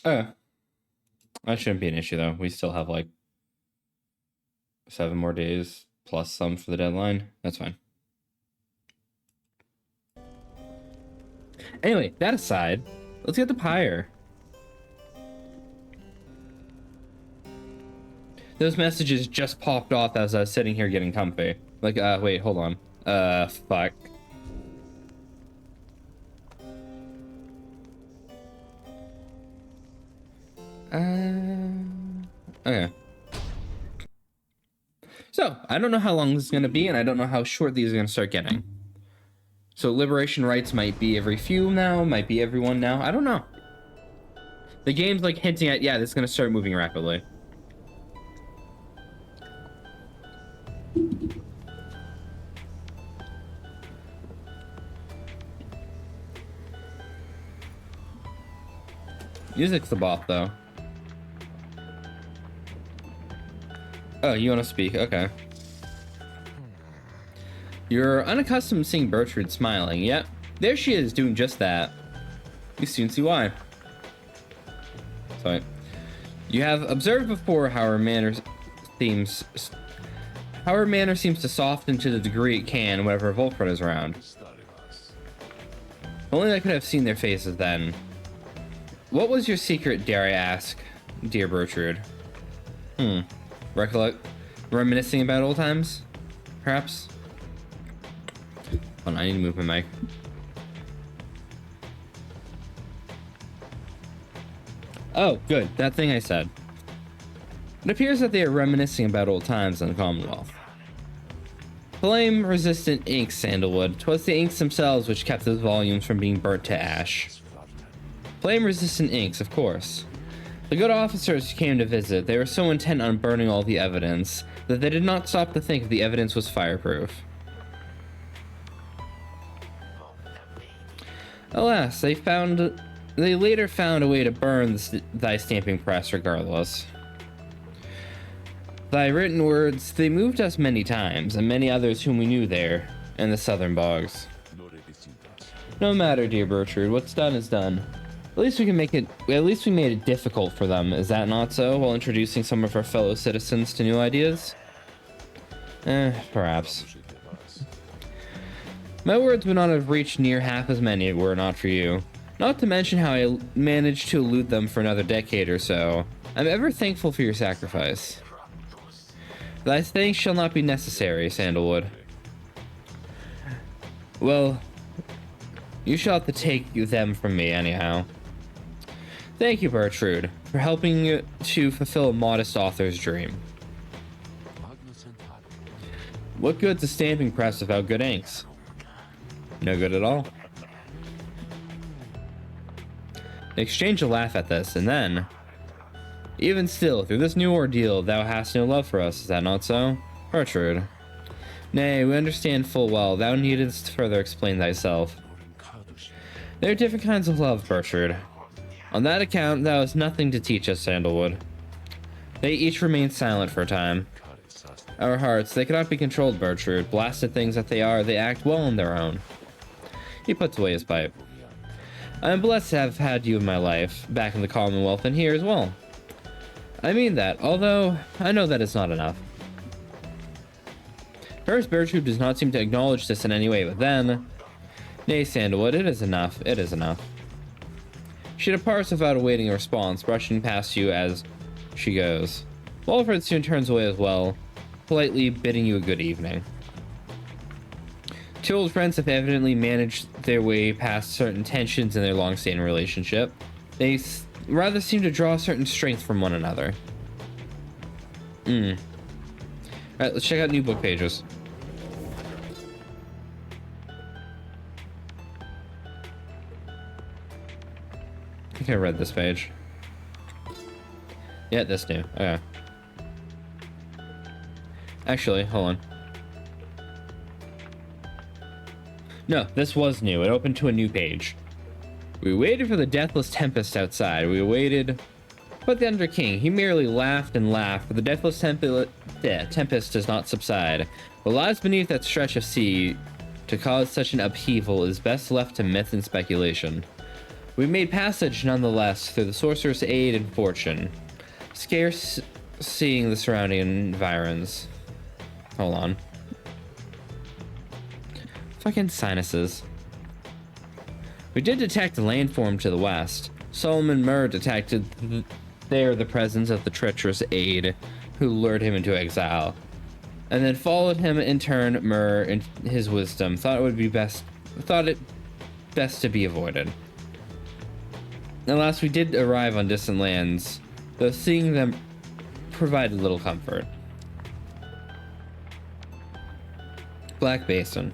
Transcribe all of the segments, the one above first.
Oh, that shouldn't be an issue though. We still have like 7 more days plus some for the deadline. That's fine. Anyway, that aside, let's get to Pyre. Those messages just popped off as I was sitting here getting comfy. Like, wait, hold on. Fuck. Okay. So, I don't know how long this is going to be, and I don't know how short these are going to start getting. So, liberation rights might be every few now, might be every one now. I don't know. The game's like hinting at, yeah, this is going to start moving rapidly. Music's the bot, though. Oh, you want to speak? Okay. You're unaccustomed to seeing Bertrude smiling. Yep, there she is, doing just that. You soon see why. Sorry. You have observed before how her manner seems to soften to the degree it can whenever Volfred is around. If only I could have seen their faces then. What was your secret, dare I ask, dear Bertrude? Reminiscing about old times? Perhaps? Hold on, I need to move my mic. Oh, good. That thing I said. It appears that they are reminiscing about old times in the Commonwealth. Flame-resistant inks, Sandalwood. 'Twas the inks themselves which kept those volumes from being burnt to ash. Flame-resistant inks, of course. The good officers who came to visit, they were so intent on burning all the evidence that they did not stop to think if the evidence was fireproof. Alas, they later found a way to burn thy stamping press regardless. Thy written words, they moved us many times, and many others whom we knew there, in the southern bogs. No matter, dear Bertrude, what's done is done. At least we made it difficult for them, is that not so, while introducing some of our fellow citizens to new ideas? Perhaps. My words would not have reached near half as many were it not for you. Not to mention how I managed to elude them for another decade or so. I'm ever thankful for your sacrifice. Thy thanks shall not be necessary, Sandalwood. Well, you shall have to take them from me anyhow. Thank you, Bertrude, for helping to fulfill a modest author's dream. What good's a stamping press without good inks? No good at all. They exchange a laugh at this, and then... Even still, through this new ordeal, thou hast no love for us, is that not so? Bertrude. Nay, we understand full well, thou needest further explain thyself. There are different kinds of love, Bertrude. On that account, thou hast nothing to teach us, Sandalwood. They each remain silent for a time. Our hearts, they cannot be controlled, Bertrude. Blasted things that they are, they act well on their own. He puts away his pipe. I am blessed to have had you in my life, back in the Commonwealth and here as well. I mean that, although I know that it's not enough. First, Bertrude does not seem to acknowledge this in any way, but then... Nay, Sandalwood, it is enough. It is enough. She departs without awaiting a response, brushing past you as she goes. Walfred soon turns away as well, politely bidding you a good evening. Two old friends have evidently managed their way past certain tensions in their long-standing relationship. They rather seem to draw a certain strength from one another. Alright, let's check out new book pages. I think I read this page. Yeah, this new. Okay. Actually, hold on. No, this was new. It opened to a new page. We waited for the deathless tempest outside. We awaited... But the Under King, he merely laughed and laughed, but the deathless tempest does not subside. What lies beneath that stretch of sea to cause such an upheaval is best left to myth and speculation. We made passage nonetheless through the sorcerer's aid and fortune, scarce seeing the surrounding environs. Hold on. Fucking sinuses. We did detect a landform to the west. Solomon Murr detected there the presence of the treacherous aide who lured him into exile, and then followed him in turn. Murr, in his wisdom, thought it best to be avoided. At last we did arrive on distant lands, though seeing them provided little comfort. Black Basin.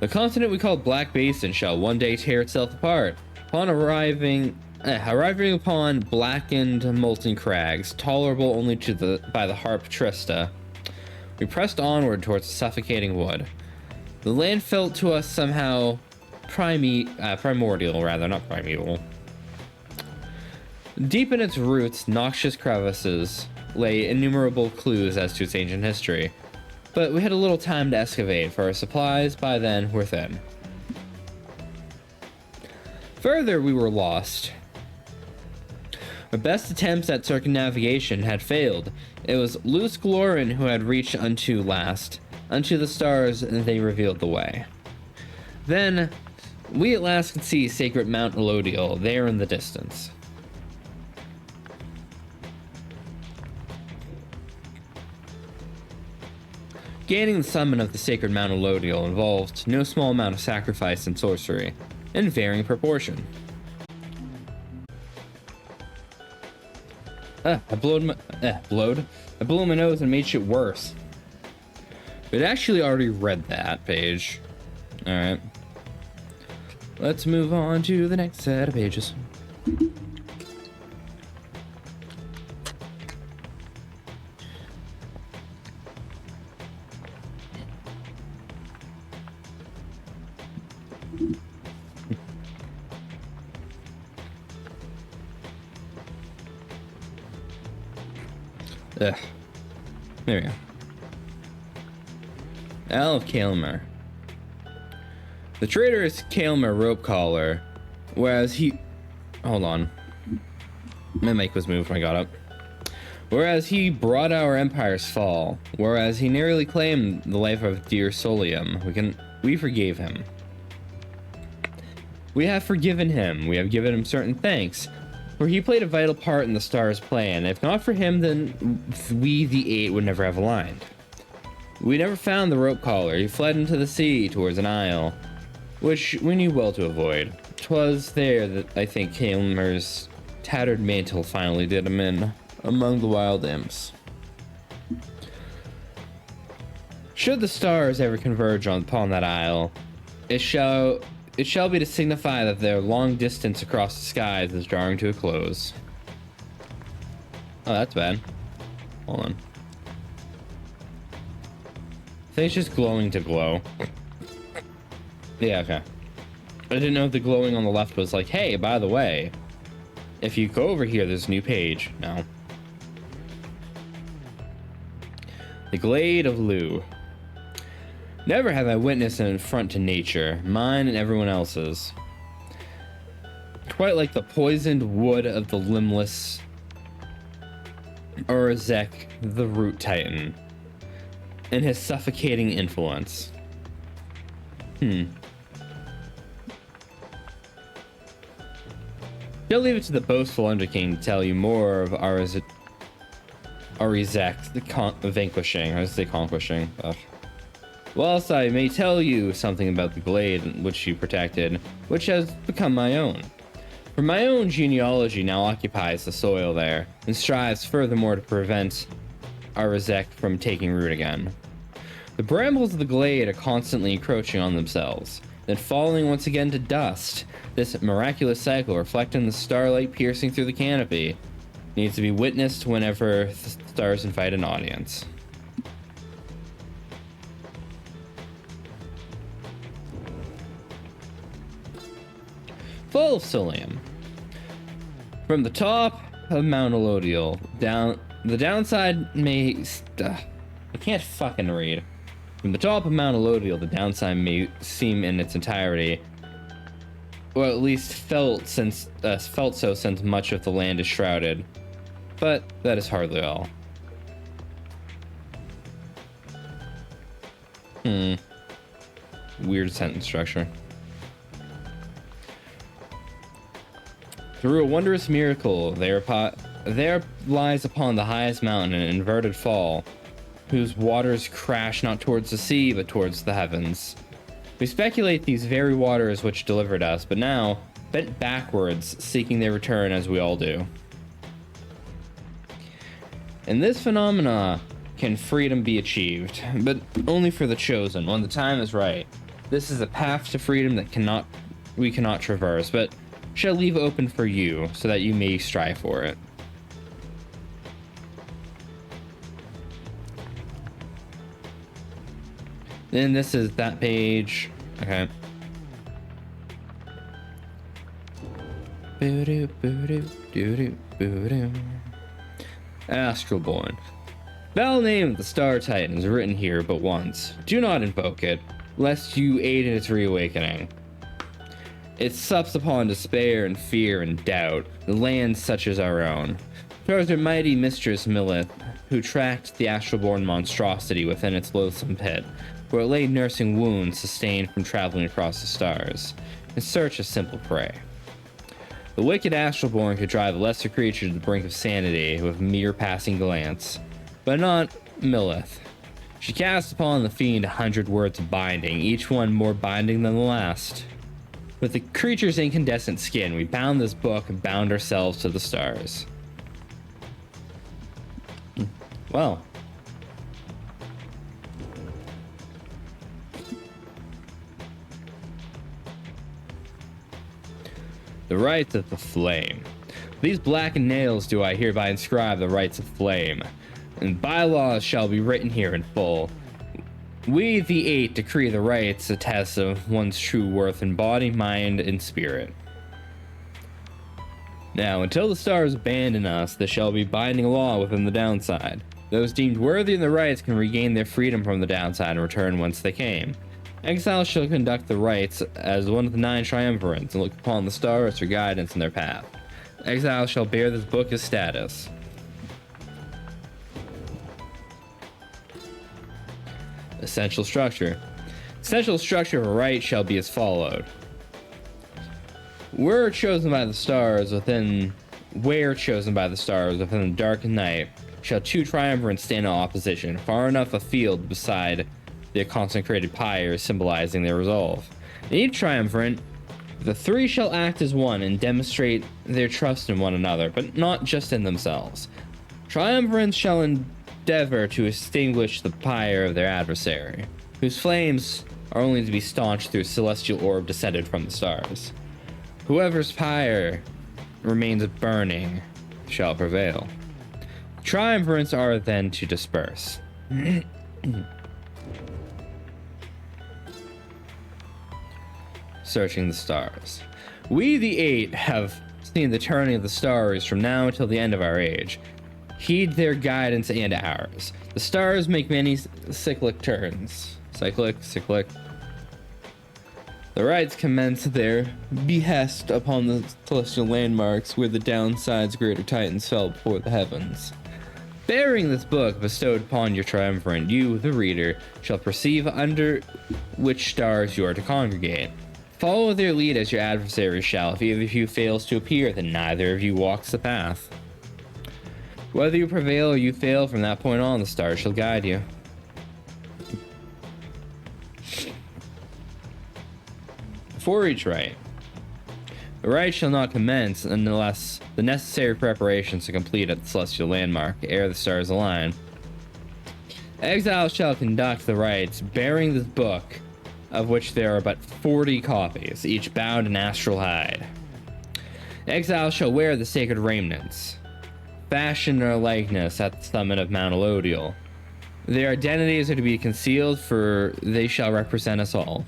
The continent we call Black Basin shall one day tear itself apart. Upon arriving upon blackened, molten crags, tolerable only by the harp Trista, we pressed onward towards the suffocating wood. The land felt to us somehow primordial, rather, not primeval. Deep in its roots, noxious crevices lay innumerable clues as to its ancient history, but we had a little time to excavate, for our supplies by then were thin. Further, we were lost. Our best attempts at circumnavigation had failed. It was Luce Glorin who had reached unto the stars, and they revealed the way. Then, we at last could see sacred Mount Elodial there in the distance. Gaining the summit of the sacred Mount Elodial involved no small amount of sacrifice and sorcery, in varying proportion. I blew my nose and made shit worse. We'd actually already read that page. Alright. Let's move on to the next set of pages. Ugh. There we go. Owl of Kaelmer. The traitorous Kaelmer rope collar, whereas he... Hold on. My mic was moved when I got up. Whereas he brought our empire's fall, whereas he nearly claimed the life of dear Solium, we forgave him. We have forgiven him. We have given him certain thanks, for he played a vital part in the star's plan. If not for him, then we, the Eight, would never have aligned. We never found the rope collar. He fled into the sea towards an isle, which we knew well to avoid. 'Twas there that I think Kaelmer's tattered mantle finally did him in among the wild imps. Should the stars ever converge upon that isle, it shall be to signify that their long distance across the skies is drawing to a close. Oh, that's bad. Hold on. I think it's just glowing to glow. Yeah, okay. I didn't know if the glowing on the left was like, hey, by the way, if you go over here, there's a new page. No. The Glade of Lu. Never have I witnessed an affront to nature, mine and everyone else's. Quite like the poisoned wood of the limbless Urzek, the root titan, and his suffocating influence. I'll leave it to the boastful Underking to tell you more of Arizek, the vanquishing, or is it conquishing? Ugh. Whilst I may tell you something about the glade which you protected, which has become my own. For my own genealogy now occupies the soil there, and strives furthermore to prevent Arizek from taking root again. The brambles of the glade are constantly encroaching on themselves, then falling once again to dust. This miraculous cycle, reflecting the starlight piercing through the canopy, needs to be witnessed whenever the stars invite an audience. Full of Solium. From the top of Mount Elodial, the downside may... I can't fucking read. From the top of Mount Elodial, the downside may seem in its entirety or at least felt so since much of the land is shrouded. But that is hardly all. Weird sentence structure. Through a wondrous miracle, there lies upon the highest mountain an inverted fall, whose waters crash not towards the sea, but towards the heavens. We speculate these very waters which delivered us, but now, bent backwards, seeking their return as we all do. In this phenomena can freedom be achieved, but only for the chosen, when the time is right. This is a path to freedom that we cannot traverse, but shall leave open for you, so that you may strive for it. Then this is that page. Okay. Astralborn. Foul name of the Star Titan is written here but once. Do not invoke it, lest you aid in its reawakening. It sups upon despair and fear and doubt, the lands such as our own. Towards her mighty mistress Millith, who tracked the Astralborn monstrosity within its loathsome pit, where it lay nursing wounds sustained from traveling across the stars, in search of simple prey. The wicked Astralborn could drive a lesser creature to the brink of sanity with a mere passing glance, but not Millith. She cast upon the fiend 100 words of binding, each one more binding than the last. With the creature's incandescent skin, we bound this book and bound ourselves to the stars. Well. The rites of the flame. These blackened nails do I hereby inscribe the rites of flame, and bylaws shall be written here in full. We, the Eight, decree the rites a test of one's true worth in body, mind, and spirit. Now, until the stars abandon us, there shall be binding law within the downside. Those deemed worthy in the rites can regain their freedom from the downside and return whence they came. Exiles shall conduct the rites as one of the 9 triumvirates and look upon the stars for guidance in their path. Exiles shall bear this book as status. Essential structure. Essential structure of a rite shall be as followed. Where chosen by the stars within the darkened night, shall 2 triumvirates stand in opposition, far enough afield beside their consecrated pyre, symbolizing their resolve. In each triumvirate, the 3 shall act as one and demonstrate their trust in one another, but not just in themselves. Triumvirates shall endeavor to extinguish the pyre of their adversary, whose flames are only to be staunched through a celestial orb descended from the stars. Whoever's pyre remains burning shall prevail. Triumvirates are then to disperse. Searching the stars. We, the 8, have seen the turning of the stars from now until the end of our age. Heed their guidance and ours. The stars make many cyclic turns. Cyclic. The rites commence their behest upon the celestial landmarks where the downside's greater titans fell before the heavens. Bearing this book bestowed upon your triumvirate, you, the reader, shall perceive under which stars you are to congregate. Follow their lead as your adversary shall. If either of you fails to appear, then neither of you walks the path. Whether you prevail or you fail, from that point on, the stars shall guide you. For each rite. The rite shall not commence unless the necessary preparations are complete at the celestial landmark, ere the stars align. Exiles shall conduct the rites bearing this book, of which there are but 40 copies, each bound in astral hide. Exiles shall wear the sacred raiments, fashioned in our likeness at the summit of Mount Elodial. Their identities are to be concealed, for they shall represent us all.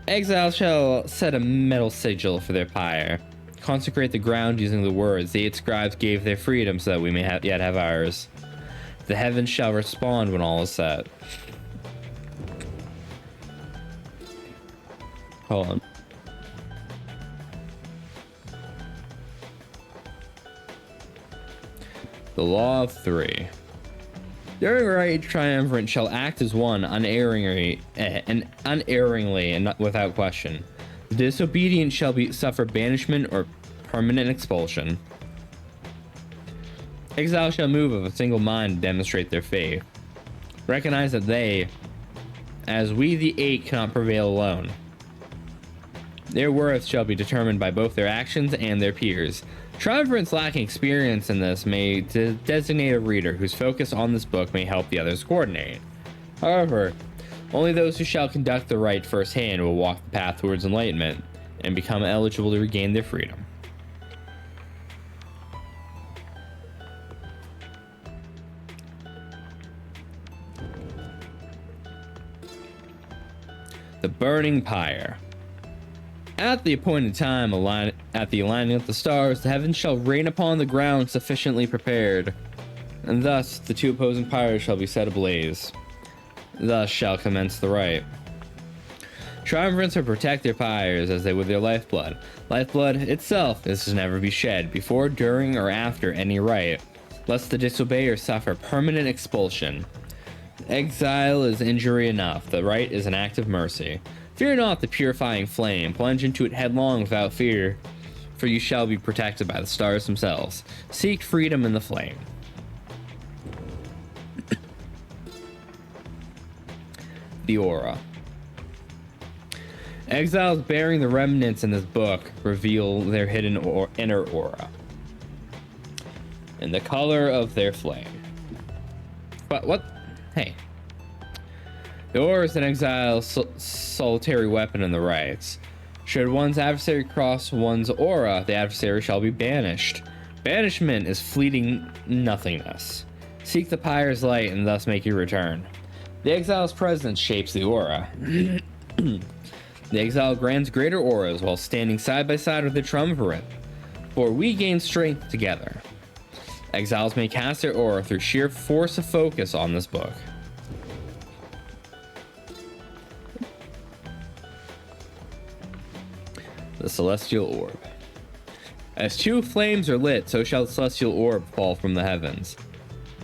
Exiles shall set a metal sigil for their pyre, consecrate the ground using the words the 8 scribes gave their freedom so that we may yet have ours. The heavens shall respond when all is set. Hold on. The Law of Three. During a rite, each triumvirate shall act as one unerringly and without question. The disobedient shall suffer banishment or permanent expulsion. Exiles shall move of a single mind to demonstrate their faith. Recognize that they, as we the eight, cannot prevail alone. Their worth shall be determined by both their actions and their peers. Triumvirates lacking experience in this may designate a reader whose focus on this book may help the others coordinate. However, only those who shall conduct the rite firsthand will walk the path towards enlightenment and become eligible to regain their freedom. The Burning Pyre. At the appointed time, at the aligning of the stars, the heavens shall rain upon the ground sufficiently prepared, and thus the two opposing pyres shall be set ablaze. Thus shall commence the rite. Triumvirates will protect their pyres as they would their lifeblood. Lifeblood itself is to never be shed before, during, or after any rite, lest the disobeyer suffer permanent expulsion. Exile is injury enough. The rite is an act of mercy. Fear not the purifying flame. Plunge into it headlong without fear, for you shall be protected by the stars themselves. Seek freedom in the flame. The Aura. Exiles bearing the remnants in this book reveal their hidden inner aura and the color of their flame. But what? Hey. The aura is an exile's solitary weapon in the rites. Should one's adversary cross one's aura, the adversary shall be banished. Banishment is fleeting nothingness. Seek the pyre's light and thus make your return. The exile's presence shapes the aura. The exile grants greater auras while standing side by side with the triumvirate, for we gain strength together. Exiles may cast their aura through sheer force of focus on this book. The Celestial Orb. As two flames are lit, so shall the celestial orb fall from the heavens.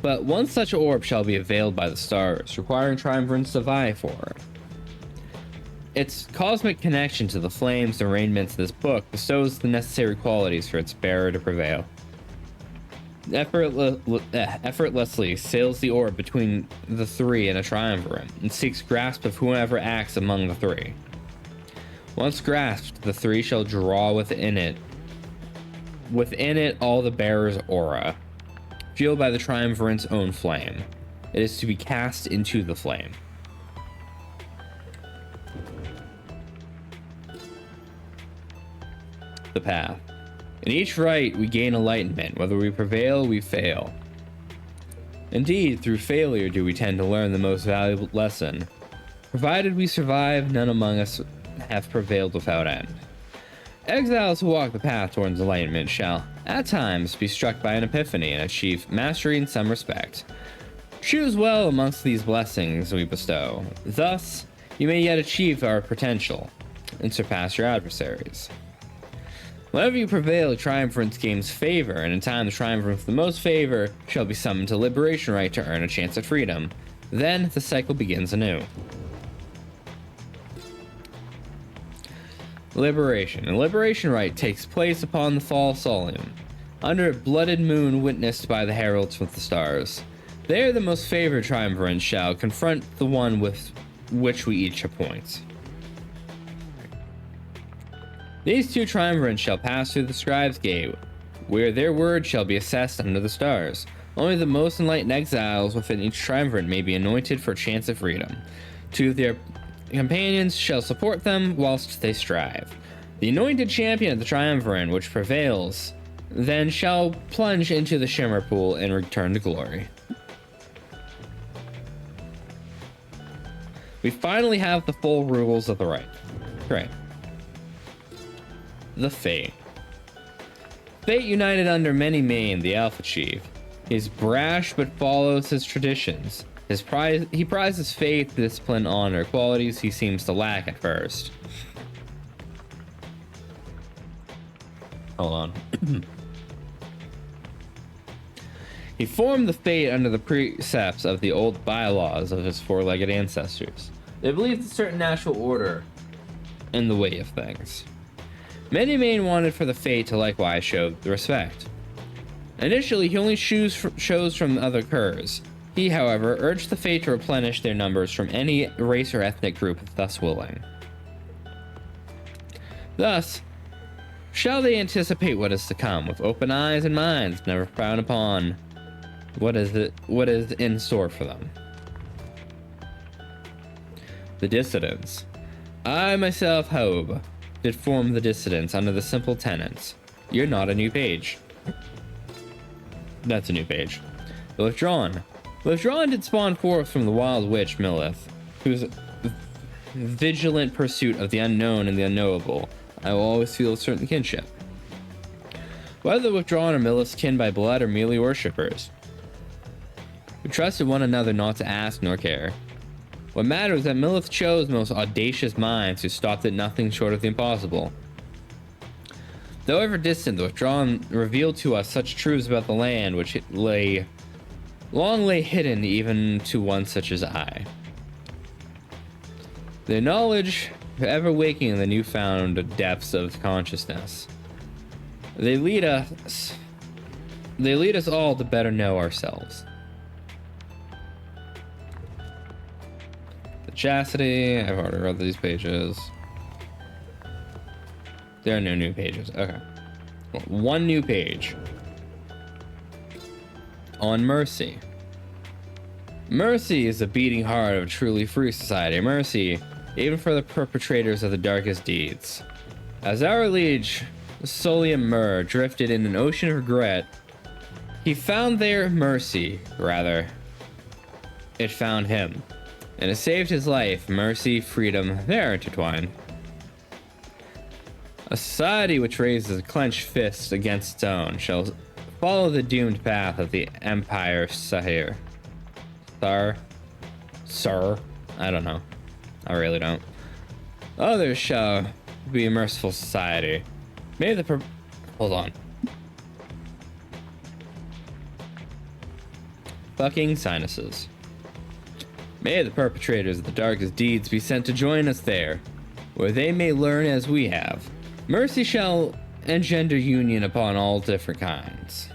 But one such orb shall be veiled by the stars, requiring triumvirates to vie for it. Its cosmic connection to the flames and arrangements of this book bestows the necessary qualities for its bearer to prevail. Effortlessly sails the orb between the three and a triumvirate, and seeks grasp of whoever acts among the three. Once grasped, the three shall draw within it all the bearer's aura, fueled by the triumvirate's own flame. It is to be cast into the flame. The path. In each rite, we gain enlightenment. Whether we prevail, we fail. Indeed, through failure do we tend to learn the most valuable lesson. Provided we survive, none among us have prevailed without end. Exiles who walk the path towards enlightenment shall, at times, be struck by an epiphany and achieve mastery in some respect. Choose well amongst these blessings we bestow. Thus, you may yet achieve our potential and surpass your adversaries. Whenever you prevail, a triumvirate gains favor, and in time the triumvirate with the most favor shall be summoned to liberation rite to earn a chance at freedom. Then the cycle begins anew. Liberation. A liberation rite takes place upon the fall solemn, under a blooded moon witnessed by the heralds with the stars. There the most favored triumvirate shall confront the one with which we each appoint. These two triumvirates shall pass through the scribe's gate, where their word shall be assessed under the stars. Only the most enlightened exiles within each triumvirate may be anointed for a chance of freedom. Two of their companions shall support them whilst they strive. The anointed champion of the triumvirate which prevails then shall plunge into the shimmer pool and return to glory. We finally have the full rules of the rite. Great. The Fate. Fate united under many mane the Alpha Chief. He is brash but follows his traditions. He prizes faith, discipline, honor, qualities he seems to lack at first. Hold on. He formed the fate under the precepts of the old bylaws of his four-legged ancestors. They believed a certain natural order in the way of things. Many men wanted for the fate to likewise show the respect. Initially, he only chose from other curs. He, however, urged the fate to replenish their numbers from any race or ethnic group thus willing. Thus, shall they anticipate what is to come, with open eyes and minds, never frown upon what is in store for them. The dissidents. I myself, Hobe, did form the dissidents under the simple tenets. You're not a new page. That's a new page. The Withdrawn. The Withdrawn did spawn forth from the wild witch Millith, whose vigilant pursuit of the unknown and the unknowable I will always feel a certain kinship. Whether the Withdrawn are Millith's kin by blood or merely worshippers, we trusted one another not to ask nor care. What mattered was that Millith chose most audacious minds who stopped at nothing short of the impossible. Though ever distant, the Withdrawn revealed to us such truths about the land which long lay hidden even to one such as I. Their knowledge, ever waking in the newfound depths of consciousness, they lead us all to better know ourselves. The Chastity, I've already read these pages. There are no new pages. Okay. Well, one new page. On Mercy. Mercy is the beating heart of a truly free society. Mercy, even for the perpetrators of the darkest deeds. As our liege, Solium Mur, drifted in an ocean of regret, he found there mercy, rather. It found him. And it saved his life. Mercy, freedom, they're intertwined. A society which raises a clenched fist against its own shall follow the doomed path of the Empire Sahir. Sir? I don't know. I really don't. Others shall be a merciful society. May the hold on. Fucking sinuses. May the perpetrators of the darkest deeds be sent to join us there, where they may learn as we have. Mercy shall engender union upon all different kinds.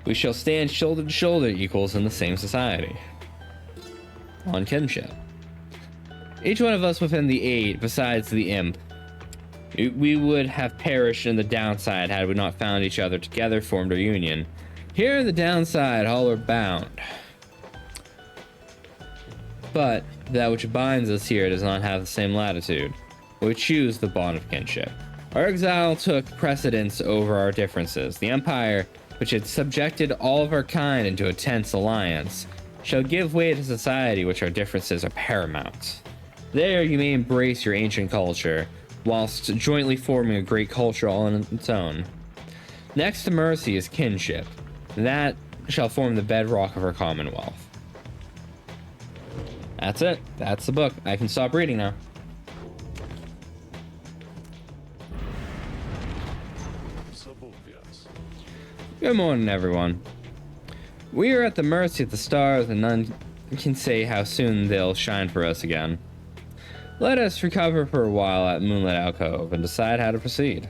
We shall stand shoulder to shoulder equals in the same society. On kinship. Each one of us within the eight, besides the imp, we would have perished in the downside had we not found each other together, formed our union. Here in the downside, all are bound. But that which binds us here does not have the same latitude. We choose the bond of kinship. Our exile took precedence over our differences. The Empire, which had subjected all of our kind into a tense alliance, shall give way to society which our differences are paramount. There you may embrace your ancient culture, whilst jointly forming a great culture all on its own. Next to mercy is kinship. That shall form the bedrock of our commonwealth. That's it. That's the book. I can stop reading now. Good morning, everyone. We are at the mercy of the stars, and none can say how soon they'll shine for us again. Let us recover for a while at Moonlit Alcove and decide how to proceed.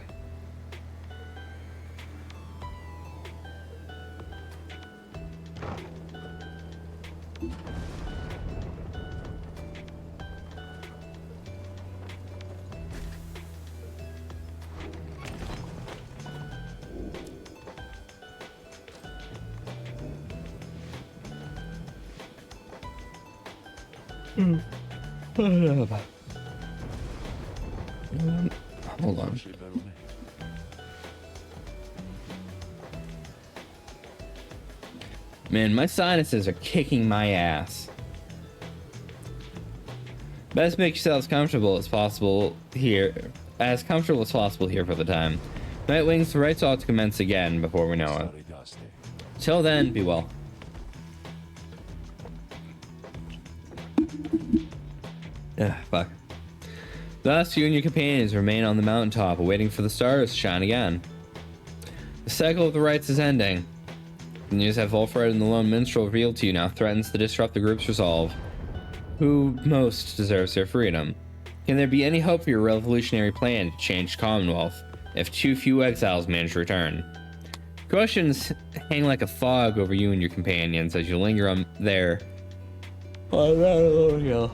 Hold on. Man, my sinuses are kicking my ass. Best make yourselves comfortable as possible here. As comfortable as possible here for the time. Nightwing's rights ought to commence again before we know it. Till then, be well. Fuck. Thus, you and your companions remain on the mountaintop, waiting for the stars to shine again. The cycle of the rites is ending. The news that Volfred and the lone minstrel revealed to you now threatens to disrupt the group's resolve. Who most deserves their freedom? Can there be any hope for your revolutionary plan to change the Commonwealth if too few exiles manage to return? Questions hang like a fog over you and your companions as you linger on there. Oh, no.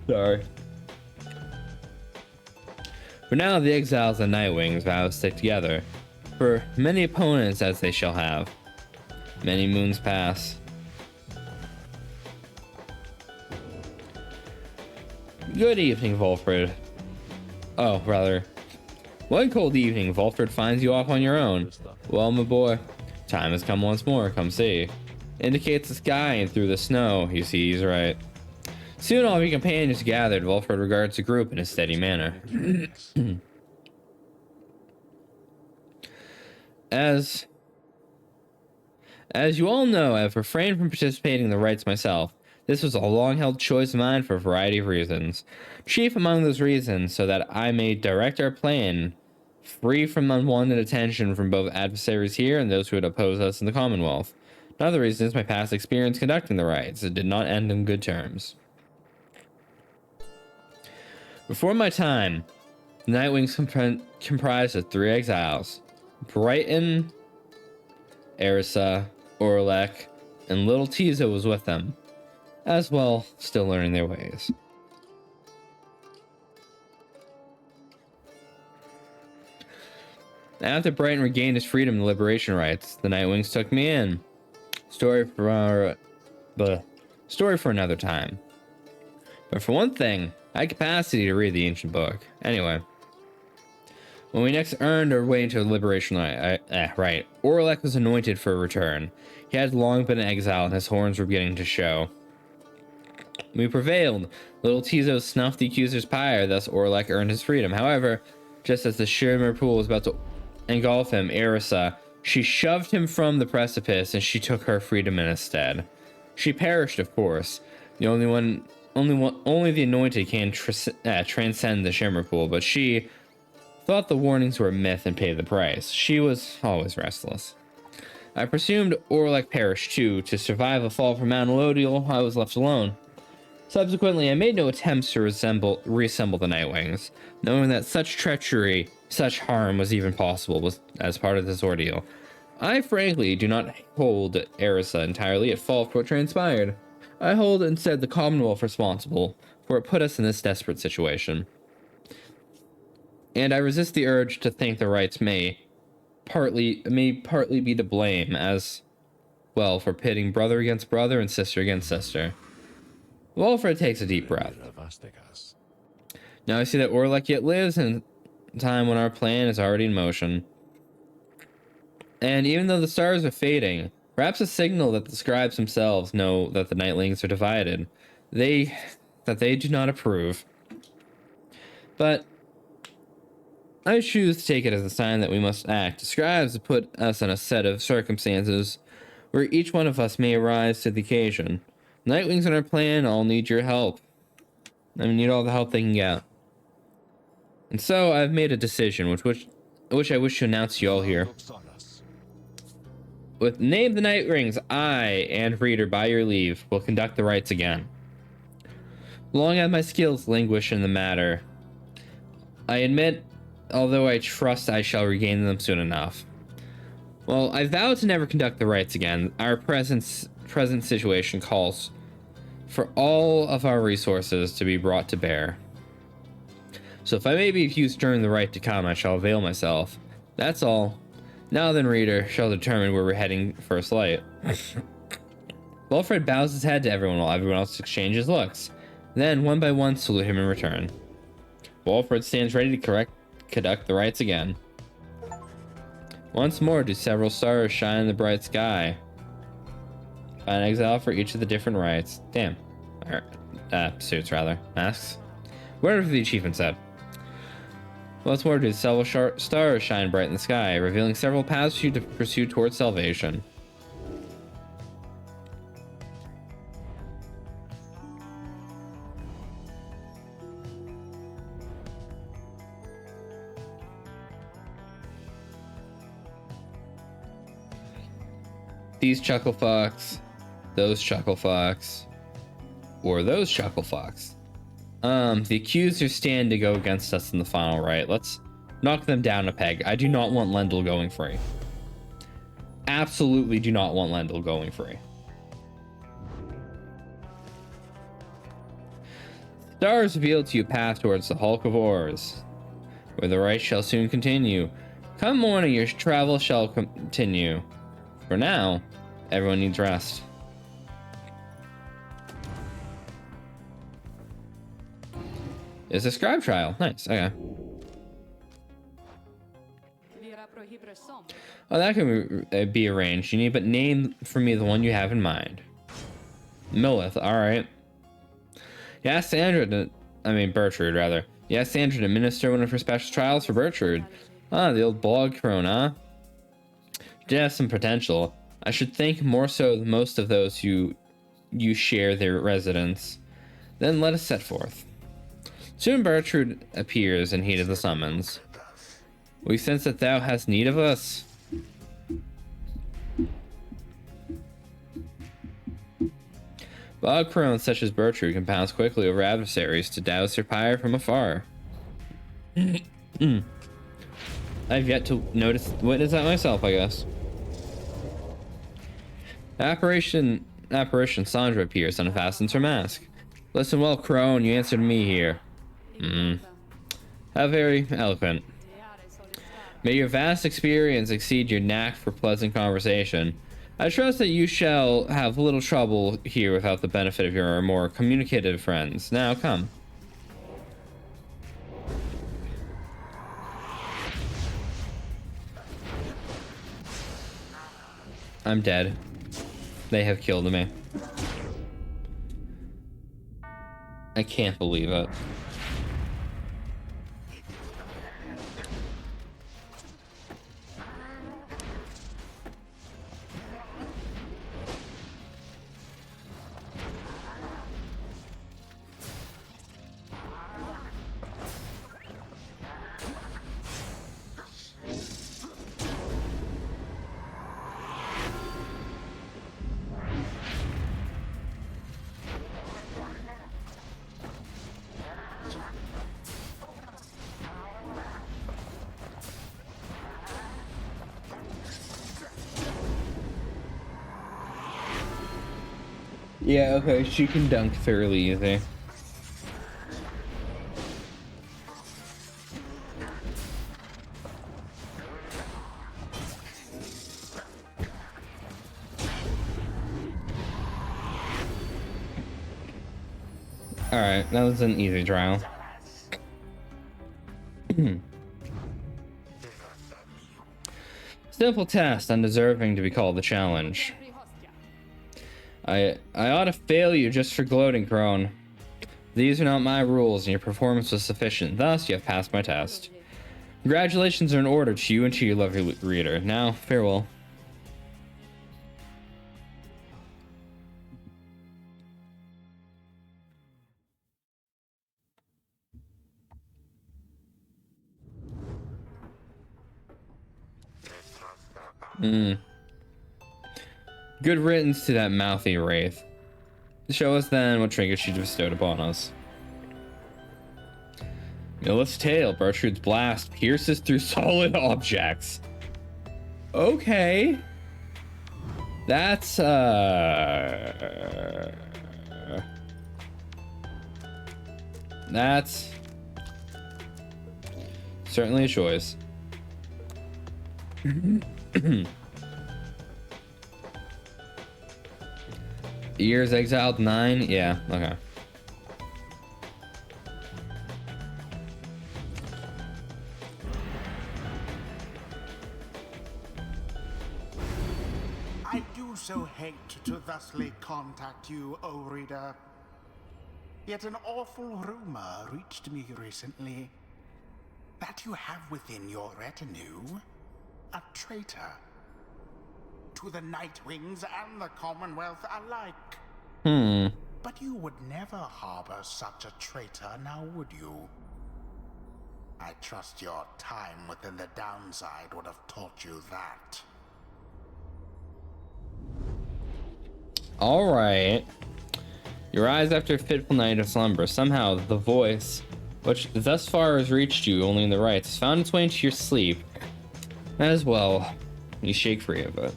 Sorry. For now, the exiles and Nightwings vow to stick together. For many opponents as they shall have. Many moons pass. Good evening, Volfred. Oh, rather. One cold evening, Volfred finds you off on your own. Well, my boy, time has come once more, come see. Indicates the sky, and through the snow, you see he's right. Soon all of your companions gathered, Volfred regards the group in a steady manner. As you all know, I have refrained from participating in the rites myself. This was a long-held choice of mine for a variety of reasons. Chief among those reasons, so that I may direct our plan, free from unwanted attention from both adversaries here and those who would oppose us in the Commonwealth. Another reason is my past experience conducting the rites. It did not end in good terms. Before my time, the Nightwings comprised of 3 exiles. Brighton, Erisa, Orlek, and little Tizo was with them. As well, still learning their ways. After Brighton regained his freedom and liberation rights, the Nightwings took me in. Story for another time. But for one thing, I had capacity to read the ancient book. Anyway, when we next earned our way into the liberation right, Orlek was anointed for a return. He had long been in exile and his horns were beginning to show. We prevailed. Little Tizo snuffed the accuser's pyre, thus Orlek earned his freedom. However, just as the shimmer pool was about to engulf him, Erisa, she shoved him from the precipice and she took her freedom in his stead. She perished, of course. Only the anointed can transcend the shimmer pool, but she thought the warnings were a myth and paid the price. She was always restless. I presumed Orlek perished too. To survive a fall from Mount Elodial, I was left alone. Subsequently, I made no attempts to reassemble the Nightwings, knowing that such treachery, such harm was even possible as part of this ordeal. I frankly do not hold Erisa entirely at fault for what transpired. I hold instead the Commonwealth responsible, for it put us in this desperate situation. And I resist the urge to think the rights may partly be to blame as well for pitting brother against brother and sister against sister. Volfred takes a deep breath. Now I see that Orlek yet lives in a time when our plan is already in motion. And even though the stars are fading, perhaps a signal that the scribes themselves know that the Nightlings are divided. That they do not approve. But I choose to take it as a sign that we must act. The scribes have put us in a set of circumstances where each one of us may rise to the occasion. Nightwings in our plan all need your help. I need all the help they can get. And so I've made a decision, which I wish to announce to you all here. With Name the Nightwings, I, and Reader, by your leave, will conduct the rites again. Long have my skills languish in the matter. I admit, although I trust I shall regain them soon enough. Well, I vow to never conduct the rites again. Our present situation calls for all of our resources to be brought to bear. So if I may be used during the rite to come, I shall avail myself. That's all. Now then, Reader shall determine where we're heading first light. Volfred bows his head to everyone while everyone else exchanges looks. Then, one by one, salute him in return. Volfred stands ready to conduct the rites again. Once more do several stars shine in the bright sky. Find exile for each of the different rites. Damn. Suits, rather. Masks. Whatever the achievement said. Once more do several stars shine bright in the sky, revealing several paths for you to pursue towards salvation. these chuckle fucks, those chuckle fucks, or those chuckle fucks. The accusers stand to go against us in the final, right? Let's knock them down a peg. I do not want Lendl going free. Absolutely do not want Lendl going free. Stars reveal to you a path towards the Hulk of Ores, where the right shall soon continue. Come morning, your travel shall continue. For now, everyone needs rest. It's a scribe trial. Nice. Okay. Oh, that can be arranged. You need but name for me the one you have in mind. Millith. All right. Yeah, Bertrude, rather. Yeah, Sandra to administer one of her special trials for Bertrude. Ah, the old bog crone, huh? Did have some potential. I should think more so than most of those who you share their residence. Then let us set forth. Soon Bertrude appears in heat of the summons. We sense that thou hast need of us. Bog crones such as Bertrude can pounce quickly over adversaries to douse their pyre from afar. I've yet to witness that myself, I guess. Apparition Sandra appears and unfastens her mask. Listen well, crone, you answered me here. How very eloquent. May your vast experience exceed your knack for pleasant conversation. I trust that you shall have little trouble here without the benefit of your more communicative friends. Now come. I'm dead. They have killed me. I can't believe it. Yeah, okay, she can dunk fairly easy. Alright, that was an easy trial. Simple test, undeserving to be called a challenge. I ought to fail you just for gloating, crone. These are not my rules, and your performance was sufficient. Thus, you have passed my test. Congratulations are in order to you and to your lovely reader. Now, farewell. Good riddance to that mouthy wraith. Show us then what trinkets she bestowed upon us. Millith's tail, Bertrude's blast, pierces through solid objects. Okay. That's, that's certainly a choice. Years exiled 9? Yeah, okay. I do so hate to thusly contact you, O reader. Yet an awful rumor reached me recently that you have within your retinue a traitor to the Nightwings and the Commonwealth alike. But you would never harbor such a traitor, now would you? I trust your time within the downside would have taught you that. Alright. You rise after a fitful night of slumber. Somehow, the voice, which thus far has reached you only in the rites, has found its way into your sleep. As well, you shake free of it.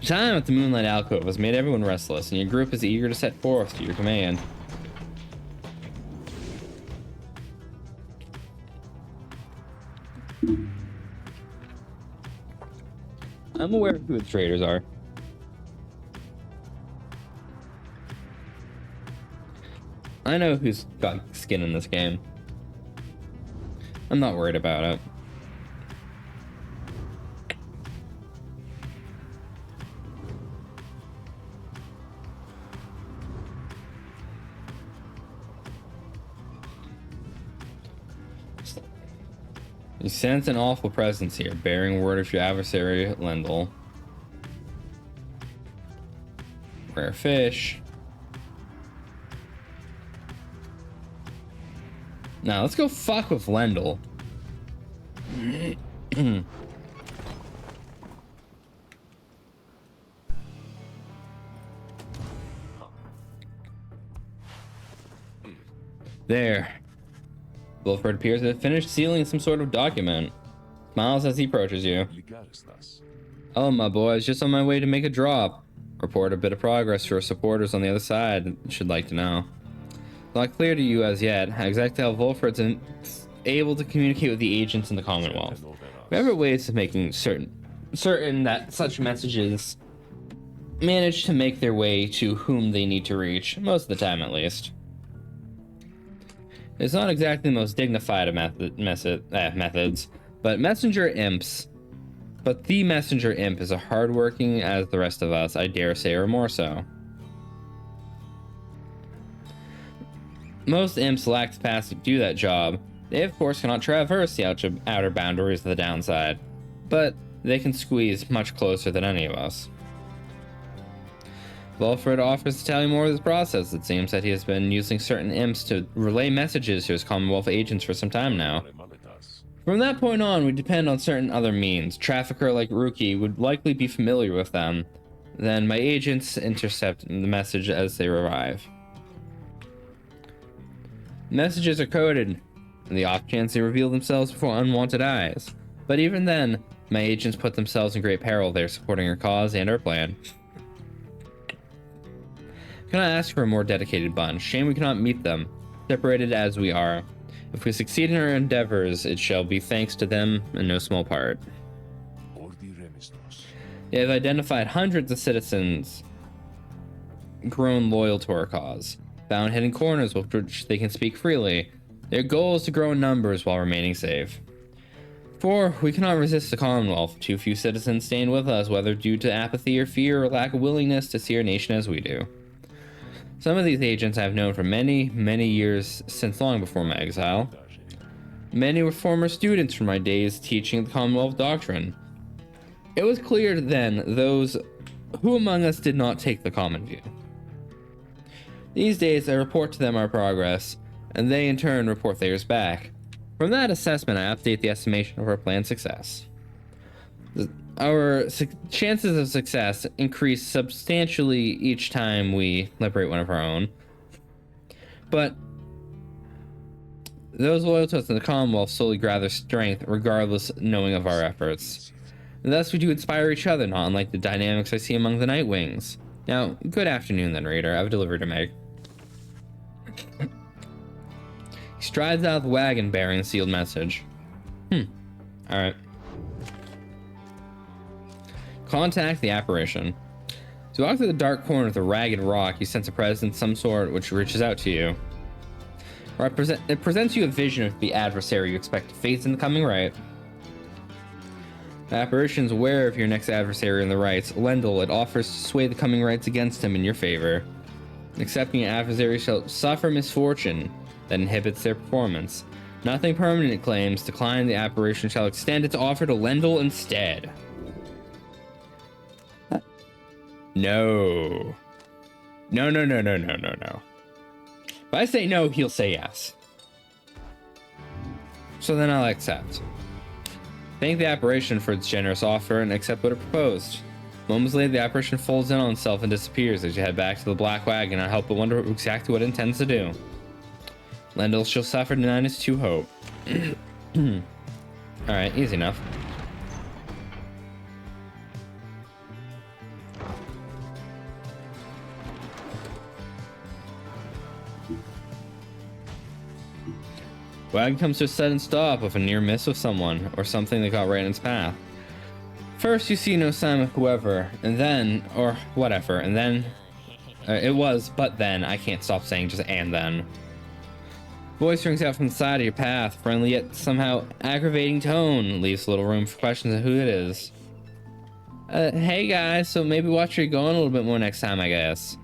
The time at the Moonlight Alcove has made everyone restless, and your group is eager to set forth to your command. I'm aware of who the traitors are. I know who's got skin in this game. I'm not worried about it. You sense an awful presence here, bearing word of your adversary, Lendl. Rare fish. Now, let's go fuck with Lendl. There. Wilfred appears to have finished sealing some sort of document. Smiles as he approaches you. Oh, my boys, just on my way to make a drop. Report a bit of progress to our supporters on the other side. Should like to know. Not clear to you as yet exactly how Wilfred's able to communicate with the agents in the Commonwealth. We have ways of making certain that such messages manage to make their way to whom they need to reach, most of the time at least. It's not exactly the most dignified of methods, but messenger imps. But the messenger imp is as hardworking as the rest of us, I dare say, or more so. Most imps lack the capacity to do that job. They, of course, cannot traverse the outer boundaries of the downside, but they can squeeze much closer than any of us. Wilfred offers to tell you more of this process. It seems that he has been using certain imps to relay messages to his Commonwealth agents for some time now. From that point on, we depend on certain other means. Trafficker like Rookie would likely be familiar with them. Then my agents intercept the message as they arrive. Messages are coded, in the off chance they reveal themselves before unwanted eyes. But even then, my agents put themselves in great peril there supporting our cause and our plan. Cannot ask for a more dedicated bunch. Shame we cannot meet them, separated as we are. If we succeed in our endeavors, it shall be thanks to them in no small part. They have identified hundreds of citizens grown loyal to our cause, found hidden corners with which they can speak freely. Their goal is to grow in numbers while remaining safe. For we cannot resist the Commonwealth, too few citizens staying with us, whether due to apathy or fear or lack of willingness to see our nation as we do. Some of these agents I have known for many, many years, since long before my exile. Many were former students from my days teaching the Commonwealth doctrine. It was clear then those who among us did not take the common view. These days I report to them our progress, and they in turn report theirs back. From that assessment I update the estimation of our planned success. Our chances of success increase substantially each time we liberate one of our own. But those loyal to us in the Commonwealth slowly gather strength regardless knowing of our efforts. And thus we do inspire each other, not unlike the dynamics I see among the Nightwings. Now, good afternoon then, Raider. I've delivered to Meg. He strides out of the wagon bearing the sealed message. Alright. Contact the apparition. As you walk through the dark corner of the ragged rock, you sense a presence of some sort which reaches out to you. It presents you a vision of the adversary you expect to face in the coming right. The apparition is aware of your next adversary in the rights. Lendl, it offers to sway the coming rights against him in your favor. Accepting an adversary shall suffer misfortune that inhibits their performance. Nothing permanent, it claims. Decline, the apparition shall extend its offer to Lendl instead. No. No. If I say no, he'll say yes. So then I'll accept. Thank the apparition for its generous offer and accept what it proposed. Moments later, the apparition folds in on itself and disappears as you head back to the black wagon. I hope but wonder exactly what it intends to do. Lendl shall suffer denying his true hope. Alright, easy enough. Wagon comes to a sudden stop with a near miss of someone, or something that got right in its path. First, you see no sign of whoever, and then, or whatever, and then, but then, I can't stop saying just and then. Voice rings out from the side of your path, friendly yet somehow aggravating tone, leaves little room for questions of who it is. Hey guys, so maybe watch where you're going a little bit more next time, I guess.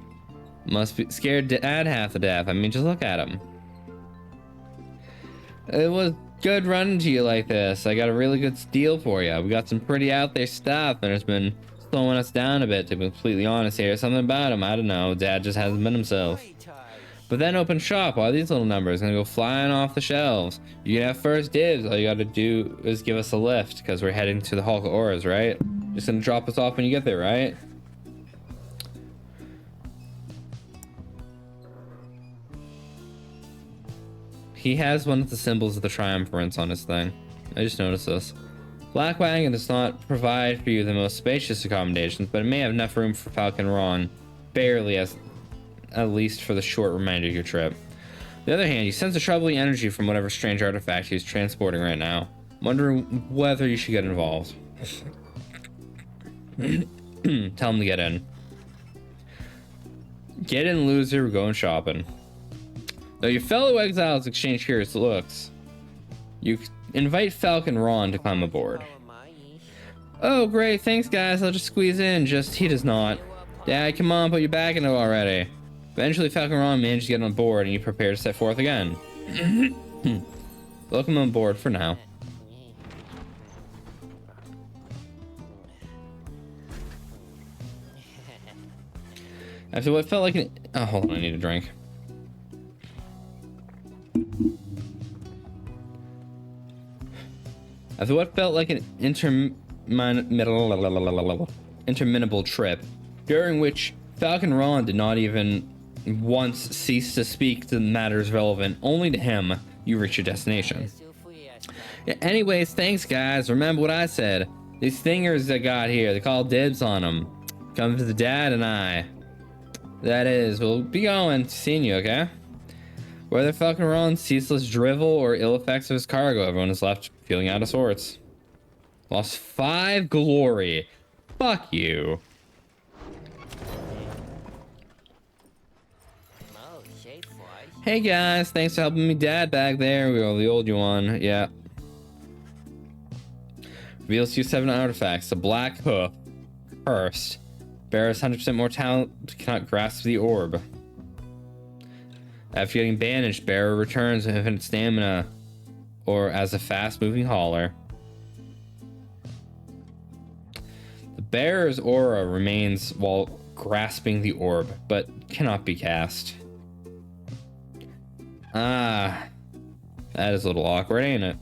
Must be scared Dad half to death. I mean, just look at him. It was good running to you like this. I got a really good deal for you. We got some pretty out there stuff, and it's been slowing us down a bit, to be completely honest here. Something about him, I don't know. Dad just hasn't been himself. But then open shop, all these little numbers gonna go flying off the shelves. You can have first dibs. All you gotta do is give us a lift, because we're heading to the Hulk of Auras, right? Just gonna drop us off when you get there, right? He has one of the symbols of the Triumvirate on his thing. I just noticed this. Black Wagon does not provide for you the most spacious accommodations, but it may have enough room for Falcon Ron. Barely, at least for the short remainder of your trip. On the other hand, you sense a troubling energy from whatever strange artifact he's transporting right now. Wondering whether you should get involved. Tell him to get in. Get in, loser. We're going shopping. Though your fellow exiles exchange curious looks, you invite Falcon Ron to climb aboard. Oh, great. Thanks, guys. I'll just squeeze in. Just he does not. Dad, come on. Put your back in it already. Eventually, Falcon Ron manages to get on board, and you prepare to set forth again. Welcome on board for now. After what felt like an... Oh, hold on. I need a drink. After what felt like an interminable trip, during which Falcon Ron did not even once cease to speak to matters relevant only to him, you reach your destination. Yeah, anyways, thanks guys. Remember what I said. These thingers that got here, they call dibs on them. Come to the Dad and I. That is, we'll be going, seeing you, okay? Whether Falcon Ron's ceaseless drivel or ill effects of his cargo, everyone is left feeling out of sorts. Lost 5 glory. Fuck you. Hey guys, thanks for helping me Dad back there. We all the old you one, yeah. Reveals you 7 artifacts. The Black Hoof. Cursed. Bears 100% more talent, cannot grasp the orb. After getting banished, Bearer returns with infinite stamina or as a fast-moving hauler. The Bearer's aura remains while grasping the orb, but cannot be cast. Ah, that is a little awkward, ain't it?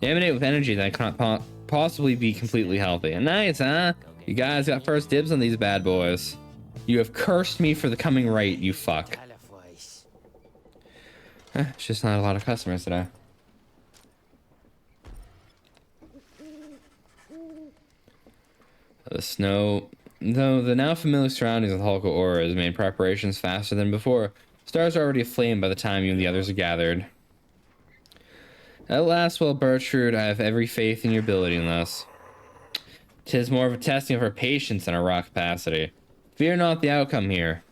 They emanate with energy that cannot possibly be completely healthy. Nice, huh? You guys got first dibs on these bad boys. You have cursed me for the coming right, you fuck. It's just not a lot of customers today. The snow... Though the now familiar surroundings of the Hulk of Auras made preparations faster than before, stars are already aflame by the time you and the others are gathered. At last, well, Bertrude, I have every faith in your ability in this. 'Tis more of a testing of our patience than our raw capacity. Fear not the outcome here.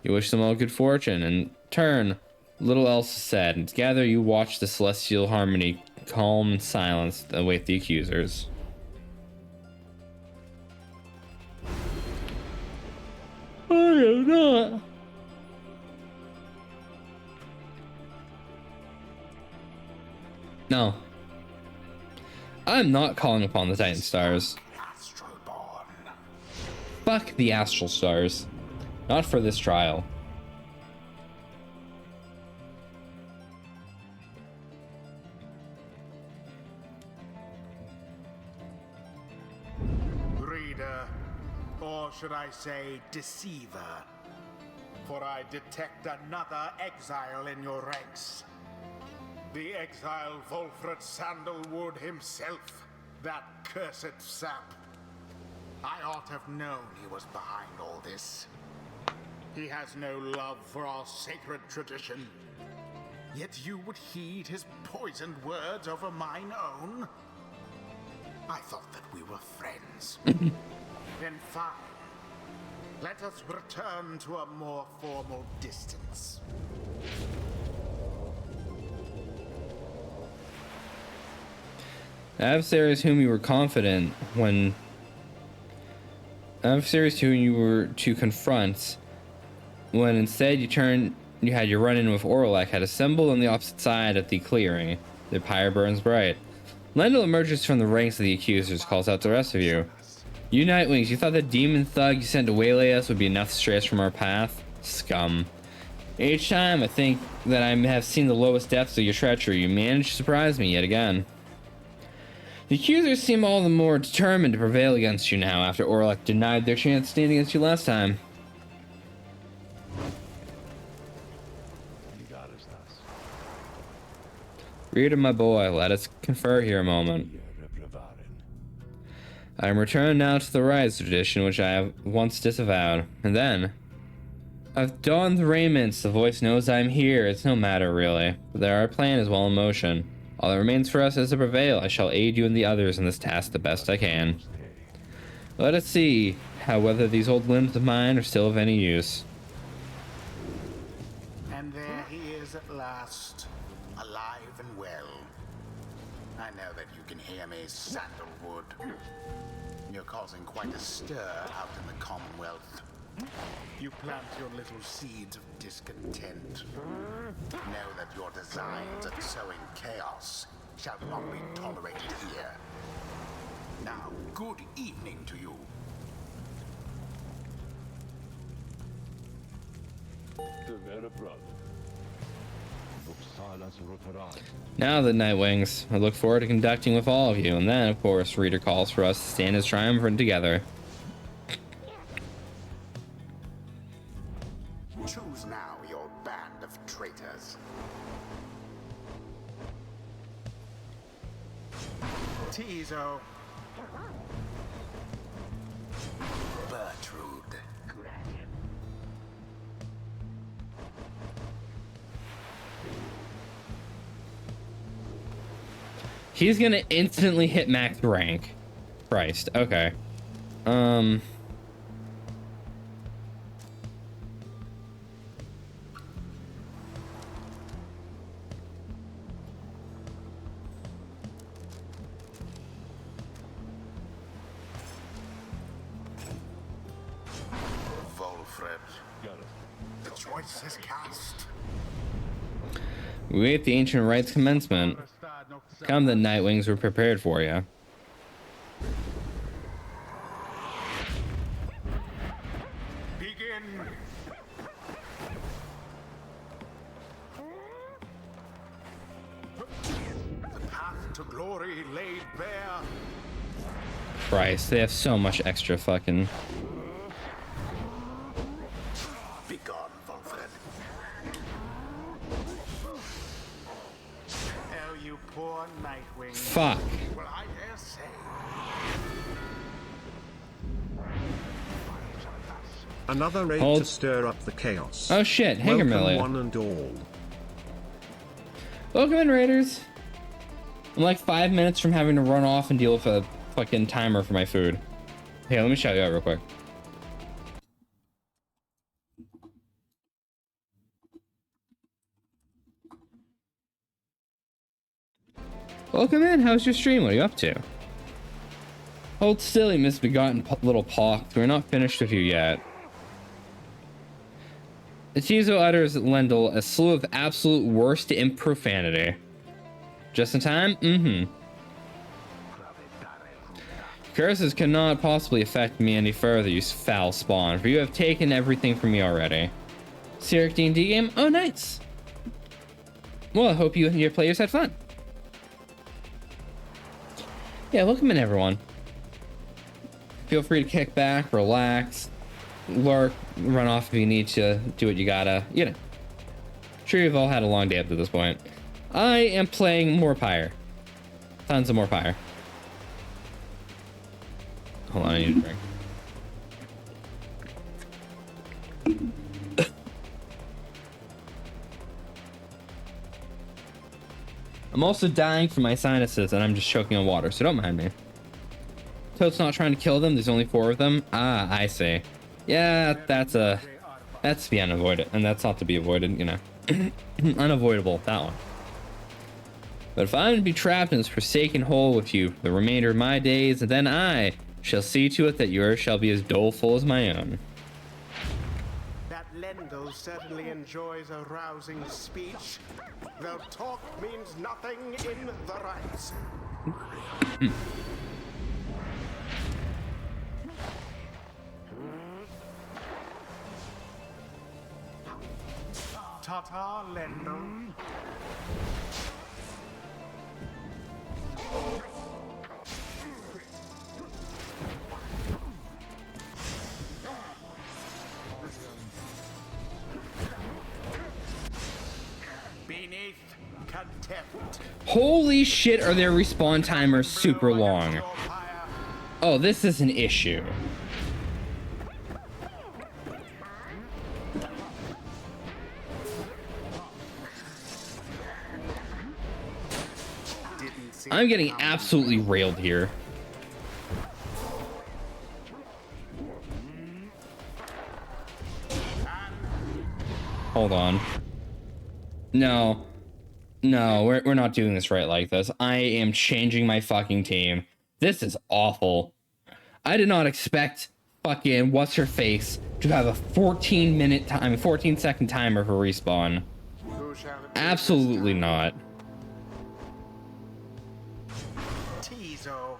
You wish them all good fortune. In turn, little else is said, and together you watch the celestial harmony, calm and silenced, await the accusers. I am not. No. I'm not calling upon the Titan Stars. Fuck the Astral Stars. Not for this trial. should I say deceiver? For I detect another exile in your ranks. The exile Volfred Sandalwood himself, that cursed sap. I ought to have known he was behind all this. He has no love for our sacred tradition. Yet you would heed his poisoned words over mine own? I thought that we were friends. Then fine. Let us return to a more formal distance. Adversaries whom you were confident when... Adversaries whom you were to confront, when instead you had your run-in with Orlek, had assembled on the opposite side of the clearing. The pyre burns bright. Lendl emerges from the ranks of the accusers, calls out the rest of you. You Nightwings, you thought the demon thug you sent to waylay us would be enough to stray us from our path? Scum. Each time I think that I have seen the lowest depths of your treachery, you manage to surprise me yet again. The accusers seem all the more determined to prevail against you now after Orlek denied their chance to stand against you last time. Reader, my boy, let us confer here a moment. I am returned now to the Rise tradition which I have once disavowed, and then I've donned the raiments, the voice knows I am here, it's no matter really, but there our plan is well in motion. All that remains for us is to prevail. I shall aid you and the others in this task the best I can. Let us see whether these old limbs of mine are still of any use. And there he is at last, alive and well. I know that you can hear me, Sandalwood. You're causing quite a stir out in the Commonwealth. You plant your little seeds of discontent. Know that your designs at sowing chaos shall not be tolerated here. Now, good evening to you. Now the Nightwings, I look forward to conducting with all of you, and then, of course, Reader calls for us to stand as triumvirate together. Choose now your band of traitors. Tizo. Bertrude. He's gonna instantly hit max rank. Christ, okay. Volfred. The choice is cast. We wait the ancient rites commencement. Come, the Nightwings were prepared for you. Begin. The path to glory laid bare. Christ, they have so much extra fucking... Be gone, Volfred. Oh, you poor Nightwing. Fuck. Well, I dare say. Another raid Hold. to stir up the chaos. Oh shit, Hager Welcome Melee. one and all. Welcome in, Raiders. I'm like 5 minutes from having to run off and deal with a fucking timer for my food. Hey, let me shout you out real quick. Welcome in. How's your stream? What are you up to? Hold still, you misbegotten little pox. We're not finished with you yet. Tizo utters at Lendl a slew of absolute worst in profanity. Just in time? Mm-hmm. Curses cannot possibly affect me any further, you foul spawn, for you have taken everything from me already. Cyric D&D game? Oh, nice. Well, I hope you and your players had fun. Yeah, welcome in, everyone. Feel free to kick back, relax, lurk, run off if you need to, do what you gotta, you know. Sure, you've all had a long day up to this point. I am playing more Pyre. Tons of more Pyre. Hold on, I need a drink. I'm also dying from my sinuses and I'm just choking on water, so don't mind me. Toad's not trying to kill them, there's only 4 of them. Ah, I see. Yeah, that's to be unavoided, and that's not to be avoided, you know. Unavoidable, that one. But if I'm to be trapped in this forsaken hole with you the remainder of my days, then I shall see to it that yours shall be as doleful as my own. That Lendl certainly enjoys a rousing speech, though talk means nothing in the rights. Ta-ta, Lendl. Beneath contempt. Holy shit, are their respawn timers super long. Oh, this is an issue. I'm getting absolutely railed here. Hold on. No. No, we're not doing this right like this. I am changing my fucking team. This is awful. I did not expect fucking what's-her-face to have a 14-second timer for respawn. Absolutely not. Tizo.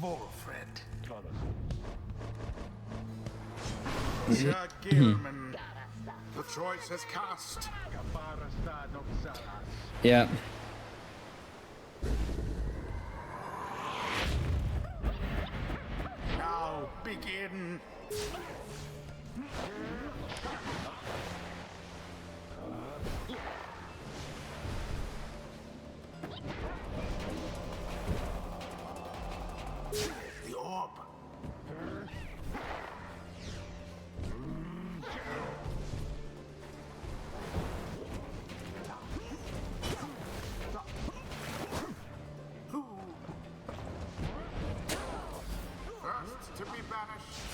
Wolfred. Sir Gilman, the choice is cast. Yeah. Now begin. The orb. Who? First to be banished.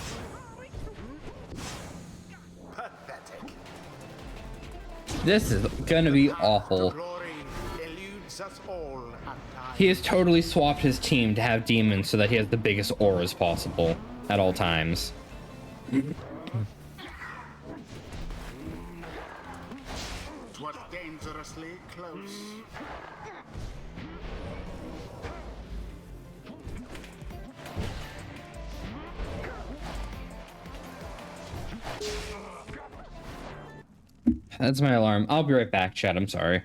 Pathetic. This is gonna be awful. Glory eludes us all at times. He has totally swapped his team to have demons so that he has the biggest auras possible at all times. Twas dangerously close. That's my alarm. I'll be right back, chat. I'm sorry.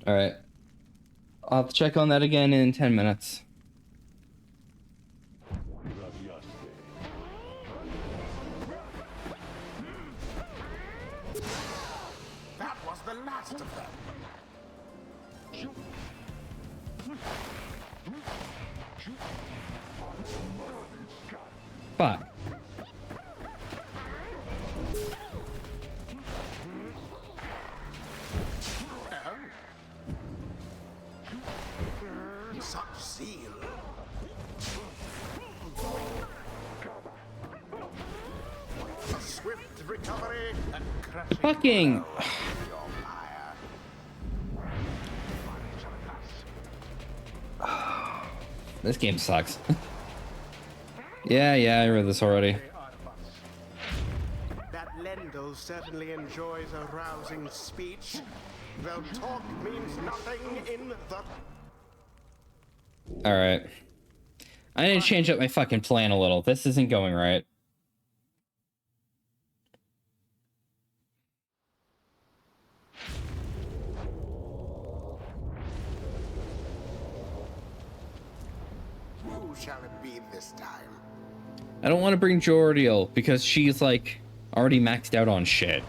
Alright. I'll have to check on that again in 10 minutes. That was the last of them. Fuck. Such zeal. A swift recovery and crushing Fucking. blow of your pyre. This game sucks. Yeah, I read this already. That Lendl certainly enjoys a rousing speech, though talk means nothing in the... Alright. I need to change up my fucking plan a little. This isn't going right. Who shall it be this time? I don't want to bring Jordiel because she's like already maxed out on shit.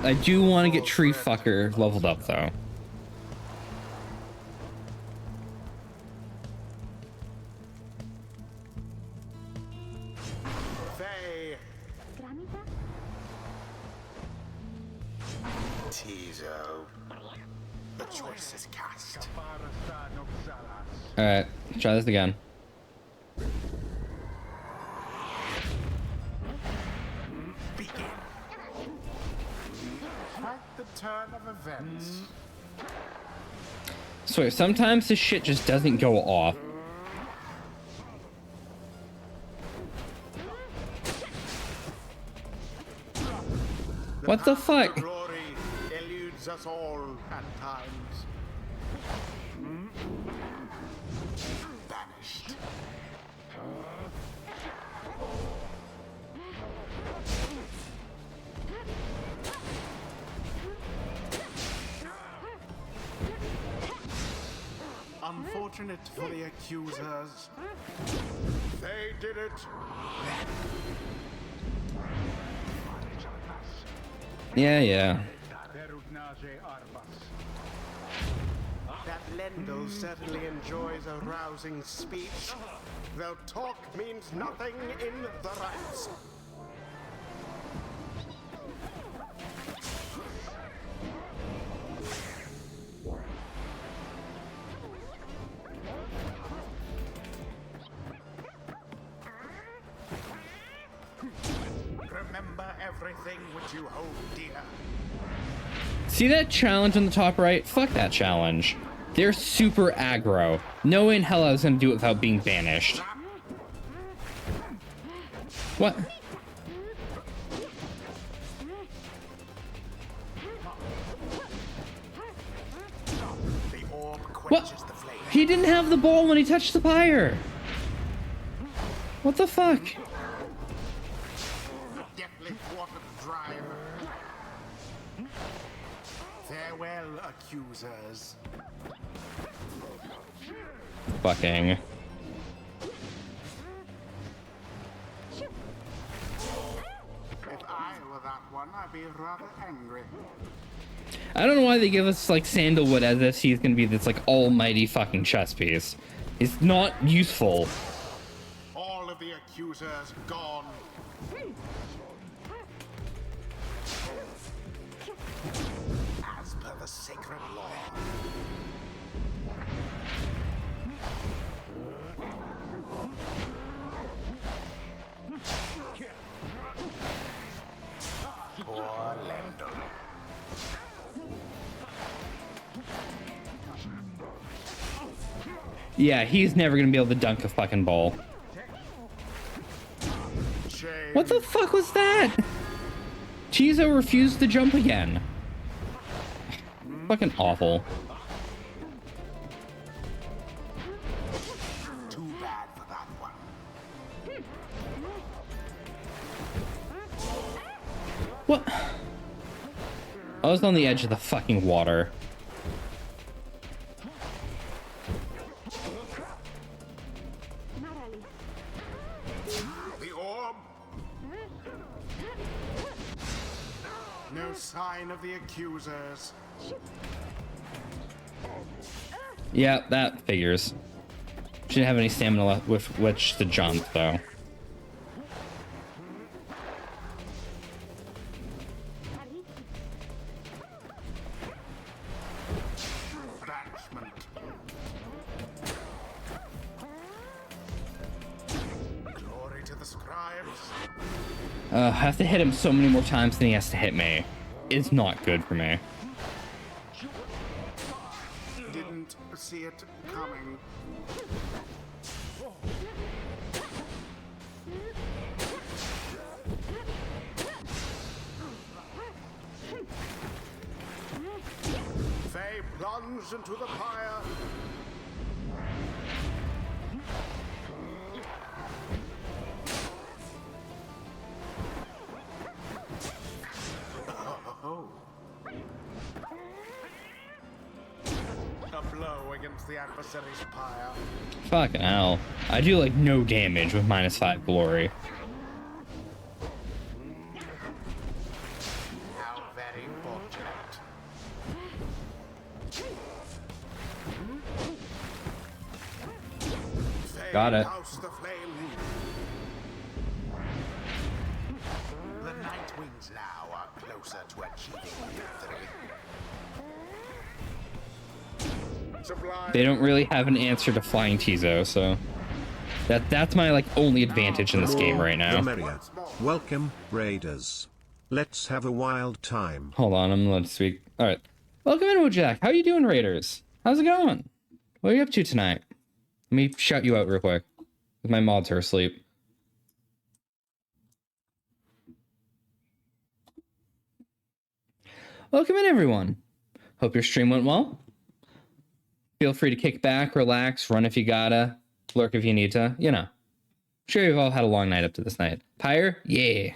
I do want to get Tree Fucker leveled up though. Faye. Tizo. The choice is cast. Alright, try this again. Begin. Quite the turn of events. Swear, sometimes this shit just doesn't go off. What the fuck? Glory eludes us all at times. Banished. Unfortunate for the accusers. They did it. Yeah. That Lendl certainly enjoys a rousing speech, though talk means nothing in the ranks. Remember everything which you hold dear. See that challenge on the top right? Fuck that challenge. They're super aggro. No way in hell I was gonna do it without being banished. What? The orb quenches the flame. He didn't have the ball when he touched the pyre. What the fuck? Deftly thwarted the drive. Farewell, accusers. Fucking. If I were that one, I'd be rather angry. I don't know why they give us like Sandalwood as if he's gonna be this like almighty fucking chess piece. It's not useful. All of the accusers gone. As per the sacred law. Poor Lendl. Yeah, he's never gonna be able to dunk a fucking ball. Shame. What the fuck was that? Chizo refused to jump again. Fucking awful. Too bad for that one. What? I was on the edge of the fucking water. The orb. No sign of the accusers. Yeah, that figures. She didn't have any stamina left with which to jump, though. Banishment. Glory to the scribes. I have to hit him so many more times than he has to hit me. It's not good for me. Didn't see it coming. Faye plunged into the pyre. Oh. A blow against the adversary's pyre. Fucking hell. I do like no damage with -5 glory. How very fortunate. Got it. Douse the flame. The Night Wings now are closer to achieving victory. Sublime. They don't really have an answer to Flying Tizo, so that's my like only advantage in this game right The now. merrier. Welcome, raiders. Let's have a wild time. Hold on, I'm gonna speak. All right, welcome in, Jack. How you doing, Raiders? How's it going? What are you up to tonight? Let me shout you out real quick. My mods are asleep. Welcome in, everyone. Hope your stream went well. Feel free to kick back, relax, run if you gotta, lurk if you need to. You know, I'm sure you've all had a long night up to this night. Pyre, yeah.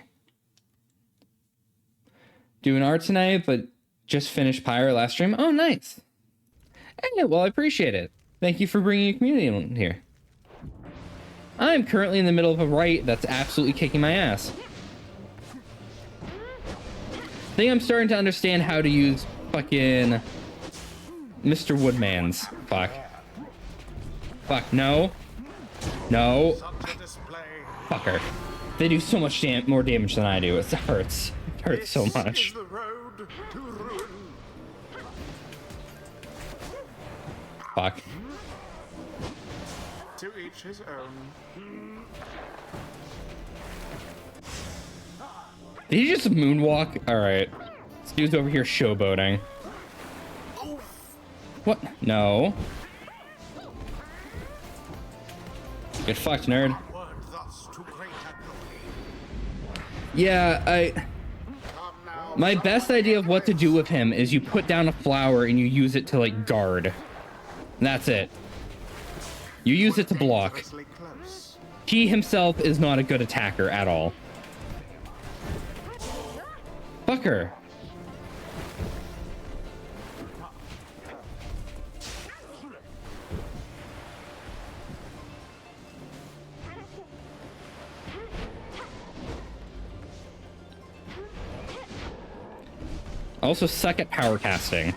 Doing art tonight, but just finished Pyre last stream. Oh, nice. Hey, well, I appreciate it. Thank you for bringing a community in here. I'm currently in the middle of a raid that's absolutely kicking my ass. I think I'm starting to understand how to use fucking Mr. Woodman's. Fuck. Fuck, no. No. Such a display. Fucker. They do so much more damage than I do. It hurts. It hurts so This much. is the road to ruin. Fuck. To each his own. Did he just moonwalk? Alright. This dude's over here showboating. What? No. Get fucked, nerd. Word thus to great glory. Yeah, Come now. my best idea of what to do with him is you put down a flower and you use it to, like, guard. That's it. You use it to block. Dangerously close. He himself is not a good attacker at all. Fucker. I also suck at power casting.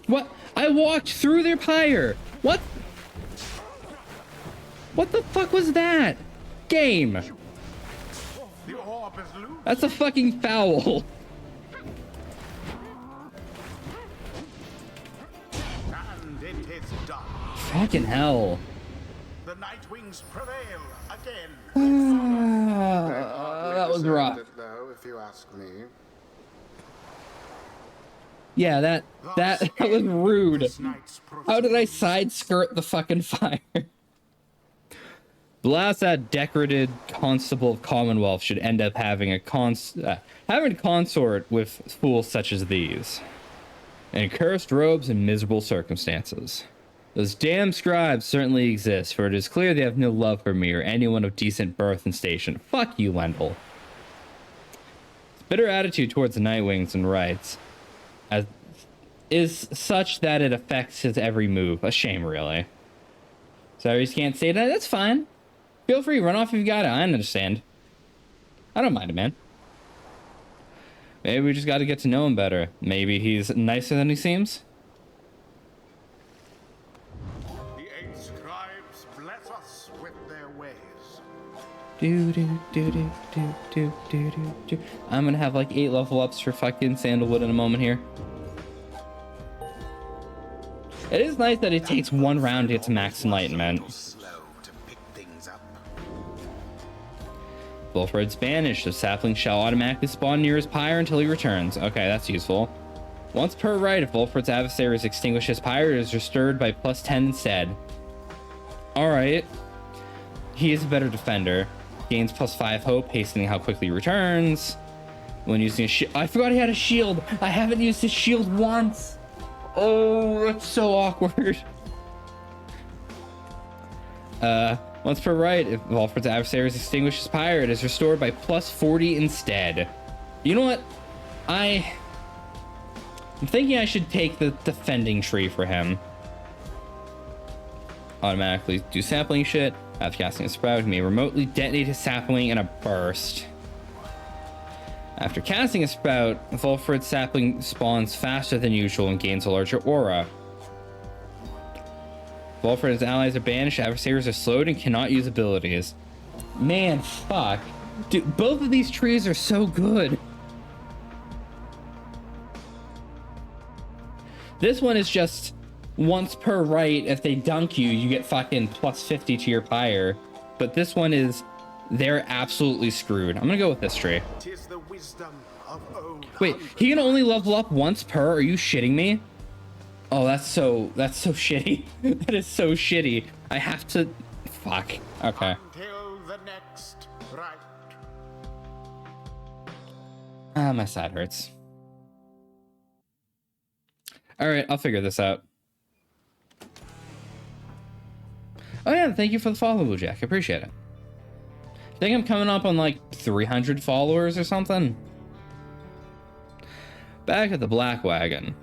What? I walked through their pyre. What? What the fuck was that? Game. The orb is loose. That's a fucking foul. And it is done. Fucking hell. The Night Wings prevail again. That was rough. Though, if you ask me. Yeah, that was rude. This night's How did I side skirt the fucking fire? Blast that decorated constable of Commonwealth should end up having a consort with fools such as these. In cursed robes and miserable circumstances. Those damn scribes certainly exist, for it is clear they have no love for me or anyone of decent birth and station. Fuck you, Wendell. His bitter attitude towards the Nightwings and rights is such that it affects his every move. A shame, really. Sorry, you can't say that. That's fine. Feel free, run off if you got it. I understand. I don't mind it, man. Maybe we just got to get to know him better. Maybe he's nicer than he seems. The 8 scribes bless us with their ways. I'm gonna have like 8 level ups for fucking Sandalwood in a moment here. It is nice that it takes 1 round to get to max enlightenment. Slow to pick things up. Wilfred's banished. The sapling shall automatically spawn near his pyre until he returns. Okay, that's useful. Once per right, if Wilfred's adversaries extinguish his pyre, it is restored by +10 instead. Alright. He is a better defender. Gains +5 hope, hastening how quickly he returns. When using a shield. I forgot he had a shield! I haven't used his shield once! Oh, that's so awkward. Once per right, if Wilfred's adversaries extinguish his pyre, it is restored by +40 instead. You know what? I'm thinking I should take the defending tree for him. Automatically do sapling shit. After casting a sprout, he may remotely detonate his sapling in a burst. After casting a sprout, Wilfred's sapling spawns faster than usual and gains a larger aura. Wilfred and his allies are banished, adversaries are slowed and cannot use abilities. Man, fuck. Dude, both of these trees are so good. This one is just once per right. If they dunk you, you get fucking +50 to your pyre. But this one is, they're absolutely screwed. I'm gonna go with this tree. Tis the wisdom of old. Wait, he can only level up once per? Are you shitting me? Oh, that's so shitty. That is so shitty. I have to, fuck. Okay. Until the next right. Ah, my side hurts. All right, I'll figure this out. Oh yeah, thank you for the follow, Blue Jack. I appreciate it. I think I'm coming up on like 300 followers or something. Back at the Black Wagon.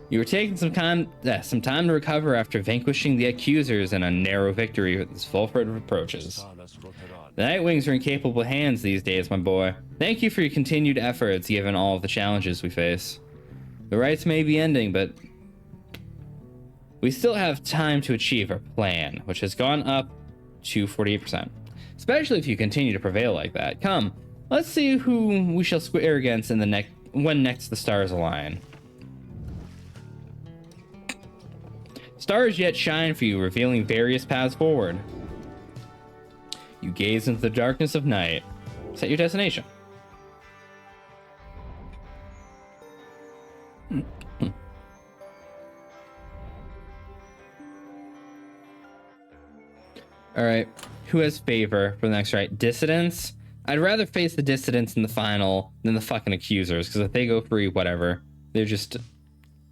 You were taking some time to recover after vanquishing the accusers in a narrow victory as Wilfred approaches. The Nightwings are in capable hands these days, my boy. Thank you for your continued efforts, given all of the challenges we face. The rights may be ending, but we still have time to achieve our plan, which has gone up to 48%. Especially if you continue to prevail like that. Come, let's see who we shall square against in the when next the stars align. Stars yet shine for you, revealing various paths forward. You gaze into the darkness of night. Set your destination. All right, who has favor for the next right? Dissidents? I'd rather face the dissidents in the final than the fucking accusers, because if they go free, whatever. They're just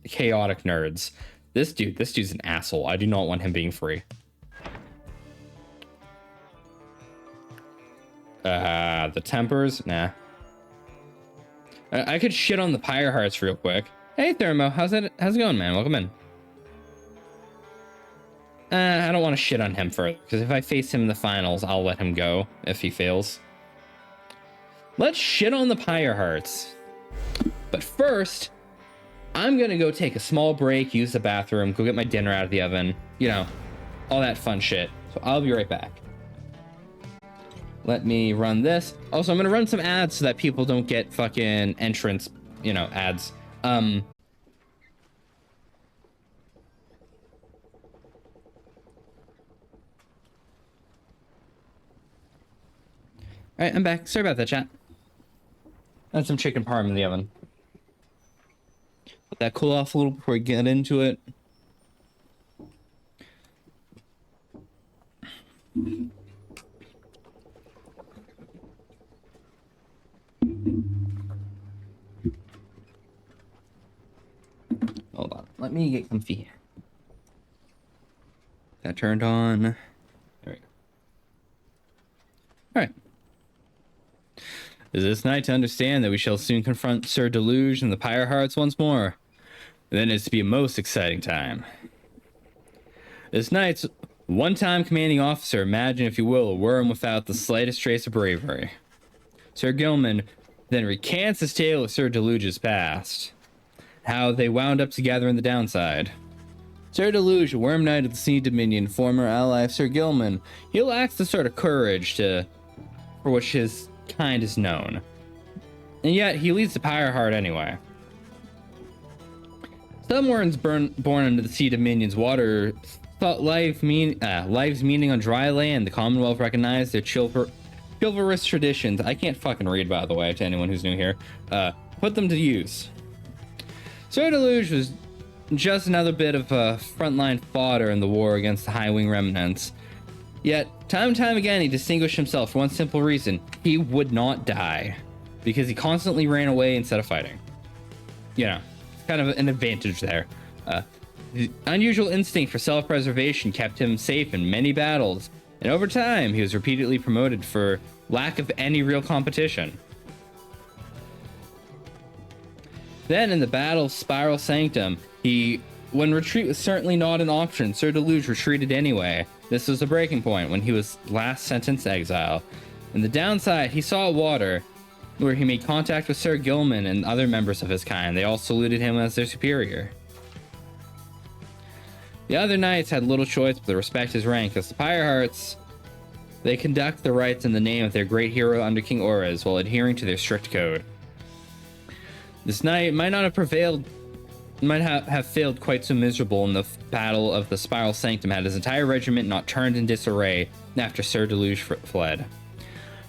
chaotic nerds. This dude's an asshole. I do not want him being free. The tempers? Nah. I could shit on the Pyre Hearts real quick. Hey, Thermo, how's it going, man? Welcome in. I don't want to shit on him further, because if I face him in the finals, I'll let him go if he fails. Let's shit on the Pyre Hearts. But first, I'm going to go take a small break, use the bathroom, go get my dinner out of the oven. You know, all that fun shit. So I'll be right back. Let me run this. Also, I'm going to run some ads so that people don't get fucking entrance, you know, ads. All right, I'm back. Sorry about that, chat. I had some chicken parm in the oven. Let that cool off a little before we get into it. Hold on. Let me get comfy. Got turned on. There we go. All right. Is this night to understand that we shall soon confront Sir Deluge and the Pyre Hearts once more? Then it's to be a most exciting time. This night's one-time commanding officer, imagine if you will, a worm without the slightest trace of bravery. Sir Gilman then recants his tale of Sir Deluge's past, how they wound up together in the downside. Sir Deluge, a worm knight of the Sea Dominion, former ally of Sir Gilman, he lacks the sort of courage for which his kind is known. And yet, he leads the Pyre Heart anyway. Some worms born under the Sea Dominion's water thought life's meaning on dry land. The Commonwealth recognized their chivalrous traditions. I can't fucking read, by the way, to anyone who's new here. Put them to use. Sir Deluge was just another bit of frontline fodder in the war against the High Wing remnants. Yet, time and time again, he distinguished himself for one simple reason. He would not die. Because he constantly ran away instead of fighting. You know, kind of an advantage there. The unusual instinct for self-preservation kept him safe in many battles, and over time, he was repeatedly promoted for lack of any real competition. Then, in the Battle of Spiral Sanctum, when retreat was certainly not an option, Sir Deluge retreated anyway. This was the breaking point when he was last sentenced to exile. In the downside, he saw water, where he made contact with Sir Gilman and other members of his kind. They all saluted him as their superior. The other knights had little choice but to respect his rank, as the Pyre Hearts, they conduct the rites in the name of their great hero under King Orez while adhering to their strict code. This knight might not have prevailed, might have failed quite so miserable in the battle of the Spiral Sanctum had his entire regiment not turned in disarray after Sir Deluge fled.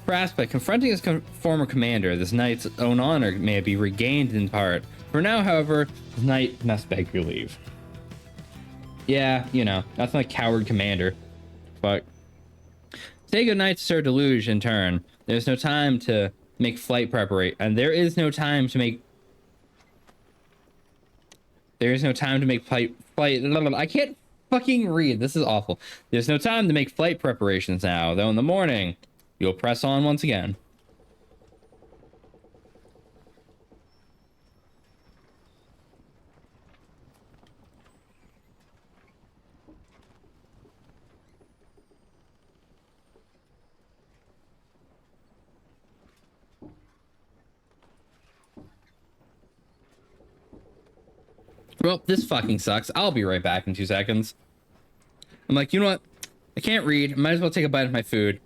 Perhaps by confronting his former commander, this knight's own honor may be regained in part. For now, however, the knight must beg your leave. Yeah, you know, that's my coward commander. Fuck. Say goodnight to Sir Deluge in turn. There's no time to make flight preparation, and there is no time to make flight. I can't fucking read. This is awful. There's no time to make flight preparations now, though in the morning, you'll press on once again. Well, this fucking sucks. I'll be right back in 2 seconds. I'm like, you know what? I can't read. Might as well take a bite of my food.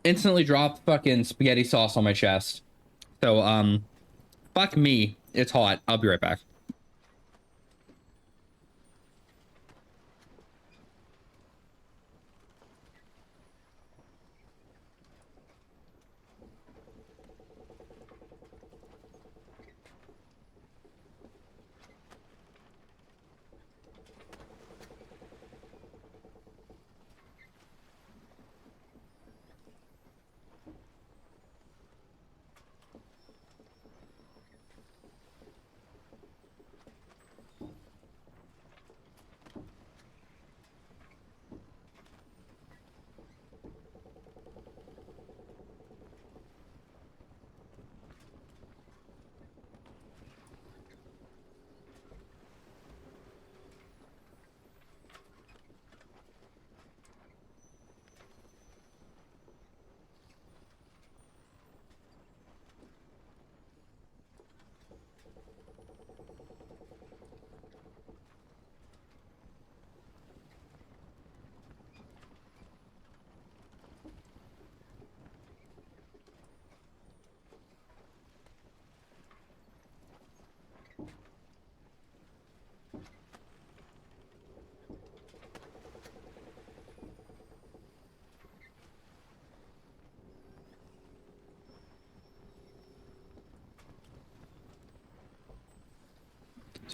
Instantly dropped fucking spaghetti sauce on my chest. So, fuck me. It's hot. I'll be right back.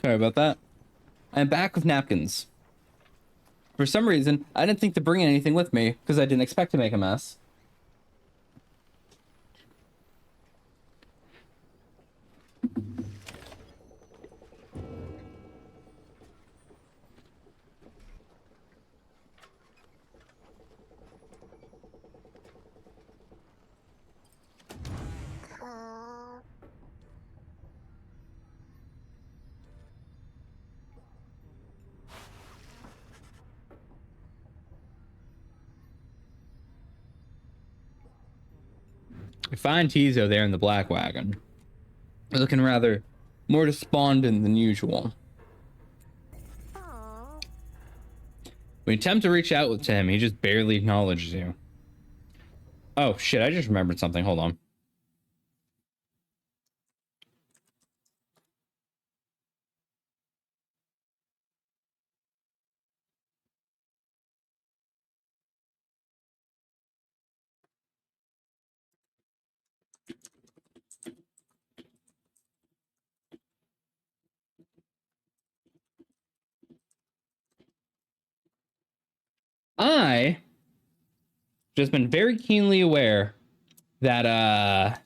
Sorry about that. I'm back with napkins. For some reason, I didn't think to bring anything with me because I didn't expect to make a mess. We find Tizo there in the black wagon. We're looking rather more despondent than usual. When you attempt to reach out to him, he just barely acknowledges you. Oh shit, I just remembered something. Hold on. I just been very keenly aware that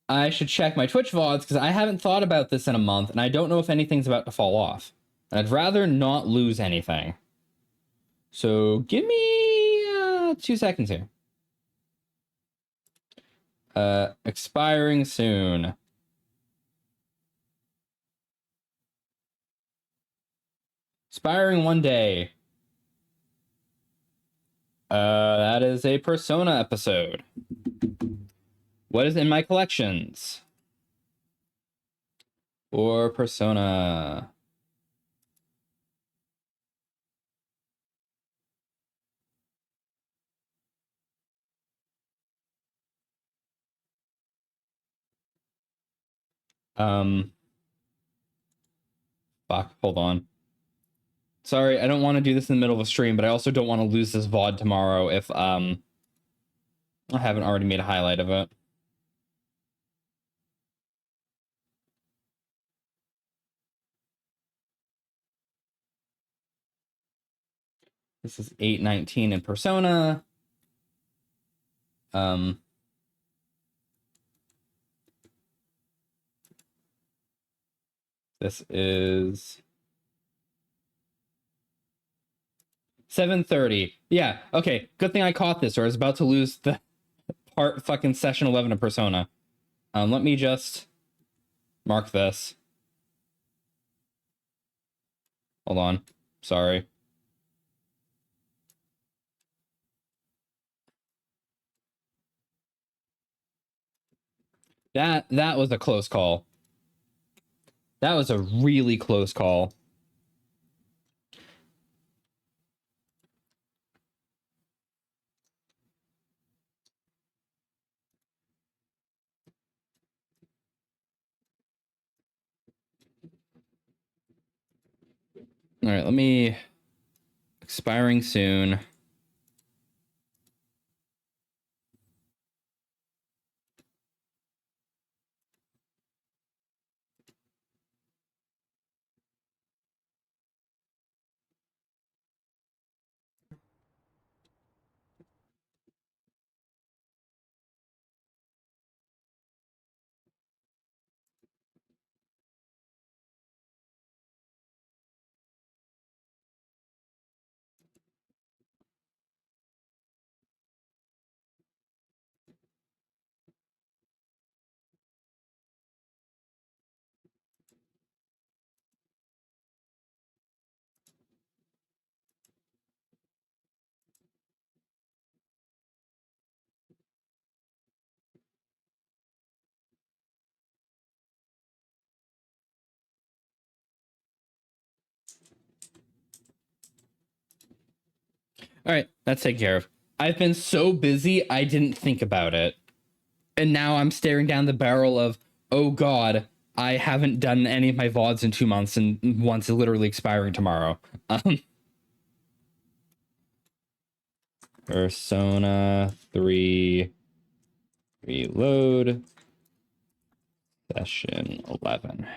I should check my Twitch VODs because I haven't thought about this in a month and I don't know if anything's about to fall off. And I'd rather not lose anything. So give me 2 seconds here. Expiring soon. Expiring one day. That is a Persona episode. What is in my collections? Or Persona. Fuck, hold on. Sorry, I don't want to do this in the middle of a stream, but I also don't want to lose this VOD tomorrow if I haven't already made a highlight of it. This is 8:19 in Persona. This is 7:30. Yeah, okay. Good thing I caught this, or I was about to lose the part fucking session 11 of Persona. Let me just mark this. Hold on. Sorry. That was a close call. That was a really close call. All right, let me... Expiring soon. All right, that's taken care of. I've been so busy, I didn't think about it. And now I'm staring down the barrel of, oh god, I haven't done any of my VODs in 2 months, and one's literally expiring tomorrow. Persona 3 Reload Session 11.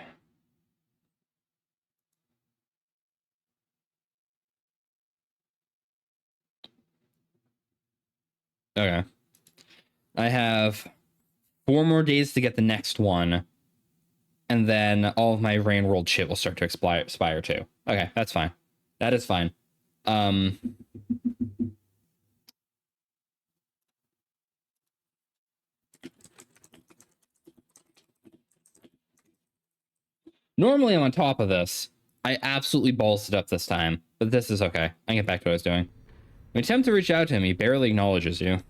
Okay. I have 4 more days to get the next one, and then all of my Rain World shit will start to expire too. Okay, that's fine. That is fine. Normally I'm on top of this. I absolutely balls it up this time, but this is okay. I can get back to what I was doing. When you attempt to reach out to him, he barely acknowledges you.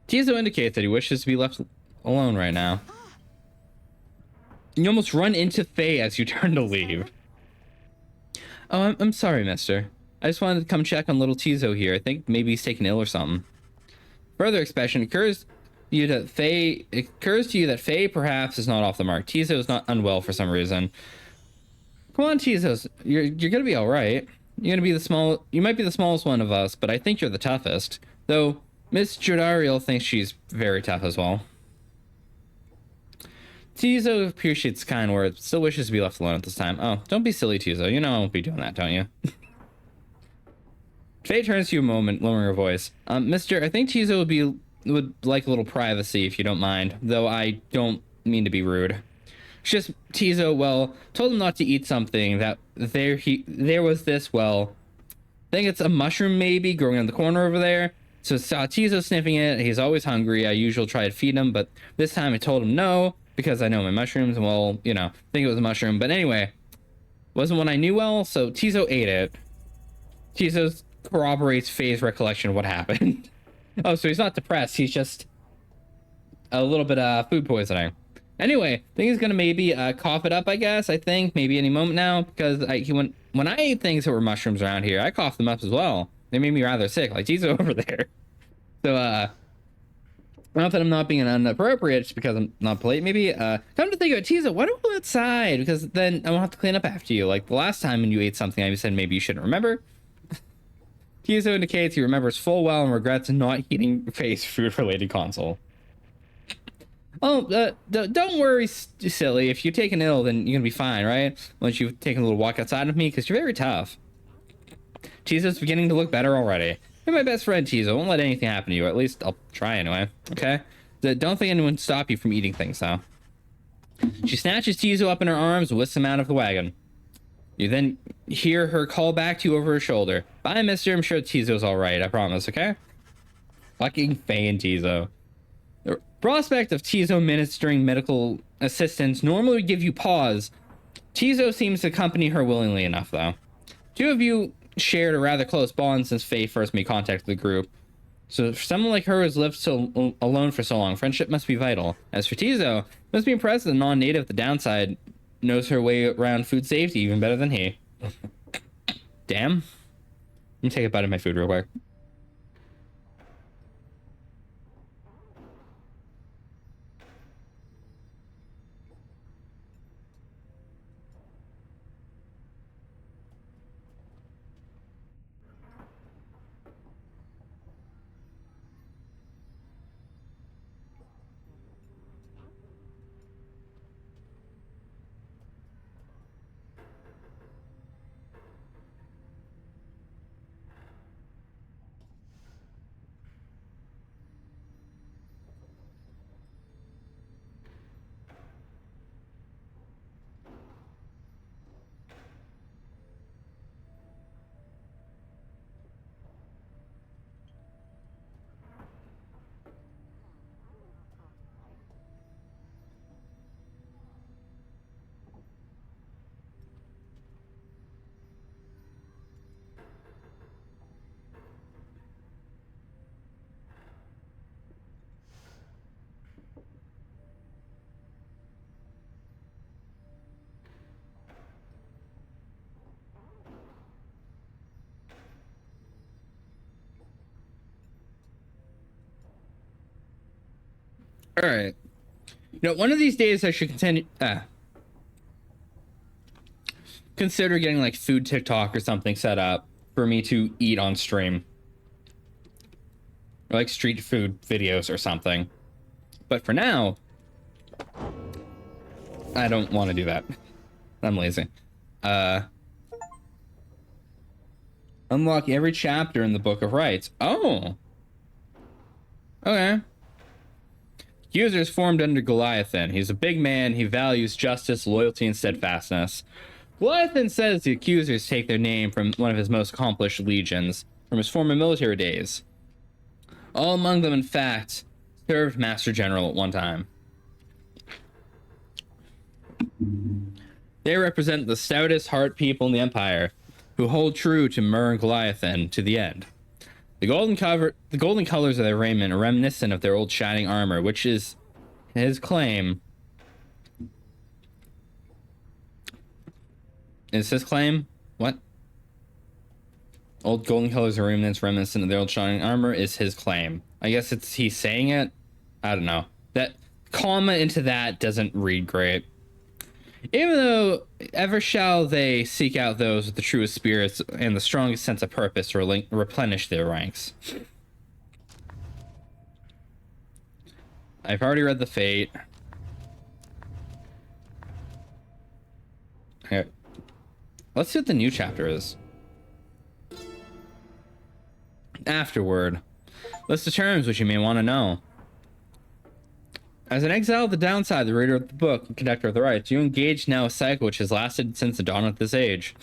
Tizo indicates that he wishes to be left alone right now. You almost run into Faye as you turn to leave. Oh, I'm sorry, mister. I just wanted to come check on little Tizo here. I think maybe he's taken ill or something. Further expression occurs to you that Faye perhaps is not off the mark. Tizo is not unwell for some reason. Come on, Tizo. You're gonna be all right. You're gonna be you might be the smallest one of us, but I think you're the toughest. Though Miss Jodariel thinks she's very tough as well. Tizo appreciates kind words, but still wishes to be left alone at this time. Oh, don't be silly, Tizo. You know I won't be doing that, don't you? Faye turns to you a moment, lowering her voice. Mister, I think Tizo would like a little privacy if you don't mind, though I don't mean to be rude. It's just Tizo, well, told him not to eat something that there was this, well, I think it's a mushroom maybe growing on the corner over there. So saw Tizo sniffing it. He's always hungry. I usually try to feed him, but this time I told him no because I know my mushrooms. Well, you know, I think it was a mushroom, but anyway, wasn't one I knew well. So Tizo ate it. Tizo corroborates Faye's recollection of what happened. Oh, so he's not depressed. He's just a little bit of food poisoning. Anyway, I think he's gonna maybe cough it up. I guess I think maybe any moment now because when I ate things that were mushrooms around here, I coughed them up as well. They made me rather sick, like Tizo over there. So not that I'm not being inappropriate, just because I'm not polite. Maybe come to think of it, Tizo, why don't we go outside? Because then I won't have to clean up after you. Like the last time when you ate something, I said maybe you shouldn't remember. Tizo indicates he remembers full well and regrets not eating Faye's food-related console. Oh, don't worry, silly. If you're taking ill, then you're gonna be fine, right? Once you've taken a little walk outside with me, because you're very tough. Tizo's beginning to look better already. You're my best friend, Tizo. I won't let anything happen to you. At least I'll try anyway. Okay? Don't think anyone stop you from eating things, though. She snatches Tizo up in her arms and whisks him out of the wagon. You then hear her call back to you over her shoulder. Bye, mister. I'm sure Tizo's alright. I promise, okay? Fucking Faye and Tizo. The prospect of Tizo administering medical assistance normally would give you pause. Tizo seems to accompany her willingly enough, though. Two of you shared a rather close bond since Faye first made contact with the group. So for someone like her who's lived so alone for so long, friendship must be vital. As for Tizo, must be impressed that the non-native, the downside, knows her way around food safety even better than he. Damn. Let me take a bite of my food real quick. All right. You know, one of these days I should consider getting like food TikTok or something set up for me to eat on stream. Or like street food videos or something. But for now, I don't want to do that. I'm lazy. Unlock every chapter in the Book of Rights. Oh. Okay. Accusers formed under Goliathan. He's a big man. He values justice, loyalty, and steadfastness. Goliathan says the accusers take their name from one of his most accomplished legions, from his former military days. All among them, in fact, served Master General at one time. They represent the stoutest heart people in the Empire. who hold true to Mur and Goliathan to the end. The golden colors of their raiment are reminiscent of their old shining armor, which is his claim. Is his claim? What? Old golden colors are reminiscent of their old shining armor is his claim. I guess he's saying it. I don't know. That comma into that doesn't read great. Even though ever shall they seek out those with the truest spirits and the strongest sense of purpose to replenish their ranks. I've already read the fate. Okay. Let's see what the new chapter is. Afterward. List of terms which you may want to know. As an exile of the downside, the reader of the book and conductor of the rites, you engage now a cycle which has lasted since the dawn of this age.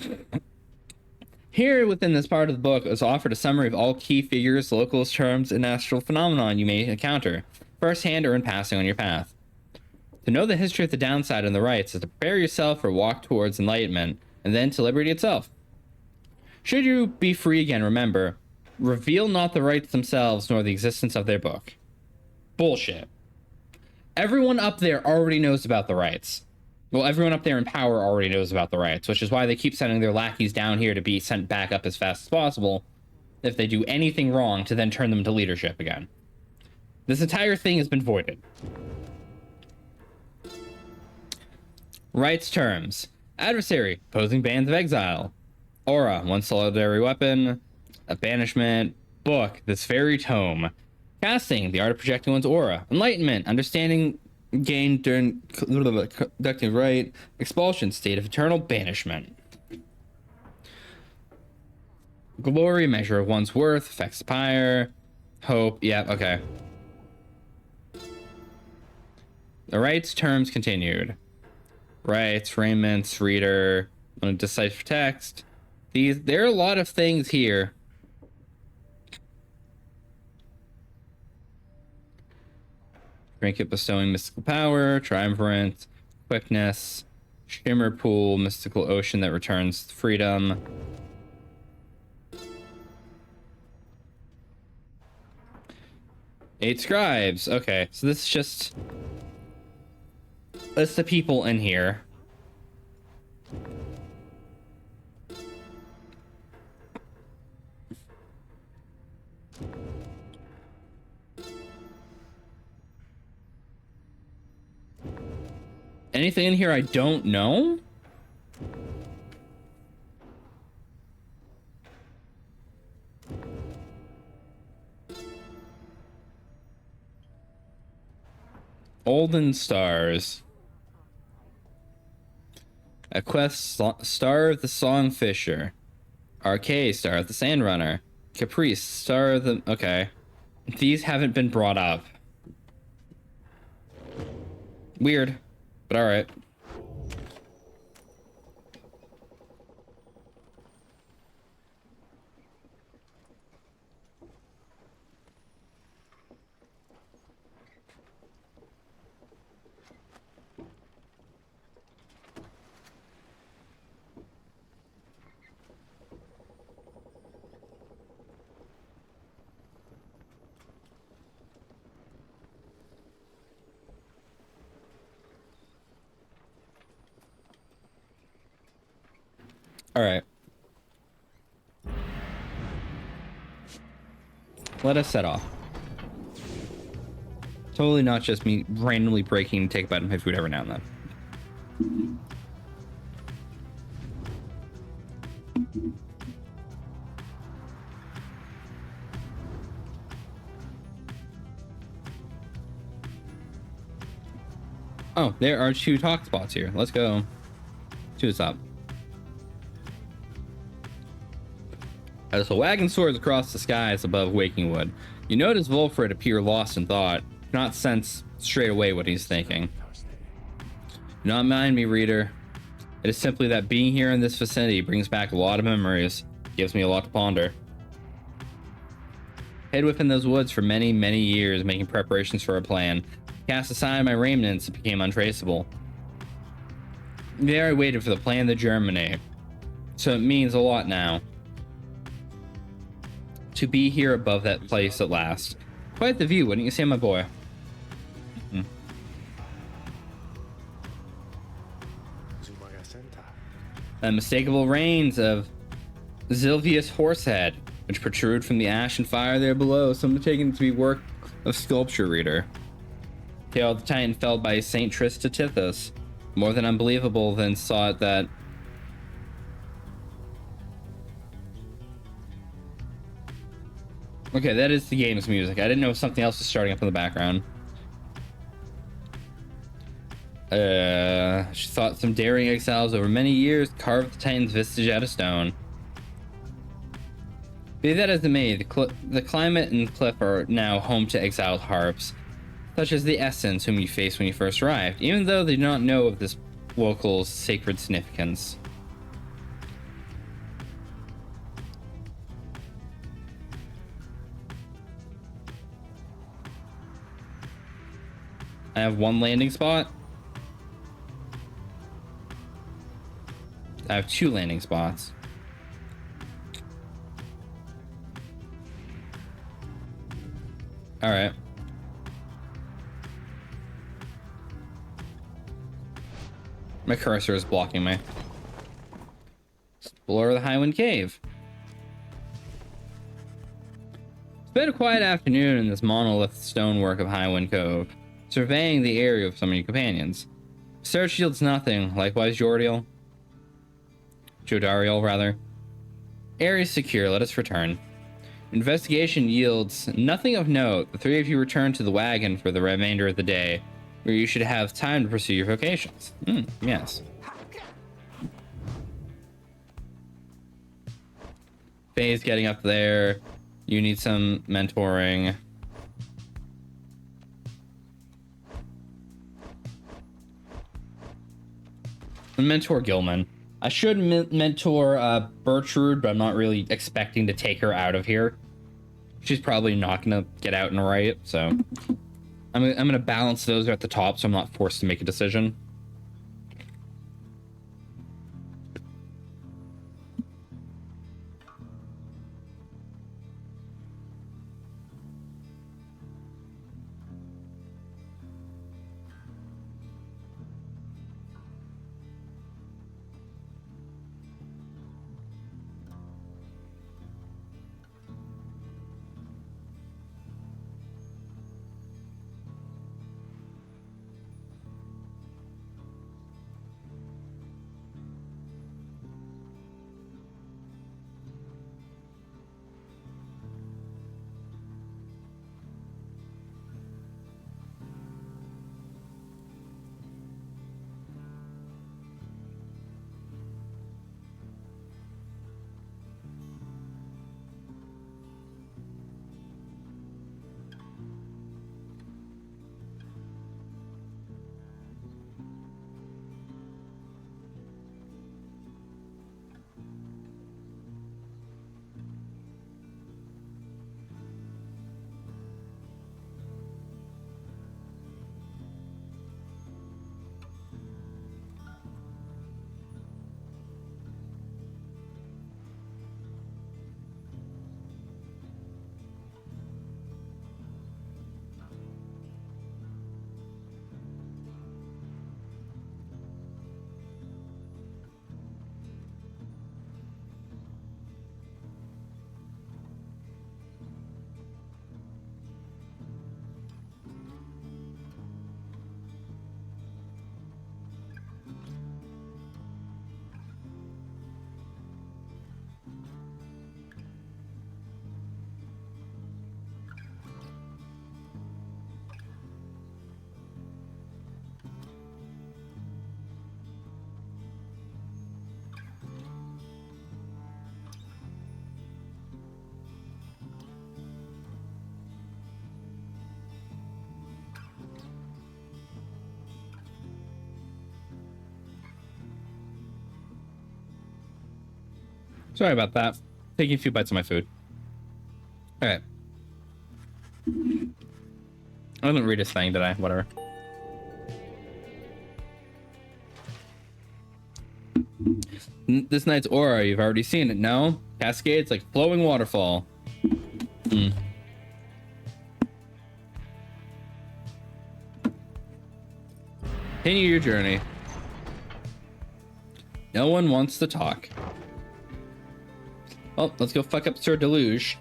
Here, within this part of the book, is offered a summary of all key figures, locals, terms, and astral phenomenon you may encounter, firsthand or in passing on your path. To know the history of the downside and the rites is to prepare yourself for a walk towards enlightenment, and then to liberty itself. Should you be free again, remember, reveal not the rites themselves nor the existence of their book. Bullshit. Everyone up there already knows about the rights. Well, everyone up there in power already knows about the rights, which is why they keep sending their lackeys down here to be sent back up as fast as possible if they do anything wrong to then turn them to leadership again. This entire thing has been voided. Rights terms. Adversary, opposing bands of exile. Aura, one solitary weapon. A banishment. Book, this very tome. Casting, the art of projecting one's aura. Enlightenment, understanding gained during conducting right. Expulsion, state of eternal banishment. Glory, measure of one's worth. Effects of Pyre. Hope, yeah, okay. The rights terms continued. Rights, raiments, reader, decipher text. There are a lot of things here. Trinket bestowing mystical power, triumvirate, quickness, shimmer pool, mystical ocean that returns freedom. Eight scribes. Okay, so this is just list of people in here. Anything in here I don't know? Olden Stars. A quest, Star of the Songfisher. Arcade, Star of the Sandrunner. Caprice, Star of the... Okay. These haven't been brought up. Weird. But alright. All right. Let us set off. Totally not just me randomly breaking and take a bite of my food every now and then. Oh, there are 2 talk spots here. Let's go to the top. As the wagon soars across the skies above Wakingwood, you notice Volfred appear lost in thought, not sense straight away what he's thinking. Do not mind me, reader. It is simply that being here in this vicinity brings back a lot of memories, gives me a lot to ponder. Hid within those woods for many, many years, making preparations for a plan. Cast aside my remnants, it became untraceable. There I waited for the plan to germinate. So it means a lot now to be here above that place at last. Quite the view, wouldn't you say, my boy? Unmistakable rains of Zilvius Horsehead, which protrude from the ash and fire there below, some taken to be work of sculpture reader. Tale of the Titan felled by Saint Trista Tithos. More than unbelievable, then saw it that okay, that is the game's music. I didn't know something else was starting up in the background. She thought some daring exiles over many years carved the Titan's vestige out of stone. Be that as it may, the climate and cliff are now home to exiled harps, such as the Essence whom you faced when you first arrived, even though they do not know of this local's sacred significance. I have one landing spot. I have 2 landing spots. All right. My cursor is blocking me. Explore the Highwind Cave. It's been a quiet afternoon in this monolith stonework of Highwind Cove, surveying the area with some of your companions. Search yields nothing, likewise Jodariel, rather. Area secure, let us return. Investigation yields nothing of note. The 3 of you return to the wagon for the remainder of the day, where you should have time to pursue your vocations. Yes. Faye's getting up there. You need some mentoring. Mentor Gilman. I should mentor Bertrude, but I'm not really expecting to take her out of here. She's probably not gonna get out and right, so I'm gonna balance those at the top, so I'm not forced to make a decision. Sorry about that. Taking a few bites of my food. All right. I didn't read his thing, did I? Whatever. This night's aura, you've already seen it, no? Cascades like flowing waterfall. Continue your journey. No one wants to talk. Well, let's go fuck up Sir Deluge.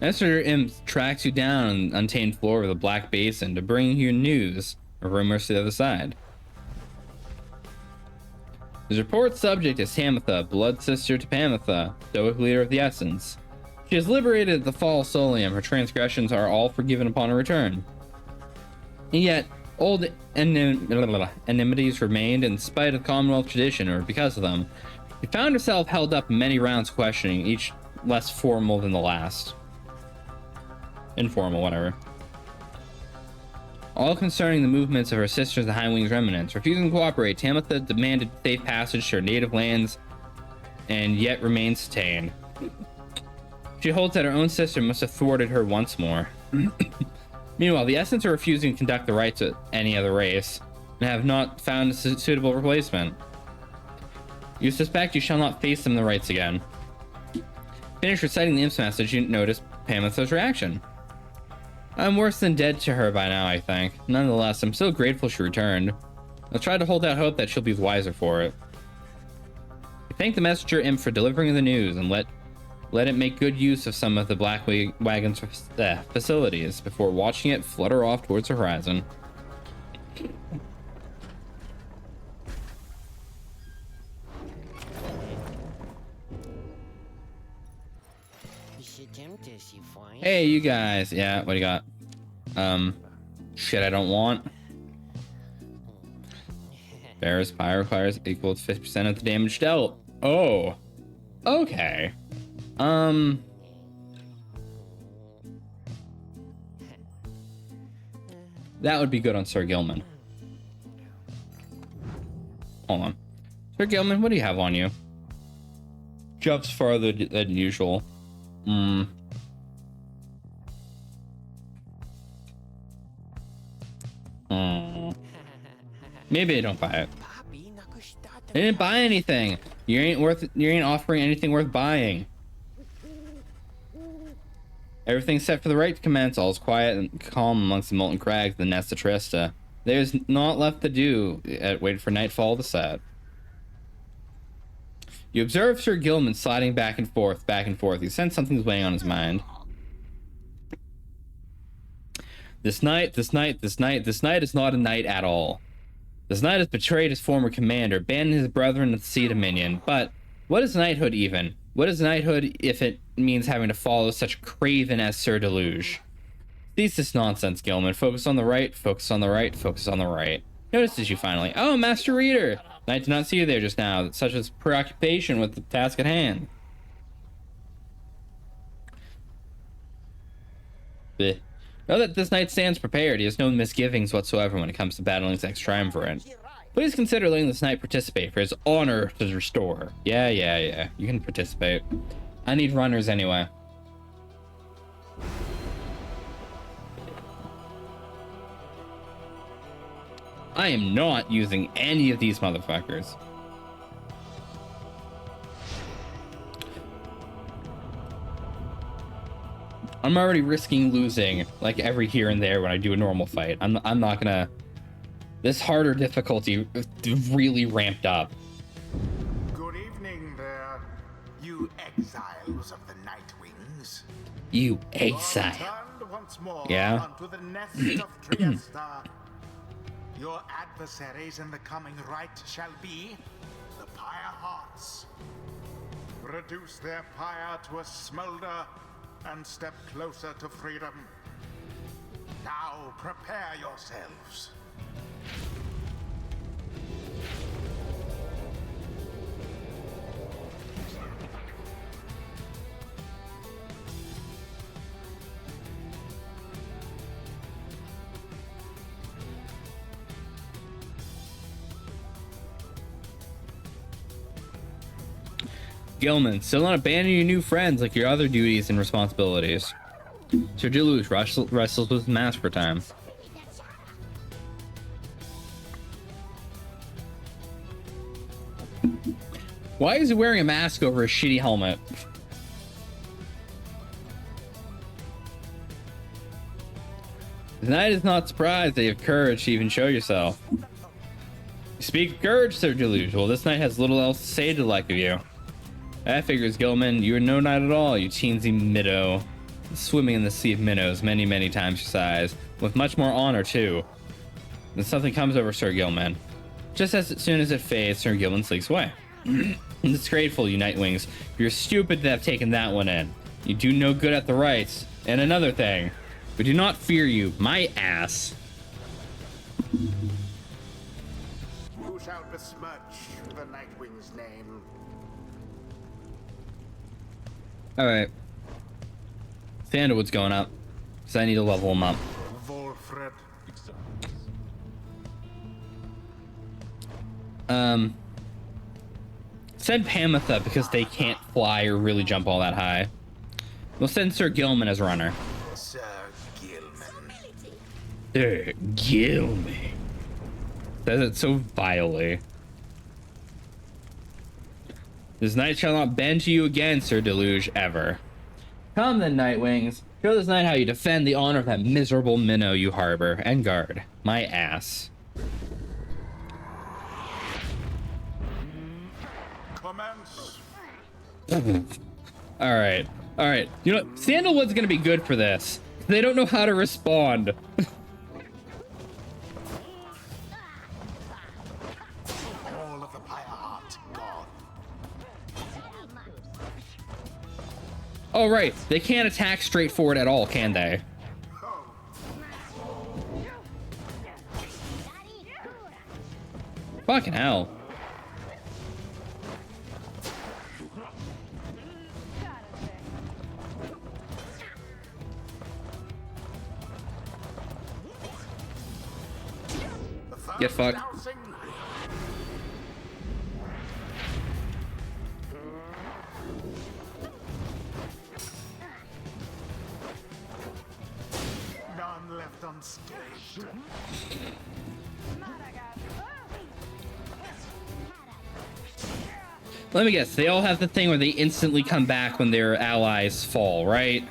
Master Imp tracks you down on the untamed floor of the Black Basin to bring you news or rumors to the other side. His report subject is Tamitha, blood sister to Pamitha, stoic leader of the Essence. She has liberated the false Solium. Her transgressions are all forgiven upon her return. And yet, old enmities remained in spite of Commonwealth tradition, or because of them. She found herself held up in many rounds of questioning, each less formal than the last. Informal, whatever. All concerning the movements of her sisters and High Wings remnants. Refusing to cooperate, Tamitha demanded safe passage to her native lands, and yet remains detained. She holds that her own sister must have thwarted her once more. Meanwhile, the Essence are refusing to conduct the rites of any other race, and have not found a suitable replacement. You suspect you shall not face them in the rites again. Finish reciting the Imp's message, you notice Pamitha's reaction. I'm worse than dead to her by now, I think. Nonetheless, I'm still grateful she returned. I'll try to hold out hope that she'll be wiser for it. I thank the messenger Imp for delivering the news, and let it make good use of some of the Black Wagon's facilities before watching it flutter off towards the horizon. Hey, you guys. Yeah, what do you got? Shit I don't want. Pyre's Pyre requires equal to 50% of the damage dealt. Oh. Okay. That would be good on Sir Gilman. Hold on. Sir Gilman, what do you have on you? Jumps farther than usual. Maybe I don't buy it. I didn't buy anything. You ain't offering anything worth buying. Everything's set for the right to commence. All is quiet and calm amongst the molten crags of the Nest of Trista. There's naught left to do. Wait for nightfall to set. You observe Sir Gilman sliding back and forth, back and forth. You sense something's weighing on his mind. This night is not a night at all. This knight has betrayed his former commander, abandoned his brethren at the Sea Dominion. But what is knighthood even? What is knighthood if it means having to follow such a craven as Sir Deluge? Cease this nonsense, Gilman. Focus on the right, focus on the right, focus on the right. Notices you finally. Oh, Master Reader! Knight did not see you there just now. Such as preoccupation with the task at hand. Bleh. Know that this knight stands prepared. He has no misgivings whatsoever when it comes to battling his ex-triumvirate. Please consider letting this knight participate for his honor to restore. Yeah. You can participate. I need runners anyway. I am not using any of these motherfuckers. I'm already risking losing like every here and there when I do a normal fight. I'm not gonna. This harder difficulty really ramped up. Good evening there, you exiles of the Night Wings. You exile. Returned once more Yeah. onto the Nest of Triesta. Your adversaries in the coming rite shall be the Pyre Hearts. Reduce their pyre to a smolder and step closer to freedom. Now prepare yourselves. Gilman, still not abandon your new friends like your other duties and responsibilities. Sir Deluge wrestles with mask for time. Why is he wearing a mask over a shitty helmet? The knight is not surprised that you have courage to even show yourself. You speak of courage, Sir Deluge. Well, this knight has little else to say to the like of you. That figures, Gilman. You are no knight at all, you teensy minnow. Swimming in the sea of minnows many, many times your size, with much more honor, too. Then something comes over Sir Gilman. Just as soon as it fades, Sir Gilman sleeps away. It's grateful, you Nightwings. You're stupid to have taken that one in. You do no good at the rights. And another thing, we do not fear you, my ass. Who shall besmirch the Nightwing's name? Alright. Sandalwood's going up, so I need to level him up. Volfred. Send Pamitha because they can't fly or really jump all that high. We'll send Sir Gilman as runner. Sir Gilman. Sir Gilman. Says it so vilely. This knight shall not bend to you again, Sir Deluge, ever. Come then, Nightwings. Show this knight how you defend the honor of that miserable minnow you harbor and guard. My ass. Commence. Alright. Alright. You know, Sandalwood's gonna be good for this. They don't know how to respond. All of the Pyre heart gone. Oh, right. They can't attack straightforward at all, can they? Fucking hell. Get fucked. None left unscathed. Let me guess, they all have the thing where they instantly come back when their allies fall, right?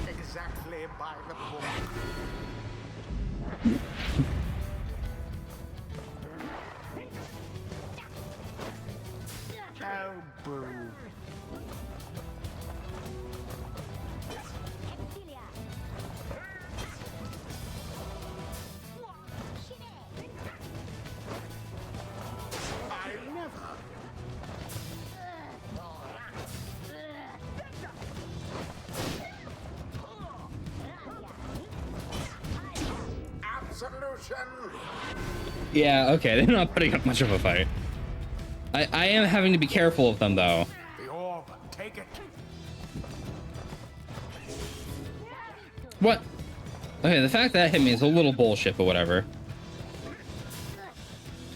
Exactly by the book. Oh, boo. I never. Absolution. Yeah, okay, they're not putting up much of a fight. I am having to be careful of them, though. The orb, take it. What? Okay, the fact that hit me is a little bullshit, but whatever.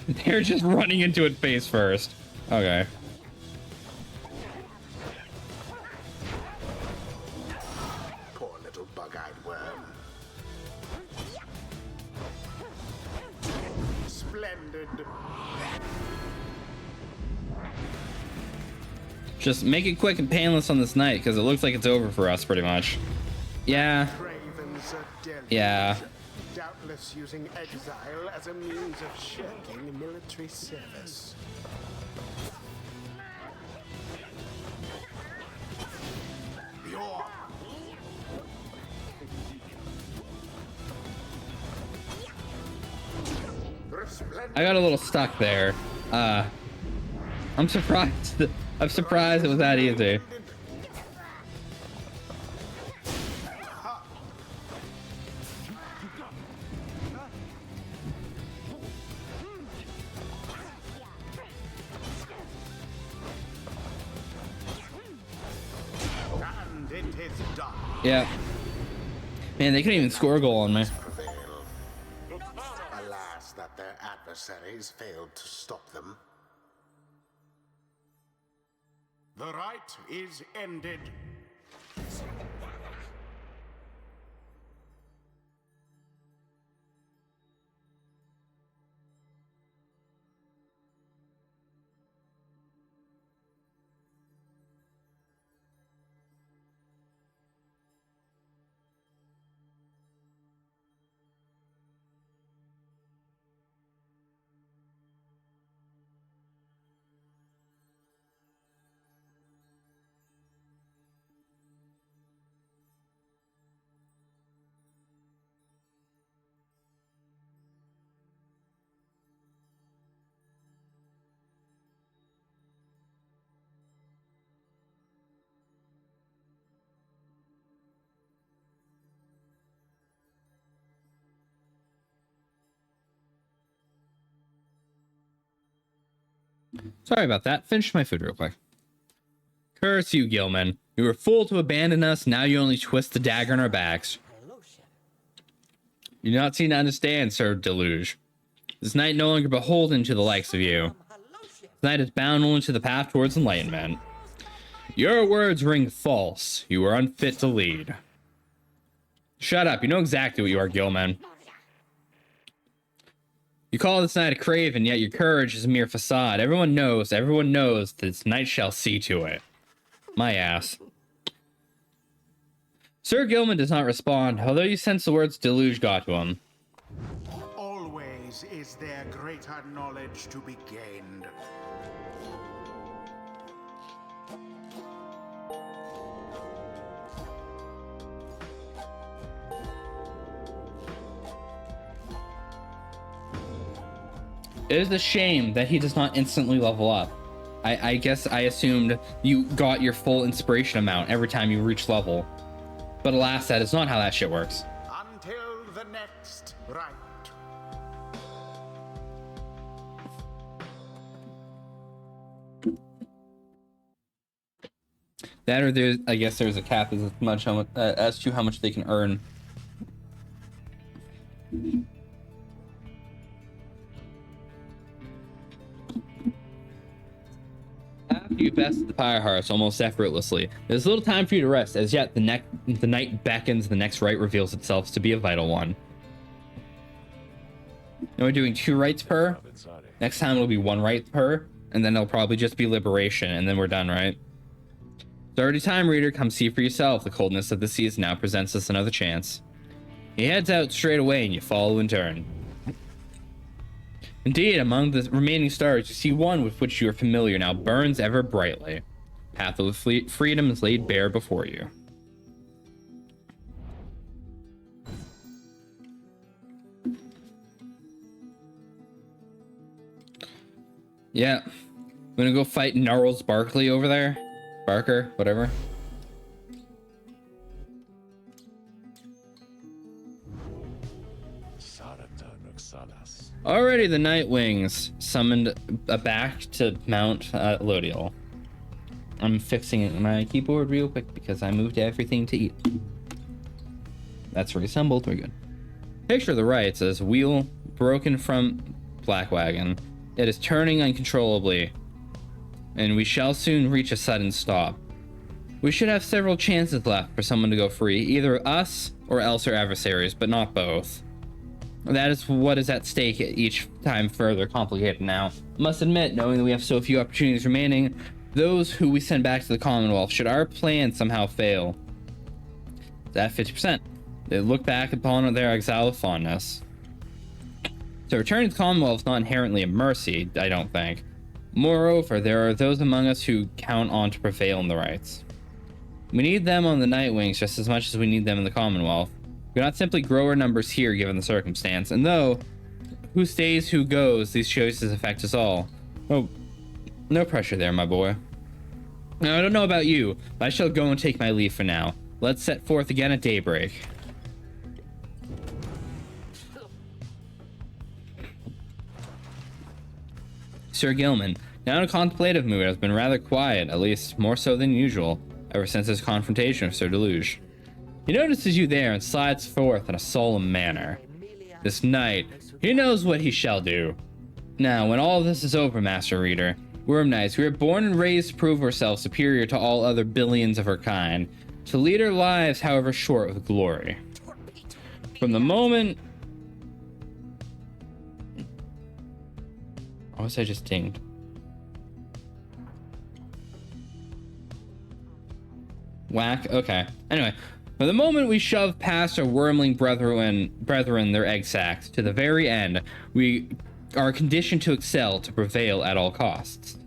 They're just running into it face first. Okay. Poor little bug-eyed worm. Splendid. Just make it quick and painless on this night, because it looks like it's over for us, pretty much. Yeah. Ravens are dead. Yeah. Doubtless using exile as a means of shirking military service. The orb. Resplendent. I got a little stuck there. I'm surprised. I'm surprised it was that easy. And it is done. Yeah. Man, they couldn't even score a goal on me. Prevail. Alas, that their adversaries failed to stop them. The rite is ended. Sorry about that. Finish my food real quick. Curse you, Gilman. You were fool to abandon us. Now you only twist the dagger in our backs. You do not seem to understand, Sir Deluge. This knight no longer beholden to the likes of you. This knight is bound only to the path towards enlightenment. Your words ring false. You are unfit to lead. Shut up. You know exactly what you are, Gilman. You call this knight a craven, yet your courage is a mere facade. Everyone knows this knight shall see to it. My ass. Sir Gilman does not respond, although you sense the words Deluge got to him. Always is there greater knowledge to be gained. It is a shame that he does not instantly level up. I guess I assumed you got your full inspiration amount every time you reach level. But alas, that is not how that shit works. Until the next rite. That or there's, I guess there's a cap as to how much they can earn. After you bested the Pyre Hearts almost effortlessly, there's little time for you to rest. As yet, the night beckons, the next rite reveals itself to be a vital one. Now we're doing 2 rites per. Next time it'll be 1 rite per, and then it'll probably just be liberation, and then we're done, right? It's already time, reader. Come see for yourself. The coldness of the seas now presents us another chance. He heads out straight away, and you follow in turn. Indeed, among the remaining stars, you see one with which you are familiar now burns ever brightly. Path of freedom is laid bare before you. Yeah, I'm gonna go fight Gnarls Barkley over there. Barker, whatever. Already, the Nightwings summoned back to Mount Lodial. I'm fixing my keyboard real quick because I moved everything to eat. That's reassembled. We're good. Picture the right says wheel broken from Black Wagon. It is turning uncontrollably, and we shall soon reach a sudden stop. We should have several chances left for someone to go free, either us or else our adversaries, but not both. That is what is at stake each time further complicated now. Must admit, knowing that we have so few opportunities remaining, those who we send back to the Commonwealth, should our plan somehow fail, is at 50%. They look back upon their exile with fondness. So returning to the Commonwealth is not inherently a mercy, I don't think. Moreover, there are those among us who count on to prevail in the rights. We need them on the Nightwings just as much as we need them in the Commonwealth. We cannot simply grow our numbers here given the circumstance, and though who stays, who goes, these choices affect us all. Oh, no pressure there, my boy. Now, I don't know about you, but I shall go and take my leave for now. Let's set forth again at daybreak. Sir Gilman, now in a contemplative mood, has been rather quiet, at least more so than usual, ever since his confrontation with Sir Deluge. He notices you there and slides forth in a solemn manner. This night, he knows what he shall do. Now, when all of this is over, Master Reader, Worm Knights, we were born and raised to prove ourselves superior to all other billions of our kind, to lead our lives, however short, with glory. From the moment... What was I just dinged? Whack? Okay. Anyway, from the moment we shove past our wormling brethren their egg sacs, to the very end, we are conditioned to excel, to prevail at all costs.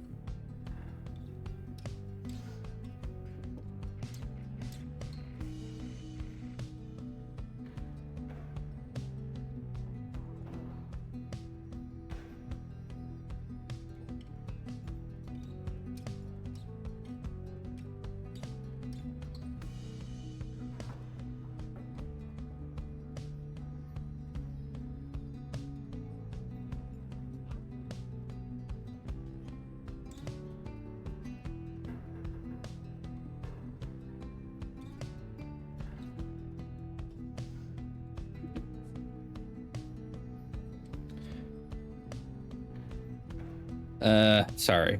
Sorry.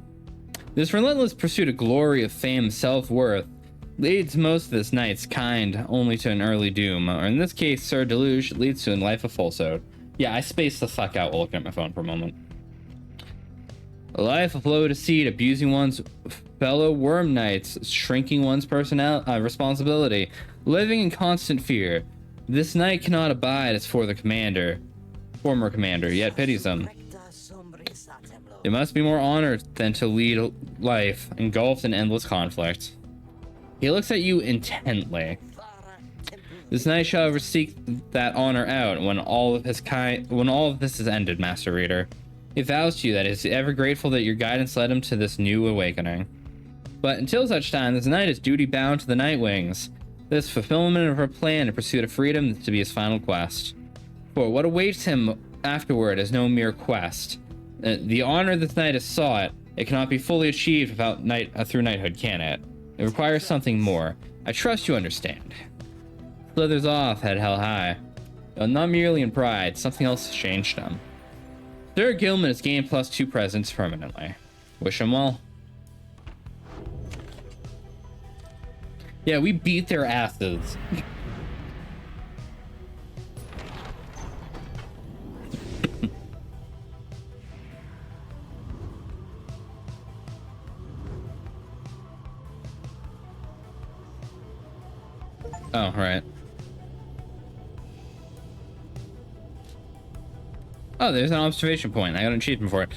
This relentless pursuit of glory, of fame, self-worth leads most of this knight's kind only to an early doom, or in this case, Sir Deluge, leads to a life of falsehood. Yeah, I spaced the fuck out while looking at my phone for a moment. A life of low deceit, abusing one's fellow worm knights, shrinking one's responsibility, living in constant fear. This knight cannot abide as for the former commander, yet pities him. It must be more honored than to lead a life engulfed in endless conflict. He looks at you intently. This knight shall ever seek that honor out when all of this is ended, Master Reader. He vows to you that he is ever grateful that your guidance led him to this new awakening. But until such time, this knight is duty bound to the Nightwings. This fulfillment of her plan in pursuit of freedom is to be his final quest. For what awaits him afterward is no mere quest. The honor this knight has sought, it cannot be fully achieved without through knighthood, can it? It requires something more. I trust you understand. Slithers off, head held high. Not merely in pride, something else has changed him. Sir Gilman has gained +2 presence permanently. Wish him well. Yeah, we beat their asses. Oh, right. Oh, there's an observation point. I got an achievement for it.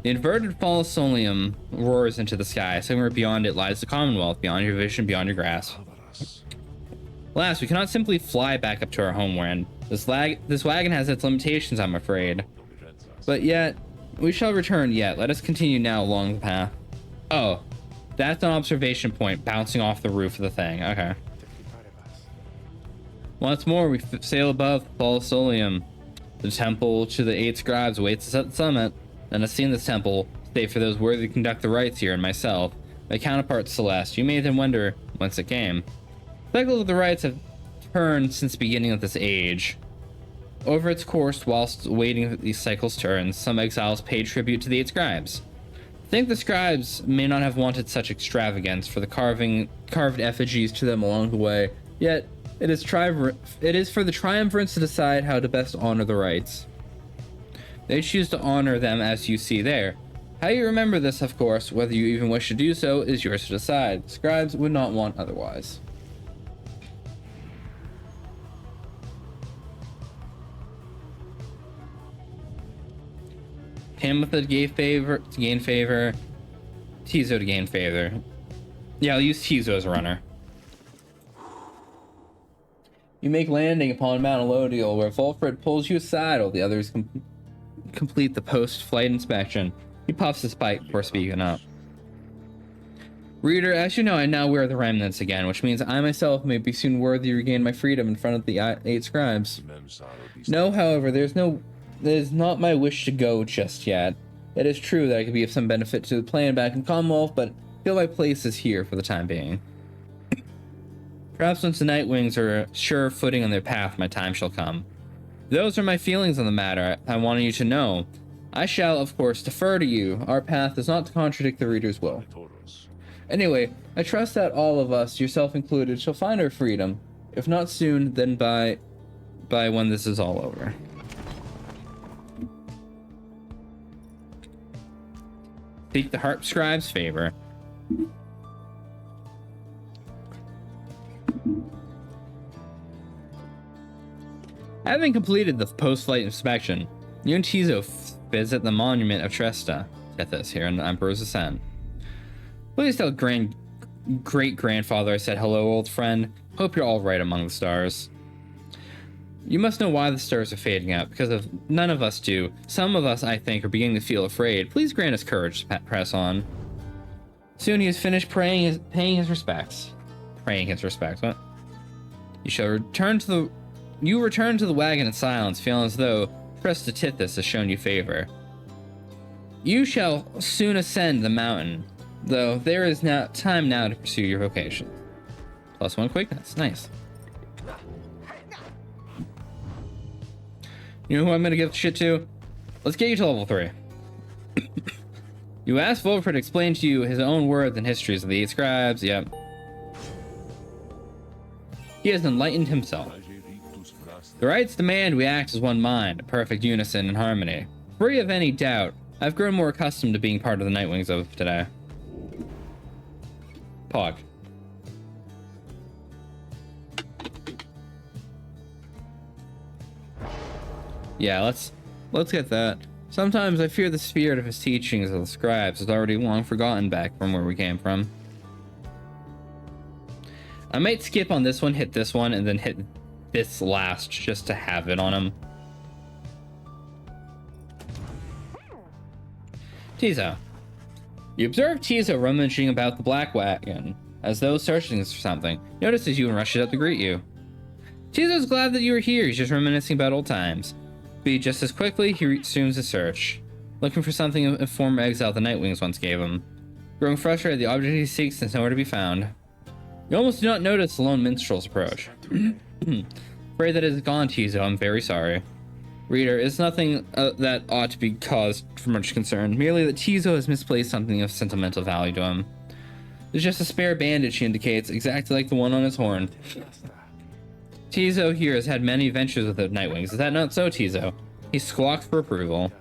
The inverted fall solium roars into the sky. Somewhere beyond it lies the Commonwealth, beyond your vision, beyond your grasp. Alas, we cannot simply fly back up to our homeland. This wagon has its limitations, I'm afraid. But yet, we shall return yet. Let us continue now along the path. Oh, that's an observation point bouncing off the roof of the thing. Okay. Once more, we sail above the fall solium. The temple to the 8 scribes awaits us at the summit. None has seen this temple, save for those worthy to conduct the rites here and myself. My counterpart Celeste, you may then wonder whence it came. Cycles of the rites have turned since the beginning of this age. Over its course, whilst waiting these cycles turns, some exiles paid tribute to the 8 scribes. I think the scribes may not have wanted such extravagance for the carved effigies to them along the way, yet it is for the triumvirate to decide how to best honor the rites. They choose to honor them as you see there. How you remember this, of course, whether you even wish to do so, is yours to decide. Scribes would not want otherwise. Him to gain favor, Tizo to gain favor. Yeah, I'll use Tizo as a runner. You make landing upon Mount Elodial, where Volfred pulls you aside while the others complete the post-flight inspection. He puffs his pipe before speaking up. Reader, as you know, I now wear the remnants again, which means I myself may be soon worthy to regain my freedom in front of the 8 scribes. No, however, it is not my wish to go just yet. It is true that I could be of some benefit to the plan back in Commonwealth, but I feel my place is here for the time being. Perhaps once the Nightwings are sure footing on their path, my time shall come. Those are my feelings on the matter. I wanted you to know. I shall, of course, defer to you. Our path is not to contradict the reader's will. Anyway, I trust that all of us, yourself included, shall find our freedom. If not soon, then by when this is all over. Seek the harp scribe's favor. Having completed the post-flight inspection, you and Tizo visit the monument of Tethys here in the Emperor's Ascent. Please tell great-grandfather I said hello, old friend. Hope you're all right among the stars. You must know why the stars are fading out, because of none of us do. Some of us, I think, are beginning to feel afraid. Please grant us courage to press on. Soon he has finished paying his respects. What? You return to the wagon in silence, feeling as though Tethys has shown you favor. You shall soon ascend the mountain, though there is now time to pursue your vocation. +1 quickness, nice. You know who I'm gonna give shit to? Let's get you to level 3. You asked Volfred to explain to you his own words and histories of the 8 scribes, yep. He has enlightened himself. The rites demand we act as one mind, perfect unison and harmony. Free of any doubt, I've grown more accustomed to being part of the Nightwings of today. Pog. Yeah, let's get that. Sometimes I fear the spirit of his teachings of the scribes is already long forgotten back from where we came from. I might skip on this one, hit this one, and then hit this last just to have it on him. Tizo. You observe Tizo rummaging about the black wagon, as though searching for something. Notices you and rushes up to greet you. Tizo's glad that you are here. He's just reminiscing about old times. But just as quickly, he resumes his search, looking for something in former exile the Nightwings once gave him. Growing frustrated, the object he seeks is nowhere to be found. You almost do not notice the lone minstrel's approach. Afraid that it is gone, Tizo. I'm very sorry. Reader, it's nothing that ought to be caused for much concern. Merely that Tizo has misplaced something of sentimental value to him. There's just a spare bandage, he indicates, exactly like the one on his horn. Tizo here has had many adventures with the Nightwings. Is that not so, Tizo? He squawked for approval.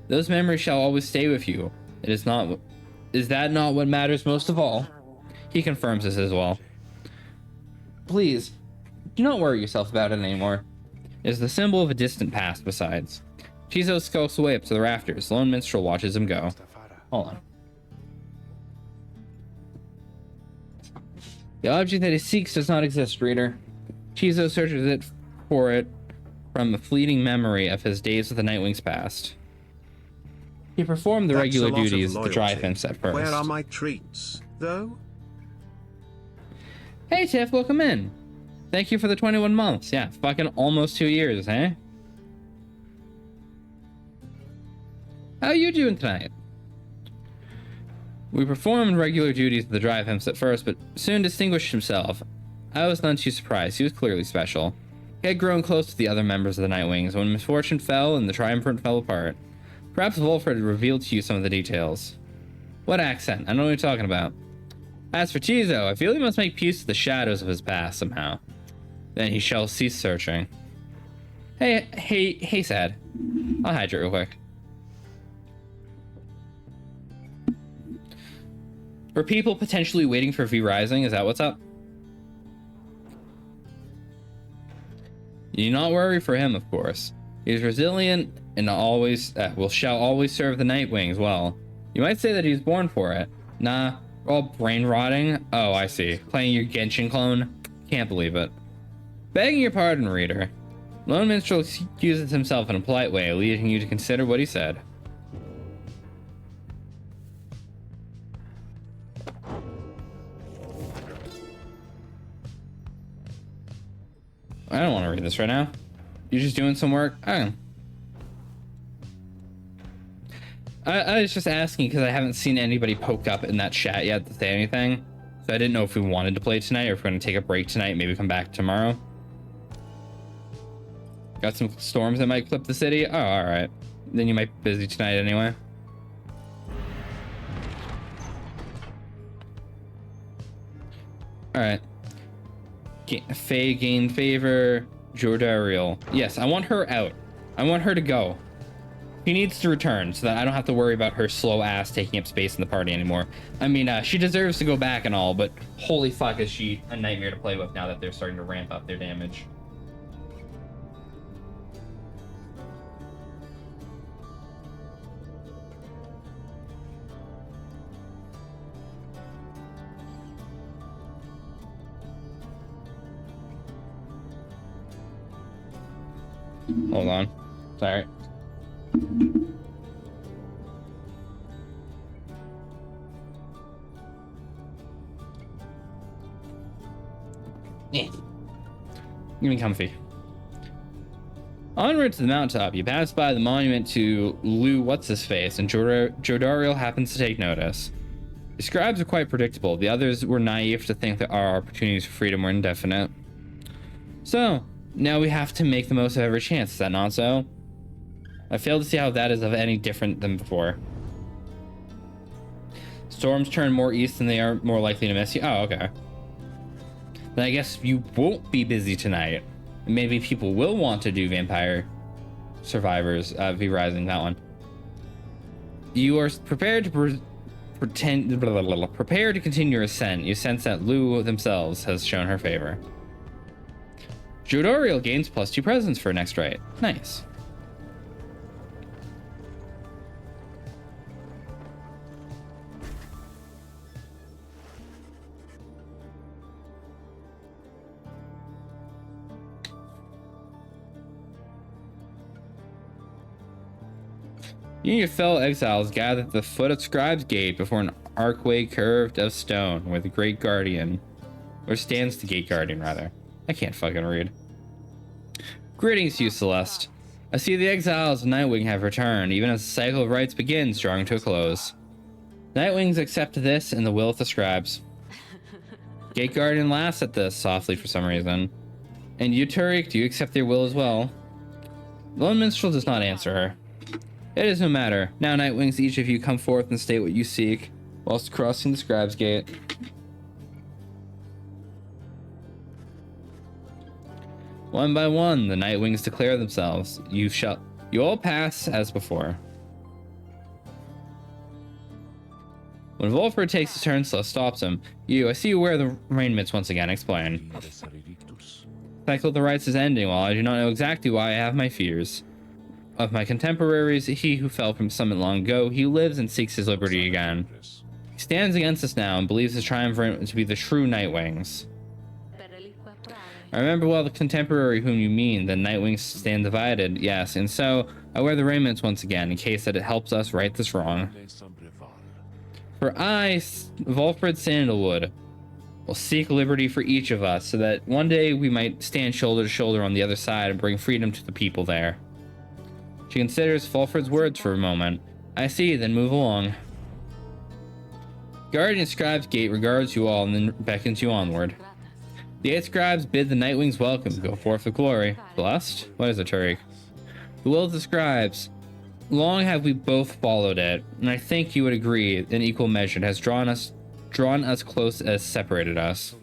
Those memories shall always stay with you. Is that not what matters most of all? He confirms this as well. Please, do not worry yourself about it anymore. It is the symbol of a distant past, besides. Tizo skulks away up to the rafters. The lone minstrel watches him go. Hold on. The object that he seeks does not exist, reader. Tizo searches for it from a fleeting memory of his days with the Nightwings past. He performed the regular duties of the dry fence at first. Where are my treats, though? Hey, Tiff, welcome in. Thank you for the 21 months. Yeah, fucking almost 2 years, eh? How are you doing tonight? We performed regular duties of the dry fence at first, but soon distinguished himself. I was none too surprised. He was clearly special. He had grown close to the other members of the Nightwings when misfortune fell and the triumvirate fell apart. Perhaps Volfred revealed to you some of the details. What accent? I don't know what you're talking about. As for Tizo, I feel he must make peace with the shadows of his past somehow. Then he shall cease searching. Hey, Sad. I'll hydrate real quick. For people potentially waiting for V Rising, is that what's up? You do not worry for him, of course. He is resilient and shall always serve the Nightwings well. You might say that he's born for it. Nah, we're all brain rotting. Oh, I see. Playing your Genshin clone? Can't believe it. Begging your pardon, reader. Lone Minstrel excuses himself in a polite way, leading you to consider what he said. I don't want to read this right now. You're just doing some work? I was just asking because I haven't seen anybody poke up in that chat yet to say anything. So I didn't know if we wanted to play tonight or if we're going to take a break tonight, maybe come back tomorrow. Got some storms that might clip the city? Oh, alright. then you might be busy tonight anyway. All right. Faye gain favor. Jordariel. Yes, I want her out. I want her to go. She needs to return so that I don't have to worry about her slow ass taking up space in the party anymore. I mean, she deserves to go back and all, but holy fuck is she a nightmare to play with now that they're starting to ramp up their damage. Hold on. Sorry. Yeah. Give me comfy. Onward to the mountaintop, you pass by the monument to Lou What's-His-Face, and Jodariel happens to take notice. The scribes are quite predictable. The others were naive to think that our opportunities for freedom were indefinite. So, now we have to make the most of every chance, is that not so? I fail to see how that is of any different than before. Storms turn more east and they are more likely to miss you. Oh, okay. Then I guess you won't be busy tonight. Maybe people will want to do Vampire Survivors, V Rising, that one. You are prepared to prepare to continue your ascent. You sense that Lou themselves has shown her favor. Jodariel gains +2 presence for next rite. Nice. You and your fellow exiles gather at the foot of Scribe's Gate before an archway curved of stone where the Great Guardian, or stands the Gate Guardian, rather. I can't fucking read. Greetings to you, Celeste. I see the exiles of Nightwing have returned, even as the cycle of rites begins, drawing to a close. Nightwings accept this and the will of the scribes. Gate Guardian laughs at this softly for some reason. And you, Tariq, do you accept their will as well? The Lone Minstrel does not answer her. It is no matter. Now, Nightwings, each of you come forth and state what you seek, whilst crossing the Scribe's Gate. One by one, the Nightwings declare themselves. You all pass as before. When Volford takes his turn, Celeste stops him. I see you wear the raiments once again. Explain. Cycle of the rites is ending. While I do not know exactly why, I have my fears. Of my contemporaries, he who fell from summit long ago, he lives and seeks his liberty again. He stands against us now and believes his triumvirate to be the true Nightwings. I remember well the contemporary whom you mean, the Nightwings stand divided, yes, and so I wear the raiments once again in case that it helps us right this wrong. For I, Volfred Sandalwood, will seek liberty for each of us so that one day we might stand shoulder to shoulder on the other side and bring freedom to the people there. She considers Volfred's words for a moment. I see, then move along. Guardian Scribe's Gate regards you all and then beckons you onward. The 8 scribes bid the Nightwings welcome, go forth with glory. Blessed? What is it, Tariq? The will of the scribes. Long have we both followed it, and I think you would agree, in equal measure, it has drawn us close as separated us.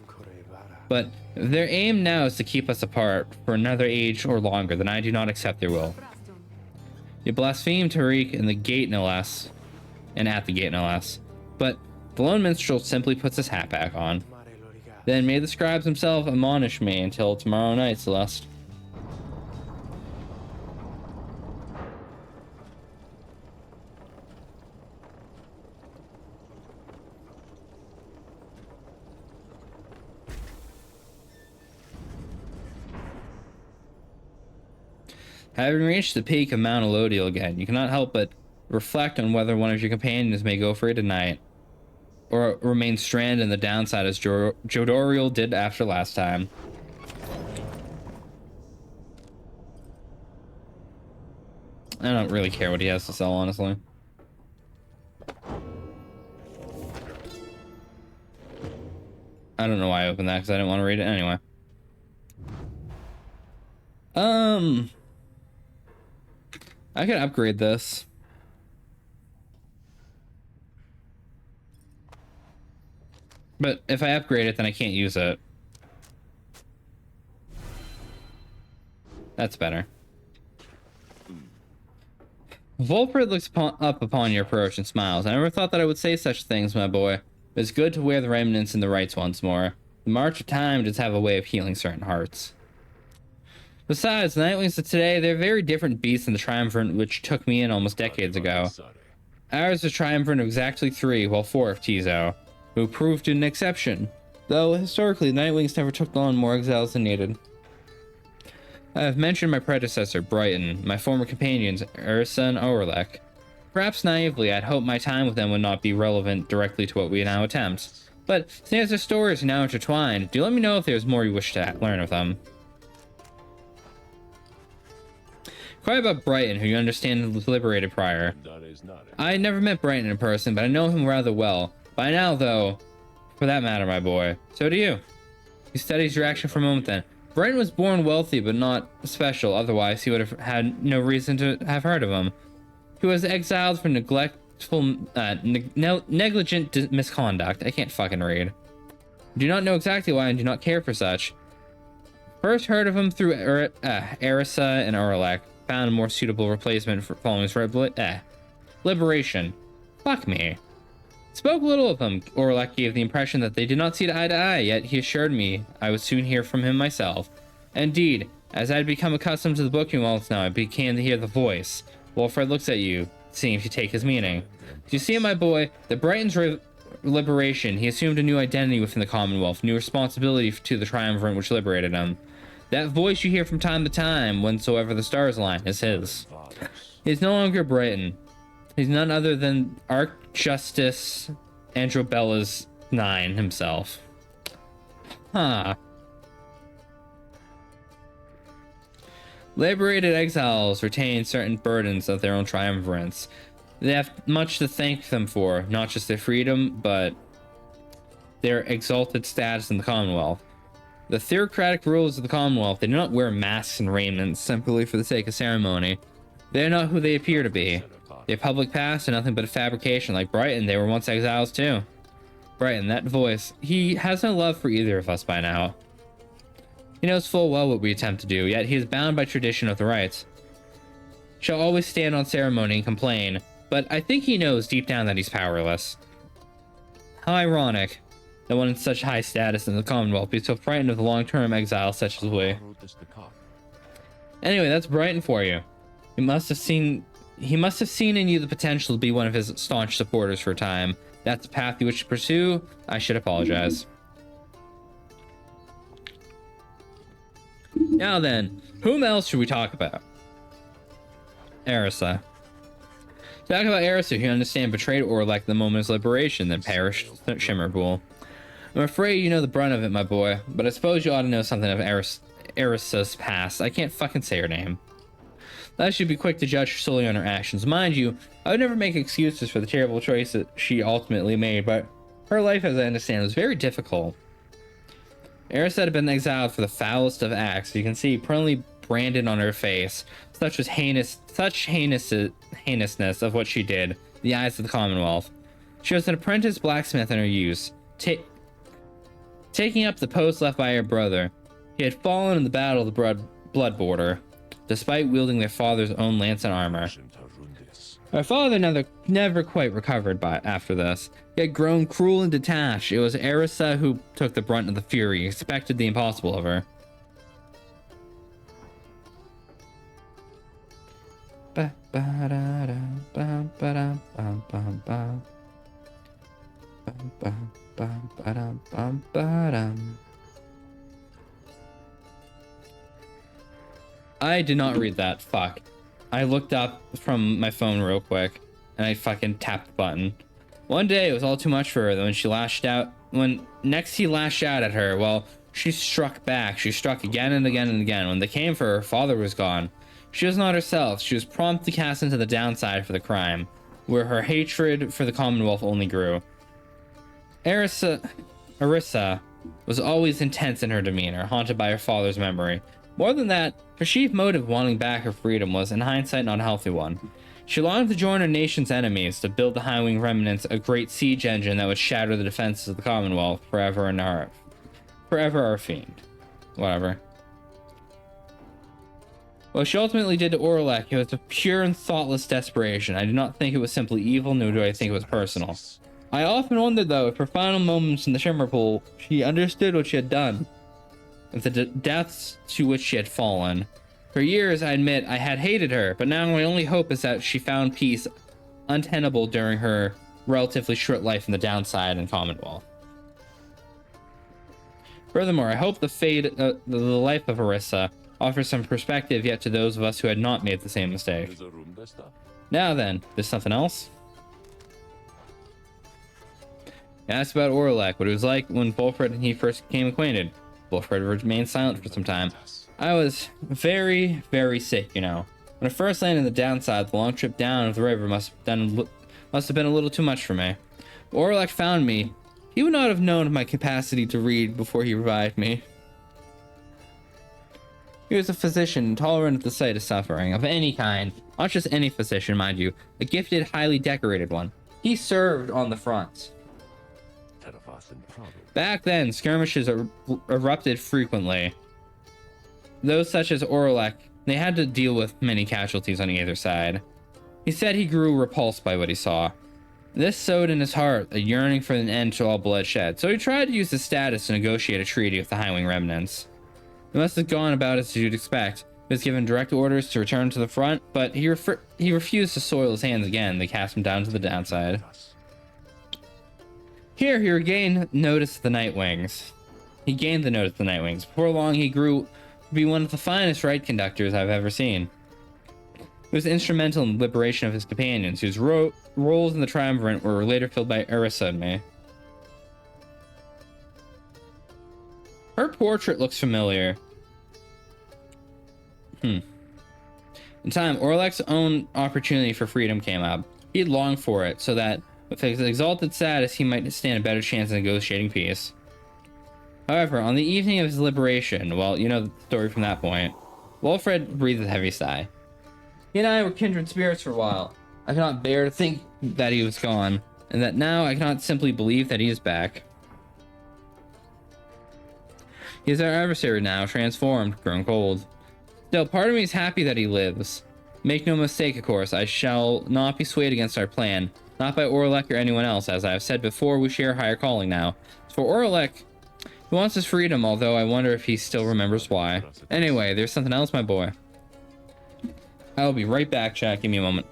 But their aim now is to keep us apart for another age or longer, then I do not accept their will. You blaspheme Tariq in the gate no less, and at the gate no less. But the Lone Minstrel simply puts his hat back on. Then may the scribes themselves admonish me until tomorrow night, Celeste. Having reached the peak of Mount Elodiel again, you cannot help but reflect on whether one of your companions may go free tonight, or remain stranded in the downside as Jodariel did after last time. I don't really care what he has to sell, honestly. I don't know why I opened that, because I didn't want to read it anyway. I could upgrade this. But if I upgrade it, then I can't use it. That's better. Volfred looks up upon your approach and smiles. I never thought that I would say such things, my boy. But it's good to wear the remnants and the rites once more. The march of time does have a way of healing certain hearts. Besides, the Nightwings of today, they're very different beasts than the Triumvirate which took me in almost decades ago. Ours is a Triumvirate of exactly 3, while 4 of Tizo, who proved an exception. Though, historically, the Nightwings never took on more exiles than needed. I have mentioned my predecessor, Brighton, my former companions, Ursa and Orlek. Perhaps naively, I'd hoped my time with them would not be relevant directly to what we now attempt. But, seeing as their stories are now intertwined, do let me know if there's more you wish to learn of them. Quite about Brighton, who you understand was liberated prior. I had never met Brighton in person, but I know him rather well. By now, though, for that matter, my boy, so do you. He studies your action for a moment then. Brighton was born wealthy, but not special, otherwise he would have had no reason to have heard of him. He was exiled for negligent misconduct. I can't fucking read. Do not know exactly why and do not care for such. First heard of him through Erisa and Orlek. Found a more suitable replacement for following his liberation. Fuck me. Spoke little of him. Orlek gave the impression that they did not see eye to eye, yet he assured me I would soon hear from him myself. Indeed, as I had become accustomed to the booking walls now, I began to hear the voice. Wilfred looks at you, seems to take his meaning. You see, my boy, the Brighton's liberation, he assumed a new identity within the Commonwealth, new responsibility to the Triumvirate which liberated him. That voice you hear from time to time, whensoever the stars align, is his. He is no longer Brighton. He's none other than Archjustice Androbella's 9 himself. Huh. Liberated exiles retain certain burdens of their own triumvirates. They have much to thank them for, not just their freedom, but their exalted status in the Commonwealth. The theocratic rulers of the Commonwealth, they do not wear masks and raiment simply for the sake of ceremony. They are not who they appear to be. Their public past are nothing but a fabrication. Like Brighton, they were once exiles too. Brighton, that voice, he has no love for either of us by now. He knows full well what we attempt to do, yet he is bound by tradition of the rites. Shall always stand on ceremony and complain, but I think he knows deep down that he's powerless. How ironic that one in such high status in the Commonwealth be so frightened of the long-term exile such as we. Anyway, that's Brighton for you. He must have seen in you the potential to be one of his staunch supporters for a time. That's the path you wish to pursue. I should apologize. Now then, whom else should we talk about? Erisa. Talk about Erisa, who you understand betrayed Orlek the moment of his liberation, then perished Shimmerpool. I'm afraid you know the brunt of it, my boy, but I suppose you ought to know something of Erisa's past. I can't fucking say her name. Thus, you'd be quick to judge solely on her actions. Mind you, I would never make excuses for the terrible choice that she ultimately made, but her life, as I understand, was very difficult. Erisa had been exiled for the foulest of acts. You can see permanently branded on her face. Such was heinousness of what she did, in the eyes of the Commonwealth. She was an apprentice blacksmith in her youth, taking up the post left by her brother. He had fallen in the battle of the blood border, despite wielding their father's own lance and armor. Her father never quite recovered after this. He had grown cruel and detached. It was Erisa who took the brunt of the fury, expected the impossible of her. I did not read that. Fuck. I looked up from my phone real quick, and I fucking tapped the button. One day, it was all too much for her. When he lashed out at her, well, she struck back. She struck again and again and again. When they came for her father was gone. She was not herself. She was promptly cast into the downside for the crime, where her hatred for the Commonwealth only grew. Erisa was always intense in her demeanor, haunted by her father's memory. More than that, her chief motive wanting back her freedom was, in hindsight, not a healthy one. She longed to join her nation's enemies, to build the High Wing remnants a great siege engine that would shatter the defenses of the Commonwealth forever our fiend. Whatever. What she ultimately did to Orlek, it was a pure and thoughtless desperation. I do not think it was simply evil, nor do I think it was personal. I often wondered, though, if her final moments in the Shimmer Pool, she understood what she had done, and the depths to which she had fallen. For years, I admit, I had hated her, but now my only hope is that she found peace untenable during her relatively short life in the Downside and Commonwealth. Furthermore, I hope the life of Orisa offers some perspective yet to those of us who had not made the same mistake. Now then, there's something else? I asked about Orlek, what it was like when Wolfred and he first became acquainted. Wolfred remained silent for some time. I was very, very sick, you know. When I first landed in the Downside, the long trip down of the river must have been a little too much for me. When Orlek found me, he would not have known of my capacity to read before he revived me. He was a physician, tolerant of the sight of suffering, of any kind. Not just any physician, mind you. A gifted, highly decorated one. He served on the front. Back then, skirmishes erupted frequently. Those such as Orlek, they had to deal with many casualties on either side. He said he grew repulsed by what he saw. This sowed in his heart a yearning for an end to all bloodshed, so he tried to use his status to negotiate a treaty with the High Wing remnants. It must have gone about as you'd expect. He was given direct orders to return to the front, but he refused to soil his hands again. They cast him down to the Downside. Here, he regained notice of the Nightwings. He gained the notice of the Nightwings. Before long, he grew to be one of the finest ride conductors I've ever seen. He was instrumental in the liberation of his companions, whose roles in the Triumvirate were later filled by Orisa and me. Her portrait looks familiar. In time, Orlek's own opportunity for freedom came up. He longed for it, so that with his exalted status, he might stand a better chance of negotiating peace. However, on the evening of his liberation, well, you know the story from that point, Wolfred breathed a heavy sigh. He and I were kindred spirits for a while. I cannot bear to think that he was gone, and that now I cannot simply believe that he is back. He is our adversary now, transformed, grown cold. Still, part of me is happy that he lives. Make no mistake, of course, I shall not be swayed against our plan. Not by Orlek or anyone else, as I have said before, we share a higher calling now. As for Orlek, he wants his freedom, although I wonder if he still remembers why. Anyway, there's something else, my boy. I will be right back, chat. Give me a moment.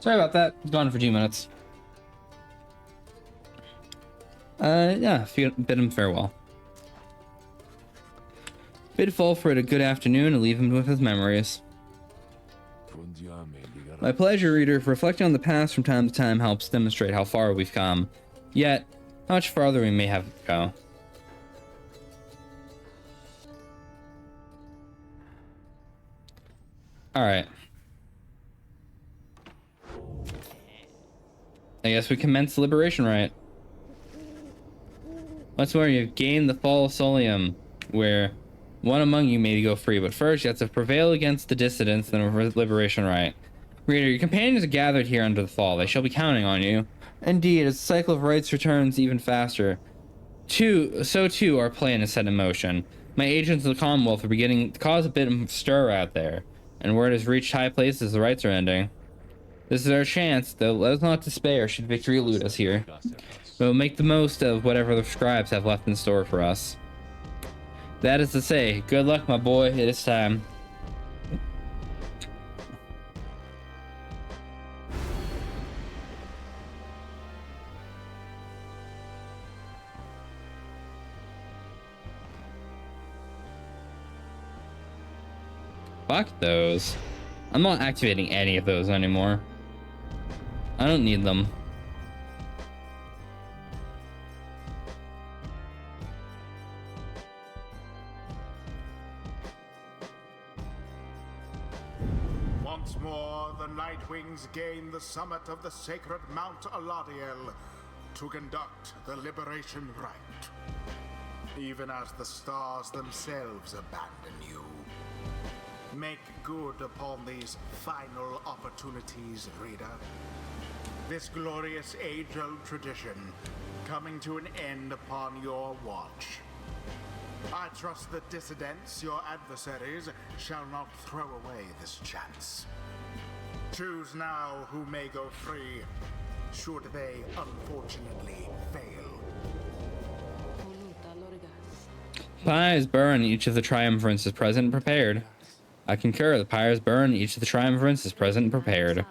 Sorry about that. Gone for 2 minutes. Yeah, bid him farewell. Bid Fulford a good afternoon and leave him with his memories. My pleasure, reader. Reflecting on the past from time to time helps demonstrate how far we've come. Yet, how much farther we may have to go. Alright. I guess we commence the liberation rite. Once more, you've gained the fall of Solium, where one among you may go free, but first you have to prevail against the dissidents, then a liberation rite. Reader, your companions are gathered here under the fall. They shall be counting on you. Indeed, as the cycle of rites returns even faster, so too our plan is set in motion. My agents of the Commonwealth are beginning to cause a bit of stir out there, and word has reached high places the rites are ending. This is our chance, though let us not despair should victory elude us here. We'll make the most of whatever the scribes have left in store for us. That is to say, good luck, my boy. It is time. Fuck those. I'm not activating any of those anymore. I don't need them. Once more, the Nightwings gain the summit of the sacred Mount Aladiel to conduct the liberation rite. Even as the stars themselves abandon you. Make good upon these final opportunities, reader. This glorious age-old tradition coming to an end upon your watch. I trust the dissidents, your adversaries, shall not throw away this chance. Choose now who may go free, should they unfortunately fail. Pyres burn, each of the triumvirants is present and prepared. I concur, the pyres burn, each of the triumvirants is present and prepared.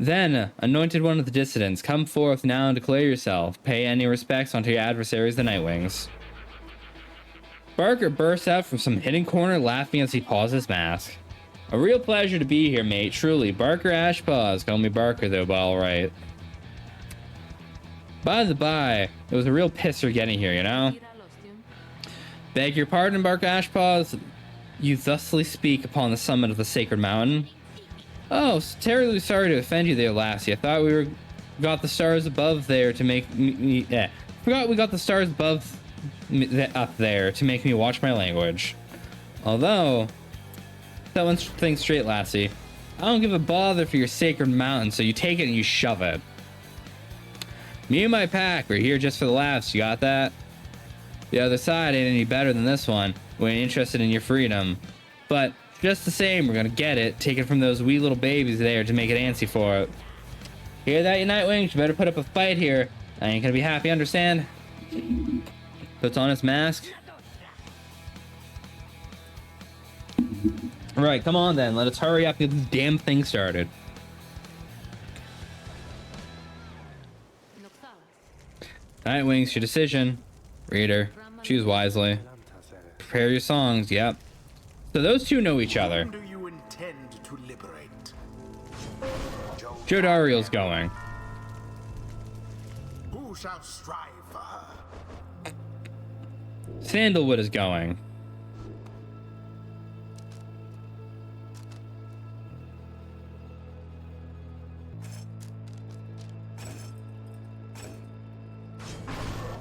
Then, anointed one of the dissidents, come forth now and declare yourself. Pay any respects unto your adversaries, the Nightwings. Barker bursts out from some hidden corner, laughing as he paws his mask. A real pleasure to be here, mate. Truly, Barker Ashpaws. Call me Barker, though, but alright. By the by, it was a real pisser getting here, you know? Beg your pardon, Barker Ashpaws. You thusly speak upon the summit of the sacred mountain. Oh, terribly sorry to offend you there, lassie. I thought we got the stars above there to make me forgot we got the stars above up there to make me watch my language. Although, that one thing straight, lassie. I don't give a bother for your sacred mountain, so you take it and you shove it. Me and my pack, we're here just for the laughs. You got that? The other side ain't any better than this one. We ain't interested in your freedom. But just the same, we're gonna get it. Take it from those wee little babies there to make it antsy for it. Hear that, you Nightwings? You better put up a fight here. I ain't gonna be happy, understand? Puts on his mask. Right, come on then. Let us hurry up and get this damn thing started. Nightwings, your decision. Reader, choose wisely. Prepare your songs, yep. So those two know each other. Whom do you intend to liberate? Joe Dariel's going. Who shall strive for her? Sandalwood is going.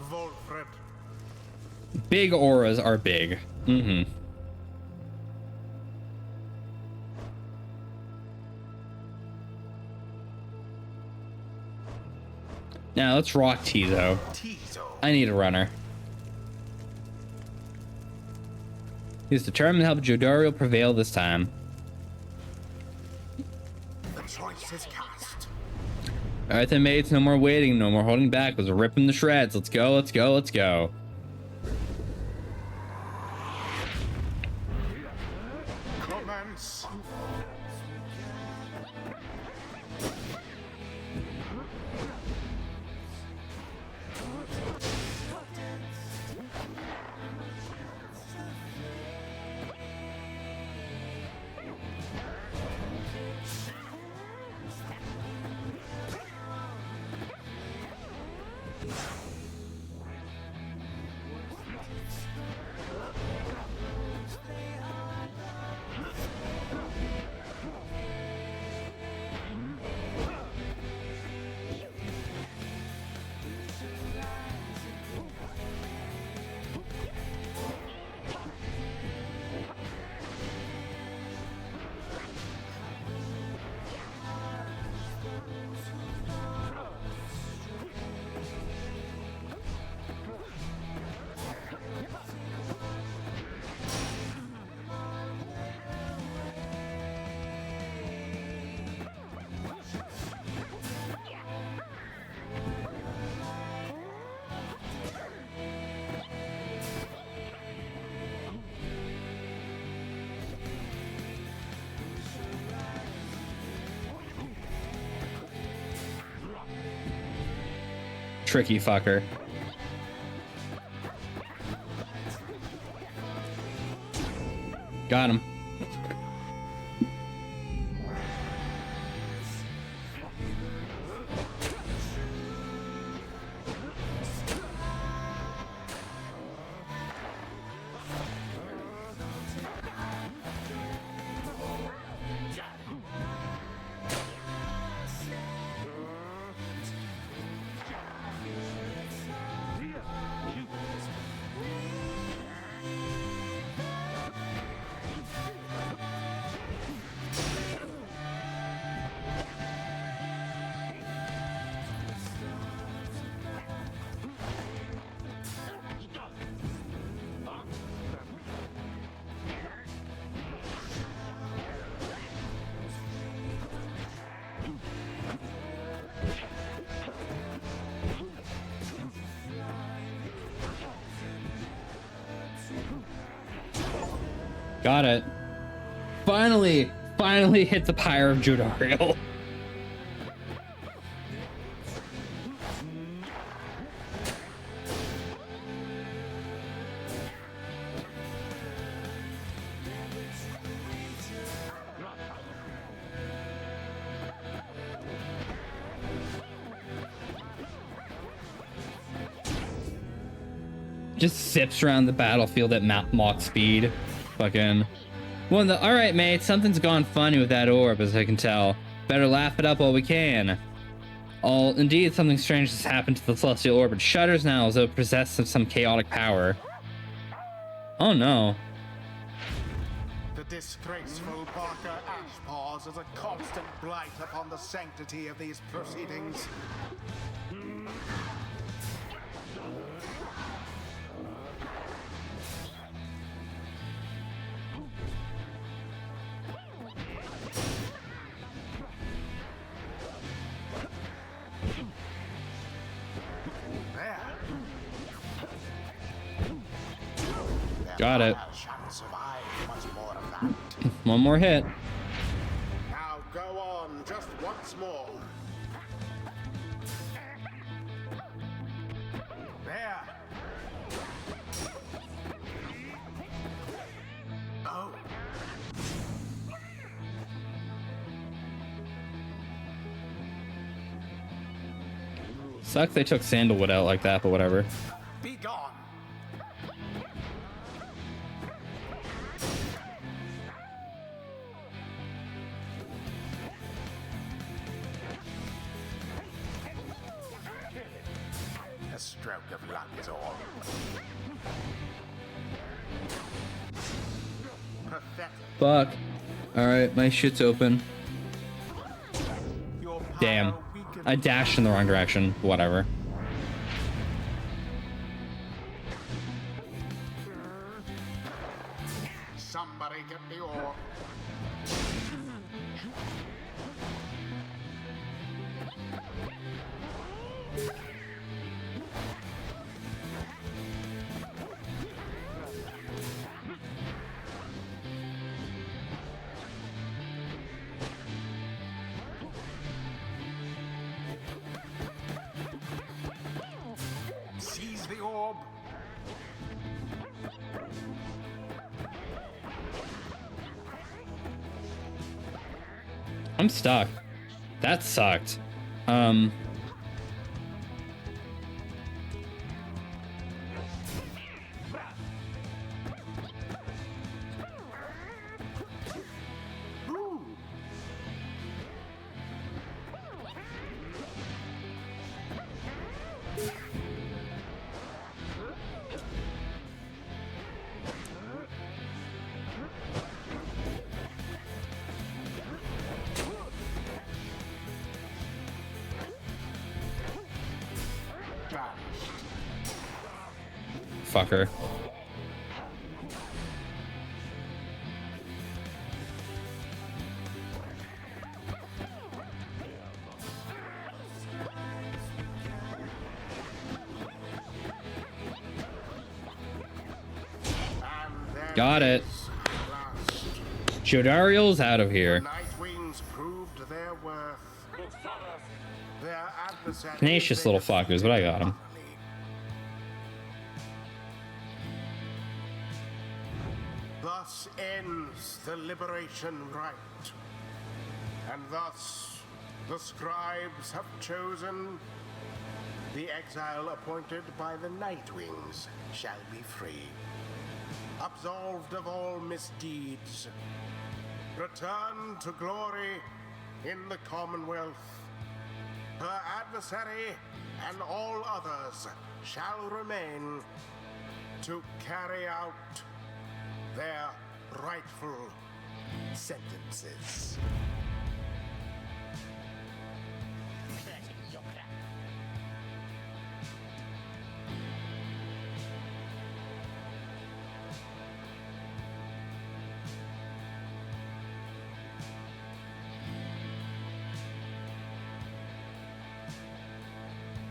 Volfred. Big auras are big. Mm-hmm. Now let's rock Tizo. I need a runner. He's determined to help Jodariel prevail this time. The choice is cast. Alright then, mates, no more waiting, no more holding back. Let's rip him to shreds. Let's go, let's go, let's go. Commence. Tricky fucker. Got him. Got it. Finally hit the Pyre of Jodariel. Just zips around the battlefield at Mach speed. Fucking. Well, all right, mate. Something's gone funny with that orb, as I can tell. Better laugh it up while we can. Indeed, something strange has happened to the celestial orb. It shudders now as though it possessed of some chaotic power. Oh no. The disgraceful Barker Ashpaws is a constant blight upon the sanctity of these proceedings. Got it. One more hit. Now go on, just once more. There. Oh. Sucks they took Sandalwood out like that, but whatever. Be gone. A stroke of luck is all. Pathetic. Fuck. Alright, my shit's open. Your power Damn. weakens. I dashed in the wrong direction. Whatever. Somebody get the orb. Seize the orb. I'm stuck. That sucked. Fucker. Got it. Jodariel's out of here. Nightwings proved their worth. Their adversaries Tenacious they little fuckers, but I got 'em. utterly. Thus ends the liberation rite. And thus the scribes have chosen the exile appointed by the Nightwings shall be free, absolved of all misdeeds, return to glory in the Commonwealth. Her adversary and all others shall remain to carry out their rightful sentences.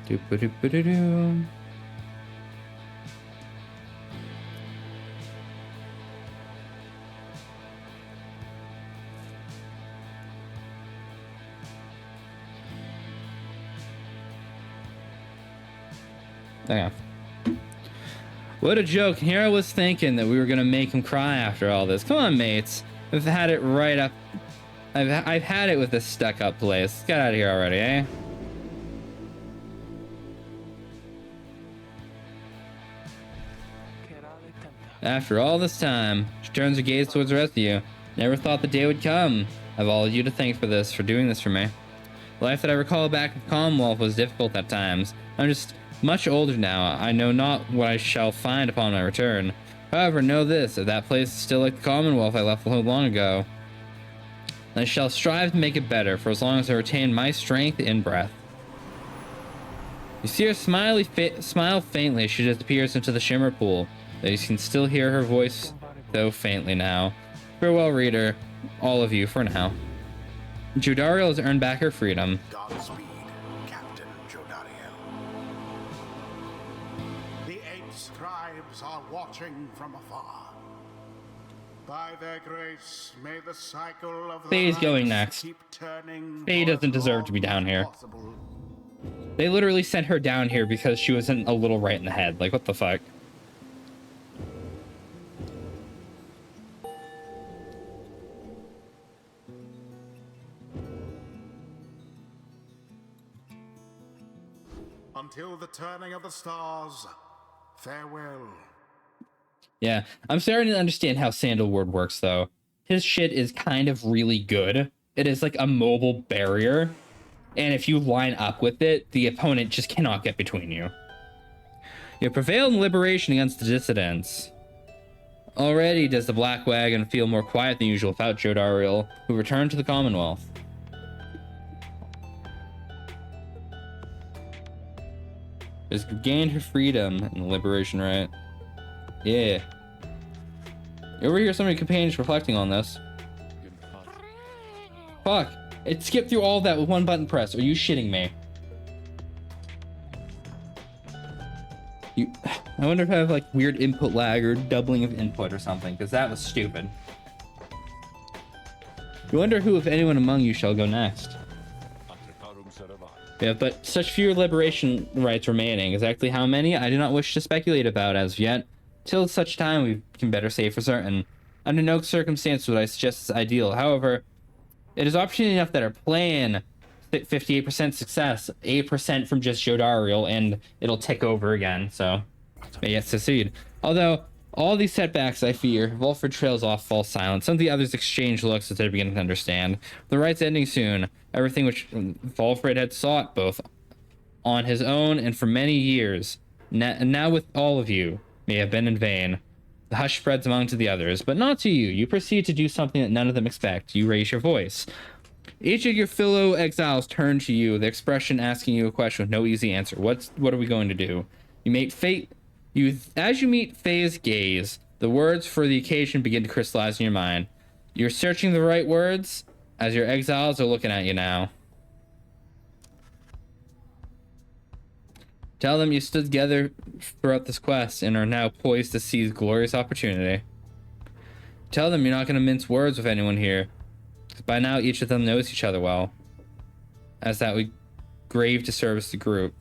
Doo-ba-doo-ba-doo-doo. Okay. What a joke. Here I was thinking that we were gonna make him cry after all this. Come on, mates. I've had it right up. I've had it with this stuck-up place. Get out of here already, eh? After all this time, she turns her gaze towards the rest of you. Never thought the day would come. I've all of you to thank for this, for doing this for me. The life that I recall back in Commonwealth was difficult at times. I'm just much older now. I know not what I shall find upon my return. However, know this, that that place is still like the Commonwealth I left long ago. And I shall strive to make it better, for as long as I retain my strength and breath. You see her smile faintly as she disappears into the shimmer pool. Though you can still hear her voice, though faintly now. Farewell, reader. All of you for now. Jodariel has earned back her freedom. Godspeed, Captain Jodariel. The 8 scribes are watching from afar. By their grace, may the cycle of the Faye's going lights next. keep turning. Faye for doesn't as deserve to be long down as here. possible. They literally sent her down here because she wasn't a little right in the head. Like, what the fuck? Until the turning of the stars, farewell. Yeah, I'm starting to understand how Sandalwood works, though. His shit is kind of really good. It is like a mobile barrier, and if you line up with it, the opponent just cannot get between you. You prevailed in liberation against the dissidents. Already does the Black Wagon feel more quiet than usual without Jodariel, who returned to the Commonwealth. Has gained her freedom in the liberation, right? Yeah. You ever hear some of your companions reflecting on this? Fuck! It skipped through all that with one button press. Are you shitting me? I wonder if I have like weird input lag or doubling of input or something, because that was stupid. You wonder who, if anyone among you, shall go next. Yeah, but such few liberation rights remaining. Exactly how many, I do not wish to speculate about as of yet. Till such time, we can better say for certain. Under no circumstance would I suggest this ideal. However, it is opportunity enough that our plan, 58% success, 8% from just Jodariel, and it'll tick over again, so may yet succeed. Although, all these setbacks, I fear, Volfred trails off false silence. Some of the others exchange looks as they're beginning to understand. The right's ending soon. Everything which Volfred had sought, both on his own and for many years, and now with all of you, may have been in vain. The hush spreads among to the others, but not to you. You proceed to do something that none of them expect. You raise your voice. Each of your fellow exiles turn to you, the expression asking you a question with no easy answer. What are we going to do? As you meet Faye's gaze, the words for the occasion begin to crystallize in your mind. You're searching the right words as your exiles are looking at you now. Tell them you stood together throughout this quest and are now poised to seize glorious opportunity. Tell them you're not going to mince words with anyone here. By now, each of them knows each other well. As that we grave disservice to the group.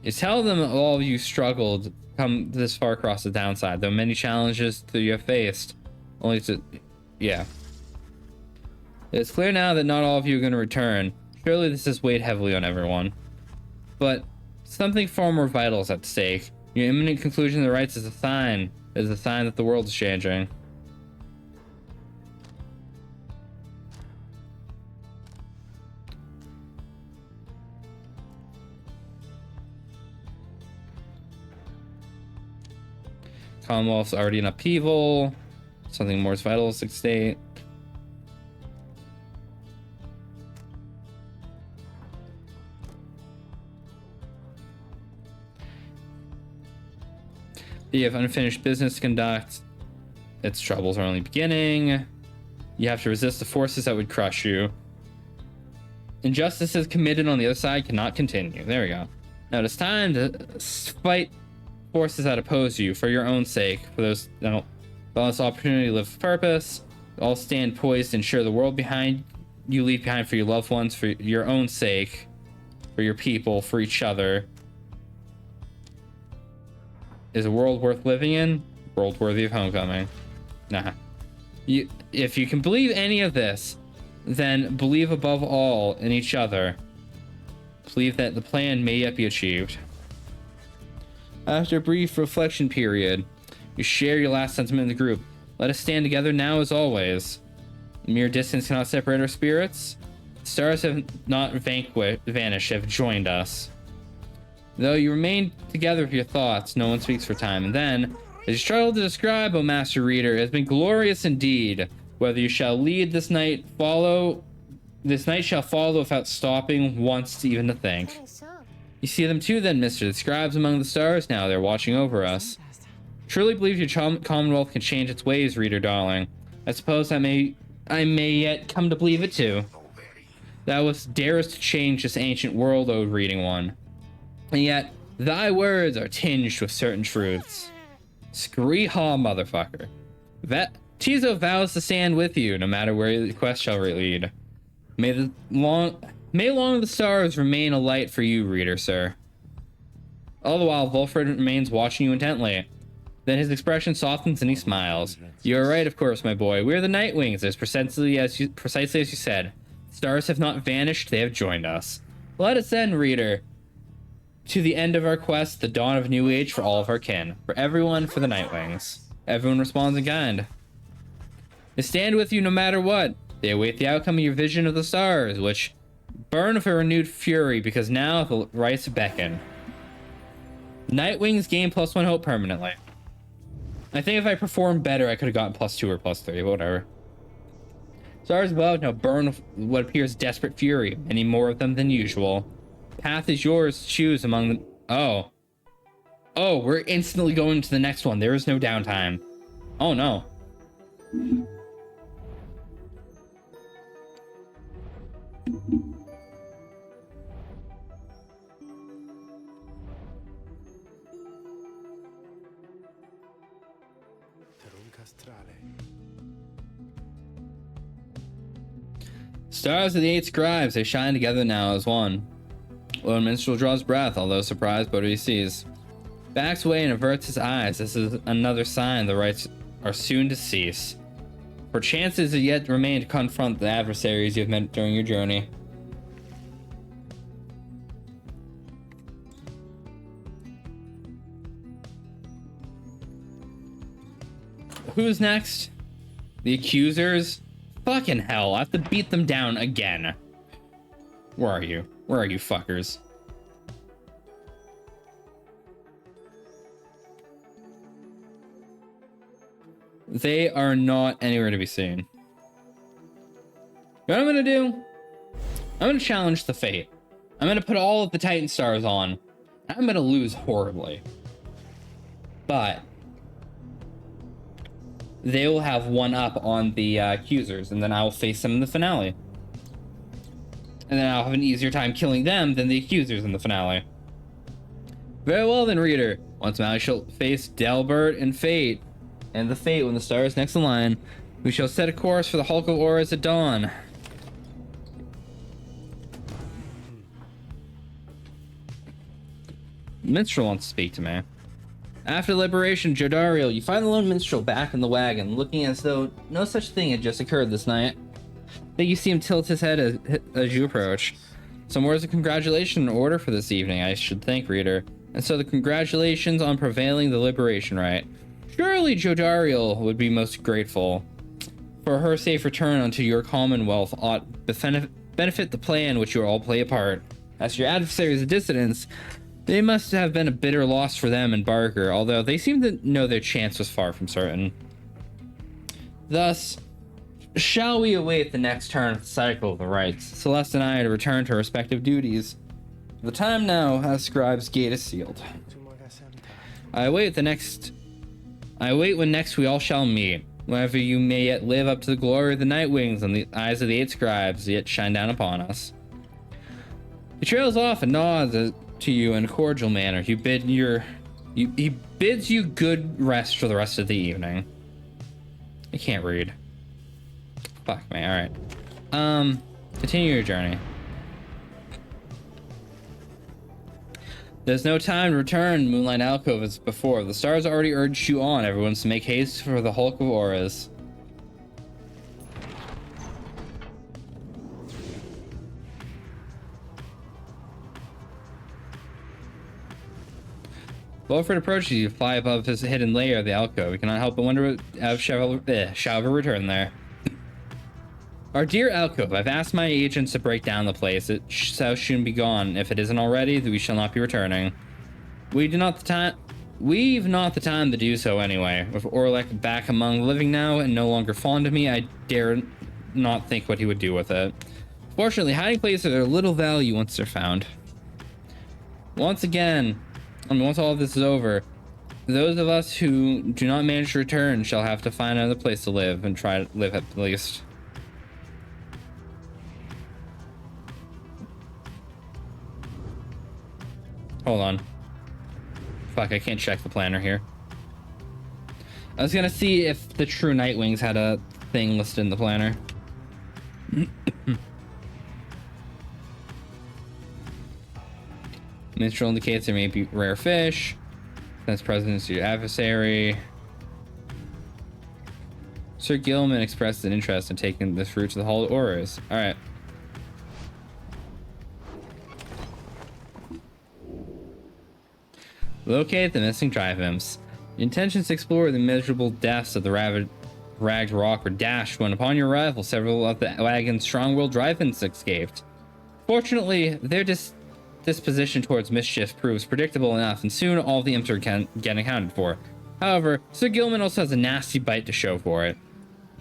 You tell them all of you struggled come this far across the downside, though many challenges that you have faced. Only to, yeah. It's clear now that not all of you are going to return. Surely this has weighed heavily on everyone. But something far more vital is at stake. Your imminent conclusion of the rites is a sign. It is a sign that the world is changing. Commonwealth's already in upheaval. Something more is vital is at stake. You have unfinished business to conduct. Its troubles are only beginning. You have to resist the forces that would crush you. Injustices committed on the other side cannot continue. There we go. Now it's time to fight forces that oppose you for your own sake. For those that don't balance opportunity to live with purpose. All stand poised to ensure the world behind you leave behind for your loved ones, for your own sake, for your people, for each other. Is a world worth living in? World worthy of homecoming. Nah. If you can believe any of this, then believe above all in each other. Believe that the plan may yet be achieved. After a brief reflection period, you share your last sentiment in the group. Let us stand together now as always. Mere distance cannot separate our spirits. The stars have not vanished, have joined us. Though you remain together with your thoughts, no one speaks for time. And then, as you struggle to describe, O Master Reader, it has been glorious indeed. Whether you shall lead this night shall follow without stopping once to even to think. You see them too then, mister. The scribes among the stars now, they're watching over us. Truly believe your commonwealth can change its ways, reader darling. I suppose I may yet come to believe it too. Thou wouldst dare us to change this ancient world, O reading one. And yet, thy words are tinged with certain truths. Scree-haw, motherfucker. Tizo vows to stand with you, no matter where the quest shall lead. May long the stars remain a light for you, reader, sir. All the while, Volfred remains watching you intently. Then his expression softens and he smiles. You are right, of course, my boy. We are the Nightwings, precisely as you said. Stars have not vanished, they have joined us. Let us end, reader, to the end of our quest, the dawn of a new age for all of our kin. For everyone, for the Nightwings. Everyone responds in kind. They stand with you no matter what. They await the outcome of your vision of the stars, which burn with a renewed fury because now the rites beckon. Nightwings gain +1 hope permanently. I think if I performed better, I could have gotten +2 or +3, but whatever. Stars above now burn with what appears desperate fury, many more of them than usual. Path is yours to choose among them. Oh, we're instantly going to the next one. There is no downtime. Oh no. Stars of the 8 scribes, they shine together now as one. Lone Minstrel draws breath, although surprised by what he sees. Backs away and averts his eyes. This is another sign the rites are soon to cease. For chances yet remain to confront the adversaries you have met during your journey. Who's next? The accusers? Fucking hell, I have to beat them down again. Where are you? Where are you fuckers? They are not anywhere to be seen. You know what I'm gonna do? I'm gonna challenge the fate. I'm gonna put all of the Titan stars on. I'm gonna lose horribly. But they will have one up on the accusers, and then I will face them in the finale. And then I'll have an easier time killing them than the accusers in the finale. Very well then, reader. Once more I shall face Delbert and Fate. And the Fate when the stars next in line. We shall set a course for the Hulk of Auras at dawn. Minstrel wants to speak to me. After liberation, Jodariel, you find the lone minstrel back in the wagon, looking as though no such thing had just occurred this night. But you see him tilt his head as you approach. Some words of congratulation in order for this evening, I should think, reader. And so the congratulations on prevailing the liberation right. Surely Jodariel would be most grateful. For her safe return unto your commonwealth ought benefit the plan which you all play a part. As your adversaries of dissidents, they must have been a bitter loss for them and Barker, although they seem to know their chance was far from certain. Thus, shall we await the next turn of the cycle of the rites, Celeste and I to return to our respective duties. The time now, as Scribe's gate is sealed. I await when next we all shall meet, whenever you may yet live up to the glory of the night wings and the eyes of the 8 scribes yet shine down upon us. He trails off and nods to you in a cordial manner. He bids you good rest for the rest of the evening. I can't read. Fuck me, alright. Continue your journey. There's no time to return, Moonlight Alcove, as before. The stars already urged you on. Everyone's to make haste for the Hulk of Auras. Wilfred approaches you, fly above his hidden layer of the alcove. We cannot help but wonder what shall ever return there. Our dear alcove, I've asked my agents to break down the place. It shall soon be gone. If it isn't already, we shall not be returning. We've not the time to do so anyway. With Orlek back among the living now and no longer fond of me, I dare not think what he would do with it. Fortunately, hiding places are little value once they're found. Once all of this is over, those of us who do not manage to return shall have to find another place to live and try to live at least. Hold on. Fuck, I can't check the planner here. I was gonna see if the true Nightwings had a thing listed in the planner. Minstrel indicates there may be rare fish. That's present to your adversary. Sir Gilman expressed an interest in taking this route to the Hall of Auras. Alright. Locate the missing drive imps. Your intentions to explore the miserable depths of the ragged rock were dashed when, upon your arrival, several of the wagon's strong-willed drive imps escaped. Fortunately, their disposition towards mischief proves predictable enough, and soon all the imps are getting accounted for. However, Sir Gilman also has a nasty bite to show for it.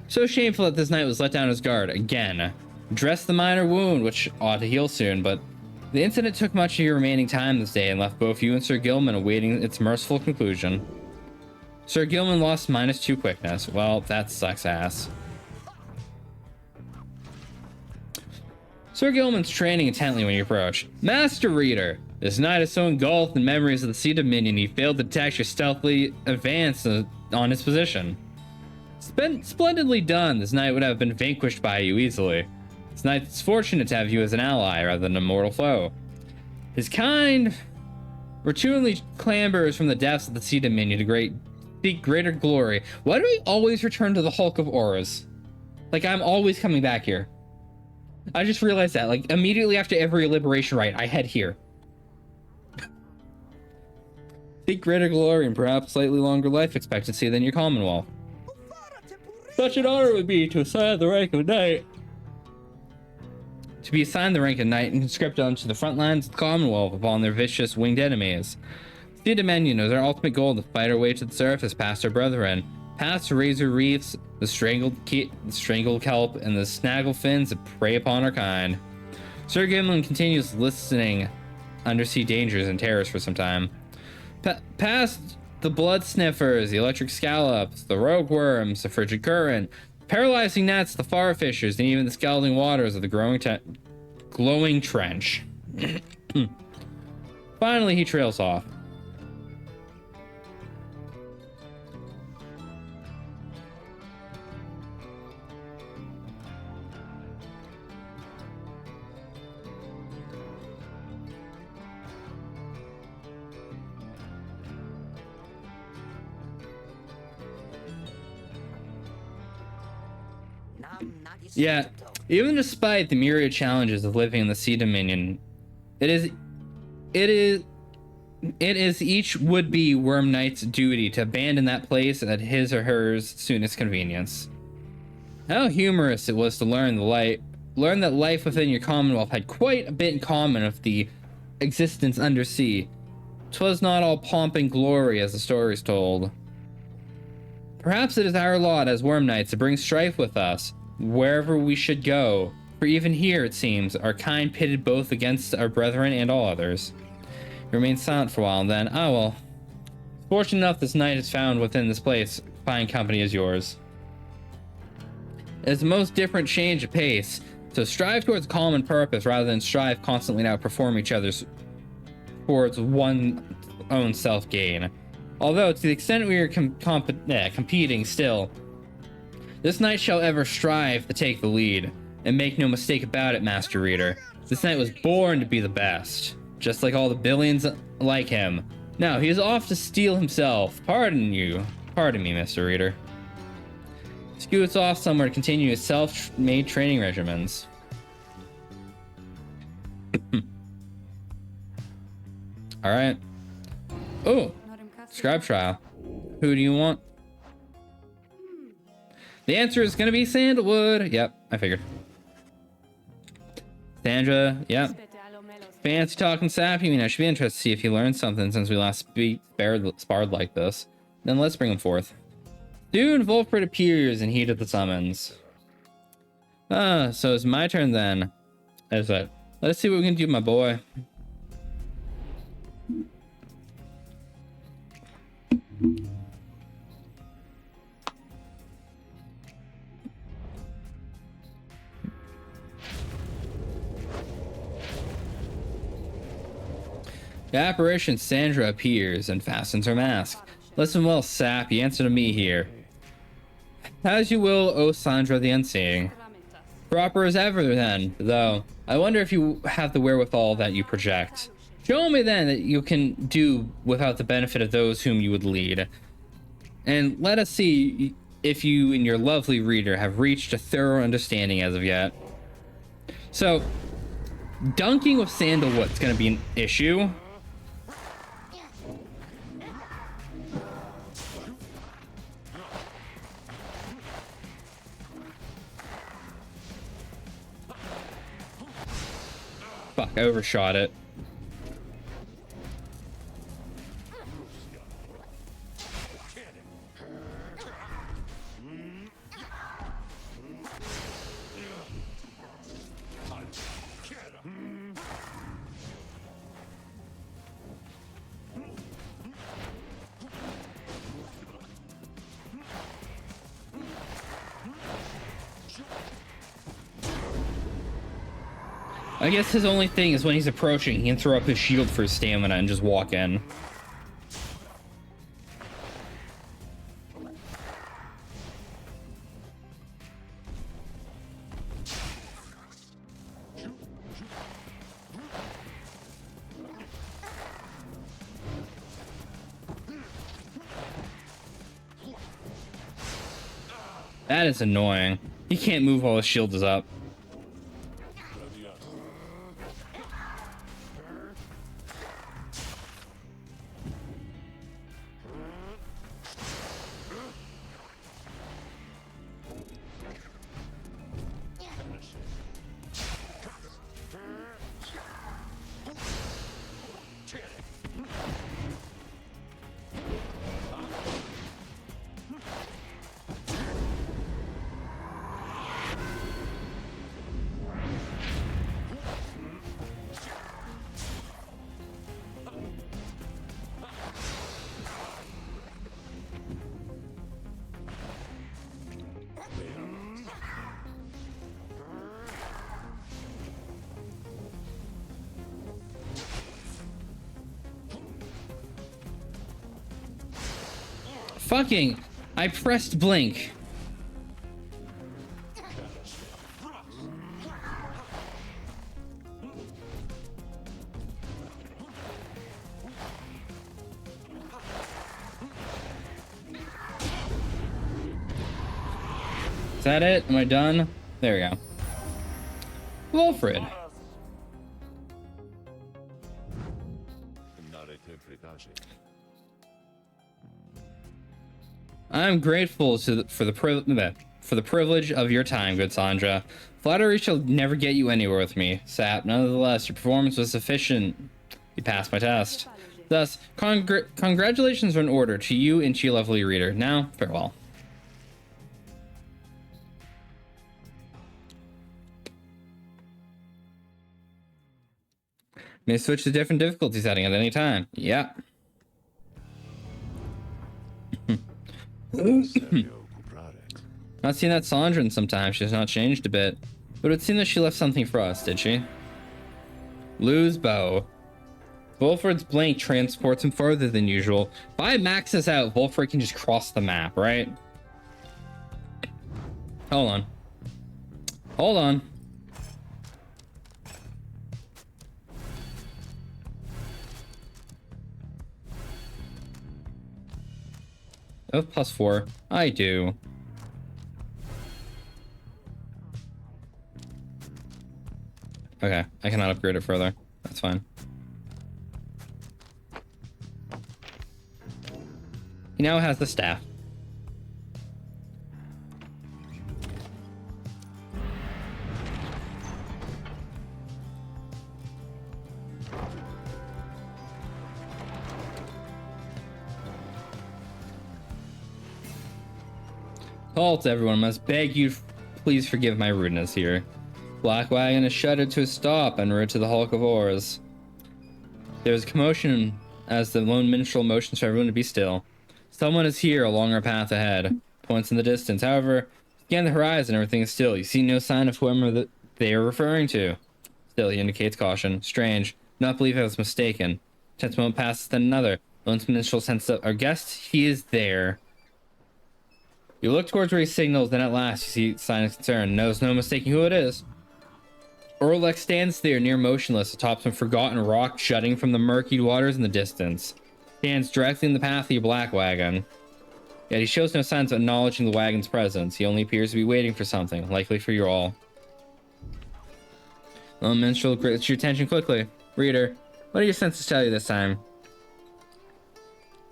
So shameful that this knight was let down his guard again. Dressed the minor wound, which ought to heal soon, but the incident took much of your remaining time this day and left both you and Sir Gilman awaiting its merciful conclusion. Sir Gilman lost -2 quickness. Well, that sucks ass. Sir Gilman's training intently when you approach. Master Reader! This knight is so engulfed in memories of the Sea Dominion he failed to detect your stealthily advance on his position. Splendidly done, this knight would have been vanquished by you easily. This knight is fortunate to have you as an ally rather than a mortal foe. His kind routinely clambers from the depths of the Sea Dominion to seek greater glory. Why do we always return to the Hulk of Auras? Like, I'm always coming back here. I just realized that, like, immediately after every liberation rite, I head here. Seek greater glory and perhaps slightly longer life expectancy than your commonwealth. Such an honor it would be to assign the rank of knight. To be assigned the rank of knight and conscripted onto the front lines of the Commonwealth upon their vicious winged enemies. The Dominion is our ultimate goal to fight our way to the surface past our brethren, past the razor reefs, the strangled kelp, and the snaggle fins that prey upon our kind. Sir Gimlin continues listening undersea dangers and terrors for some time. Past the blood sniffers, the electric scallops, the rogue worms, the frigid current, paralyzing nets, the far fishers, and even the scalding waters of the glowing trench. Finally, he trails off. Yeah, even despite the myriad challenges of living in the Sea Dominion, it is each would-be Worm Knight's duty to abandon that place at his or hers soonest convenience. How humorous it was to learn that life within your Commonwealth had quite a bit in common with the existence undersea. 'Twas not all pomp and glory as the stories told. Perhaps it is our lot as Worm Knights to bring strife with us, wherever we should go, for even here, it seems, our kind pitted both against our brethren and all others. He remained silent for a while, and then, oh well. Fortunate enough this knight is found within this place, fine company as yours. It is the most different change of pace, so strive towards a common purpose rather than strive constantly to outperform each other's towards one own self-gain. Although, to the extent we are competing still, this knight shall ever strive to take the lead. And make no mistake about it, Master Reader. This knight was born to be the best, just like all the billions like him. Now, he is off to steal himself. Pardon me, Mr. Reader. Scoots off somewhere to continue his self-made training regimens. Alright. Oh, scribe trial. Who do you want? The answer is gonna be Sandalwood. Yep, I figured. Sandra, yep. Fancy talking sappy. I mean, I should be interested to see if he learned something since we last sparred like this. Then let's bring him forth. Soon, Volfred appears and heeded the summons. So it's my turn then. As that. Let's see what we can do, my boy. The apparition Sandra appears and fastens her mask. Listen well, sap, you answer to me here. As you will, O Sandra the Unseeing. Proper as ever then, though. I wonder if you have the wherewithal that you project. Show me then that you can do without the benefit of those whom you would lead. And let us see if you and your lovely reader have reached a thorough understanding as of yet. So, dunking with Sandalwood's gonna be an issue. Fuck, I overshot it. I guess his only thing is when he's approaching, he can throw up his shield for his stamina and just walk in. That is annoying. He can't move while his shield is up. Fucking, I pressed blink. that it? Am I done? There we go. Wilfred. I'm grateful for the privilege of your time, good Sandra. Flattery shall never get you anywhere with me, Sap. Nonetheless, your performance was sufficient. You passed my test. Thus, congratulations are in order to you and to your lovely reader. Now, farewell. May switch to different difficulty setting at any time. Yeah. Not seen that Sandra in some time. She's not changed a bit. But it seemed that she left something for us, did she? Lou's bow. Wolfred's blank transports him farther than usual. If I max this out, Wolfred can just cross the map, right? Hold on. Hold on. Oh, +4. I do. Okay, I cannot upgrade it further. That's fine. He now has the staff. Halt, everyone. Must beg you, please forgive my rudeness here. Black Wagon is shuddered to a stop en route to the Hulk of Oars. There is commotion as the lone minstrel motions for everyone to be still. Someone is here along our path ahead. Points in the distance. However, scan the horizon, everything is still. You see no sign of whoever they are referring to. Still, he indicates caution. Strange. Do not believe I was mistaken. Tense moment passes, then another. Lone minstrel senses our guest. He is there. You look towards where he signals, then at last you see sign of concern. Knows no mistaking who it is. Orlek stands there, near motionless, atop some forgotten rock jutting from the murky waters in the distance. Stands directly in the path of your black wagon. Yet he shows no signs of acknowledging the wagon's presence. He only appears to be waiting for something, likely for you all. Lone minstrel gets your attention quickly. Reader, what do your senses tell you this time?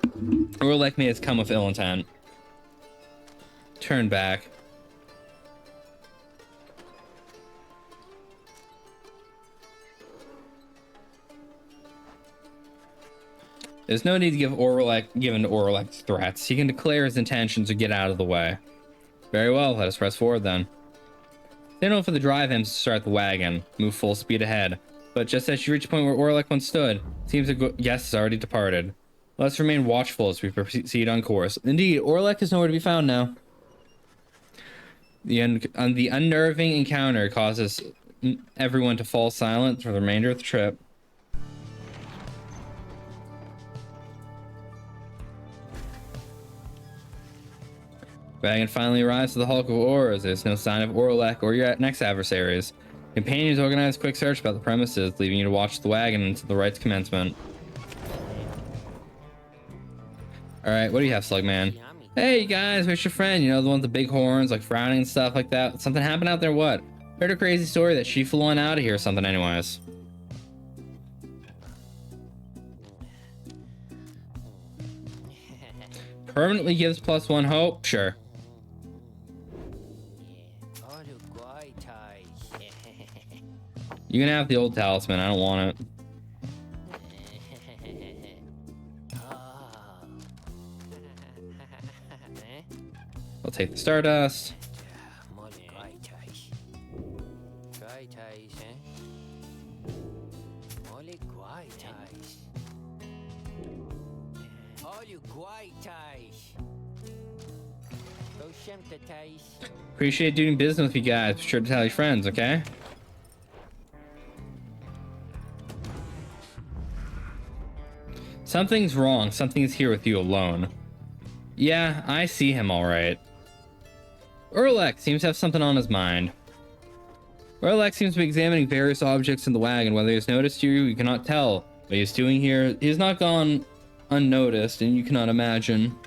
Orlek may have come with ill intent. Turn back. There's no need to give in to Orlek's threats. He can declare his intentions or get out of the way. Very well, let us press forward then. Signal for the drive hams to start the wagon. Move full speed ahead. But just as you reach a point where Orlek once stood, it seems the guest has already departed. Let us remain watchful as we proceed on course. Indeed, Orlek is nowhere to be found now. The unnerving encounter causes everyone to fall silent for the remainder of the trip. Wagon finally arrives to the Hulk of Oars. There's no sign of Orlek or your next adversaries. Companions organize a quick search about the premises, leaving you to watch the wagon until the right's commencement. Alright, what do you have, Slugman? Hey, you guys, where's your friend? You know, the one with the big horns, like frowning and stuff like that. Something happened out there, what? Heard a crazy story that she flew on out of here or something anyways. Permanently gives +1 hope? Sure. You can have the old talisman, I don't want it. I'll take the Stardust. Appreciate doing business with you guys. Be sure to tell your friends, okay? Something's wrong. Something's here with you alone. Yeah, I see him all right. Orlek seems to have something on his mind. Orlek seems to be examining various objects in the wagon. Whether he's noticed you cannot tell. What he's doing here, he has not gone unnoticed, and you cannot imagine.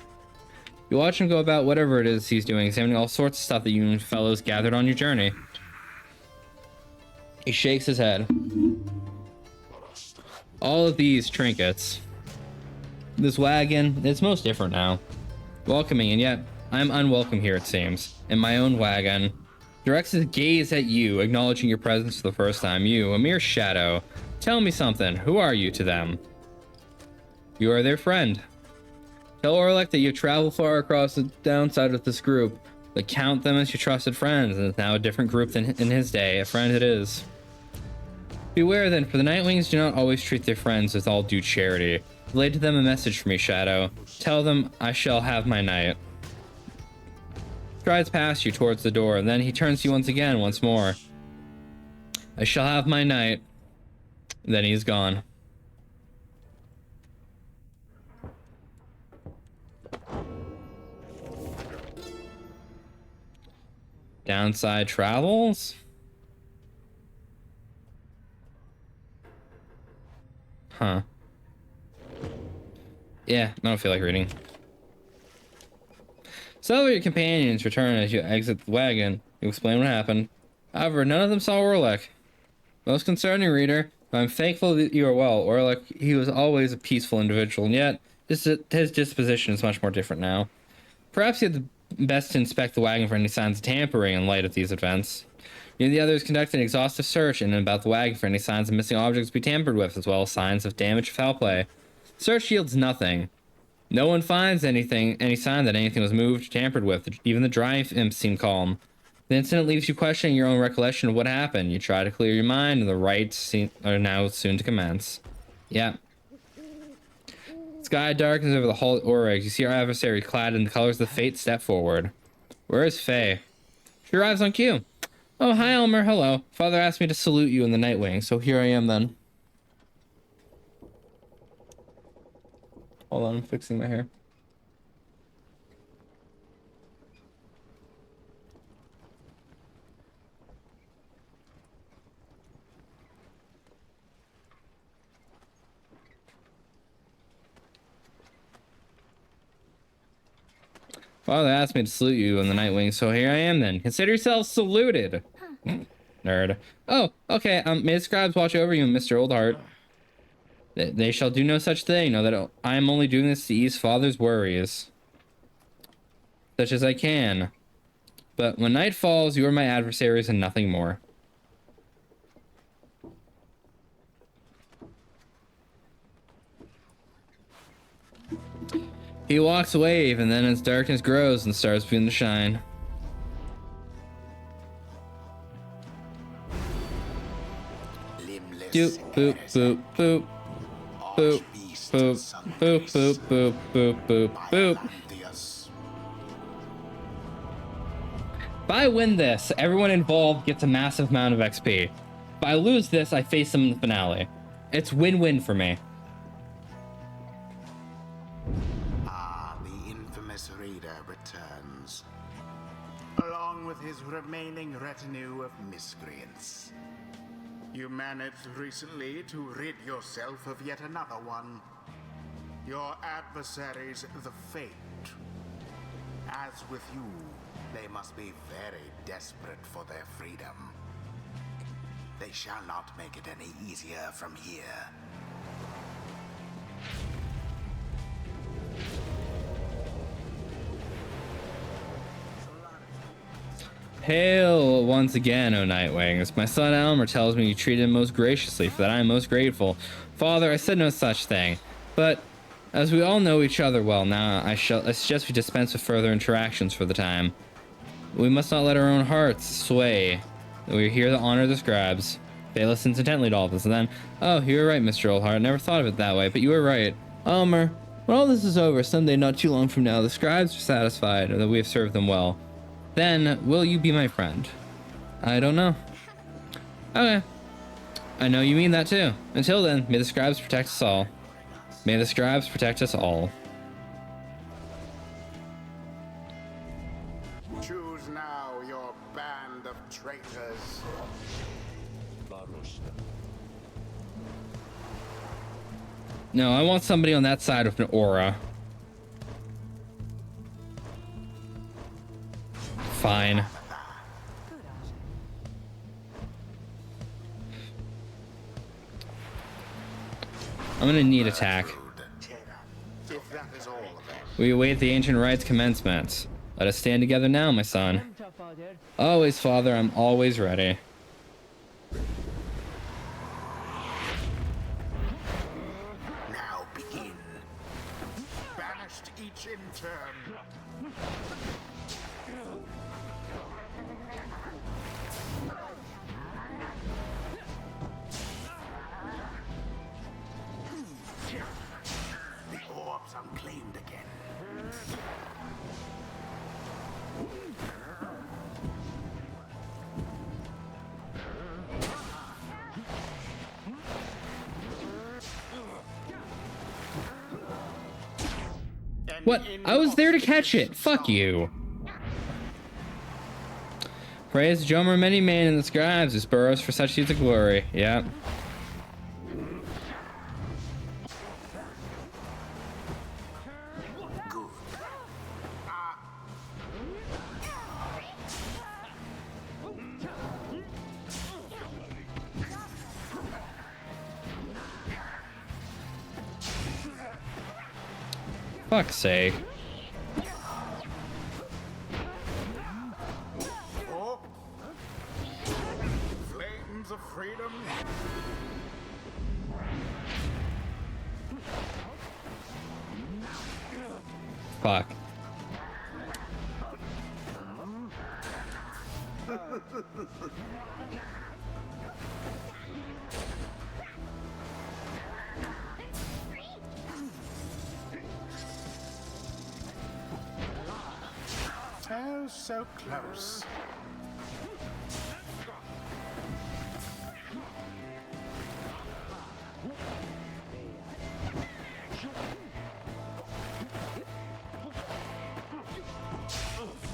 You watch him go about whatever it is he's doing, examining all sorts of stuff that you and fellows gathered on your journey. He shakes his head. All of these trinkets. This wagon, it's most different now. Welcoming, and yet I'm unwelcome here, it seems. In my own wagon. Directs his gaze at you, acknowledging your presence for the first time. You, a mere shadow. Tell me something. Who are you to them? You are their friend. Tell Orlek that you've traveled far across the downside with this group, but count them as your trusted friends, and it's now a different group than in his day. A friend it is. Beware then, for the Nightwings do not always treat their friends with all due charity. Relay to them a message for me, Shadow. Tell them I shall have my night. Strides past you towards the door, and then he turns to you once more. I shall have my night. Then he's gone. Downside travels? Huh. Yeah, I don't feel like reading. Several of your companions return as you exit the wagon. You explain what happened. However, none of them saw Orlek. Most concerning, reader, I'm thankful that you are well. Orlek, he was always a peaceful individual, and yet his disposition is much more different now. Perhaps you had the best to inspect the wagon for any signs of tampering in light of these events. You and the others conducted an exhaustive search in and about the wagon for any signs of missing objects to be tampered with, as well as signs of damage or foul play. Search yields nothing. No one finds any sign that anything was moved or tampered with. Even the dry imps seem calm. The incident leaves you questioning your own recollection of what happened. You try to clear your mind, and the rites are now soon to commence. Yeah. Sky darkens over the hall at Oregs. You see our adversary clad in the colors of the Fate step forward. Where is Faye? She arrives on cue. Oh, hi, Elmer. Hello. Father asked me to salute you in the Nightwing, so here I am then. Hold on, I'm fixing my hair. Father asked me to salute you in the Nightwing, so here I am then. Consider yourself saluted. Nerd. Oh, okay. May the scribes watch over you, Mr. Oldheart. They shall do no such thing. Know that I am only doing this to ease Father's worries. Such as I can. But when night falls, you are my adversaries and nothing more. He walks away, and then as darkness grows and stars begin to shine. Doop, boop, boop, boop. Boop, boop, boop, boop, boop, boop, boop, boop. If I win this, everyone involved gets a massive amount of XP. If I lose this, I face them in the finale. It's win-win for me. The infamous Raider returns, along with his remaining retinue of miscreants. You managed recently to rid yourself of yet another one. Your adversaries, the Fate. As with you, they must be very desperate for their freedom. They shall not make it any easier from here. Hail once again, O Nightwings. My son Elmer tells me you treated him most graciously, for that I am most grateful. Father, I said no such thing. But, as we all know each other well now, I suggest we dispense with further interactions for the time. We must not let our own hearts sway. We are here to honor the scribes. They listens intently to all this, and then, oh, you were right, Mr. Oldheart. I never thought of it that way, but you were right. Elmer, when all this is over, someday not too long from now, the scribes are satisfied that we have served them well. Then, will you be my friend? I don't know. Okay. I know you mean that too. Until then, may the scribes protect us all. May the scribes protect us all. Choose now your band of traitors. No, I want somebody on that side with an aura. fine. I'm gonna need attack. If that is all of it. We await the ancient rites commencement. Let us stand together now, my son. Always, father, I'm always ready. Now begin. Banished each in turn. The orb's unclaimed again. What? I was there to catch it. Fuck you. Praise Jomer many man in the scribes who spur us for such deeds of glory. Yeah. Fuck's sake. Oh. Flames of freedom. Fuck. Oh, so close.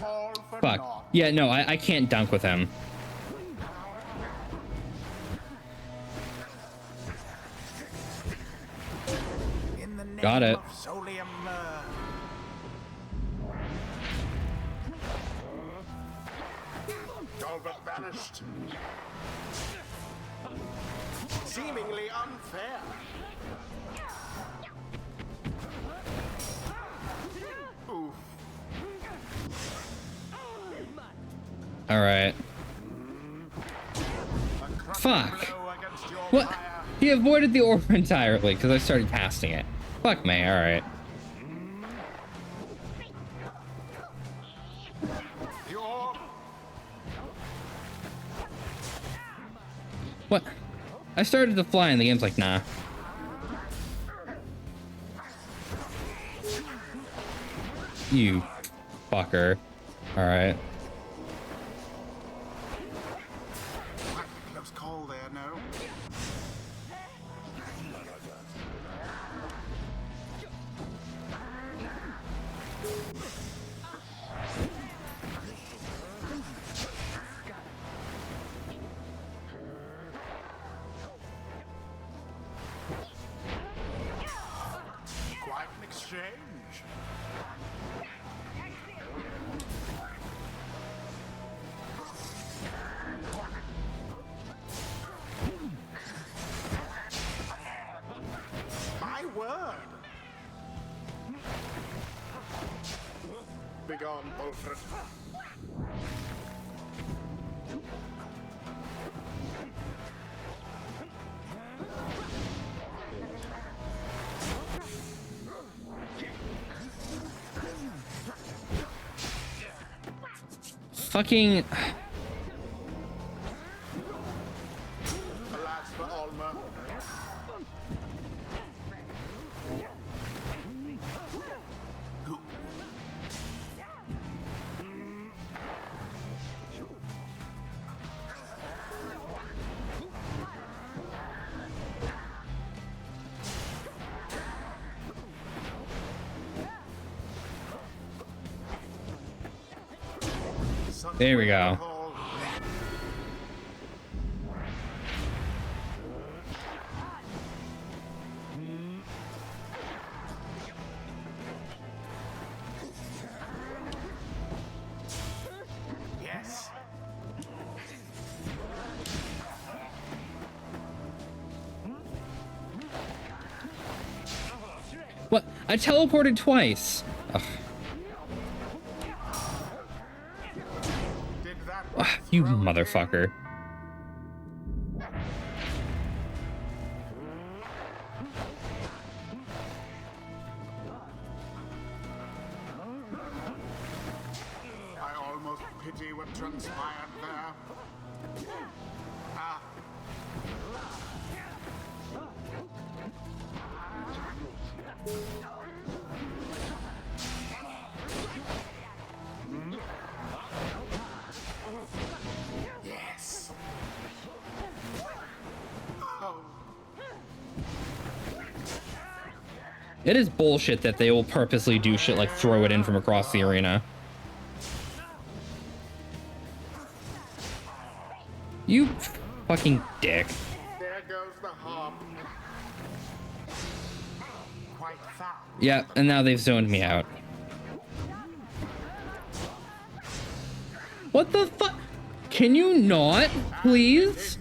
Fall for Fuck. naught. Yeah, no, I can't dunk with him. In the name Got it. of Solium Talbot banished. Seemingly unfair. Oof. All right. A crushing Fuck. blow against your What? pyre. He avoided the orb entirely because I started casting it. Fuck me. All right. The orb. What? I started to fly and the game's like, nah. You fucker. All right. Close call there, no? Quite an exchange. My word. Begone, Bulfred. Fucking. Alas for Alma. There we go. What? I teleported twice. Ugh. Did that Ugh, you motherfucker. I almost pity what transpired there. Ah. Yes. Oh. It is bullshit that they will purposely do shit like throw it in from across the arena. You fucking dick. There goes the harp. Quite foul. Yeah, and now they've zoned me out. What the fuck? Can you not, please?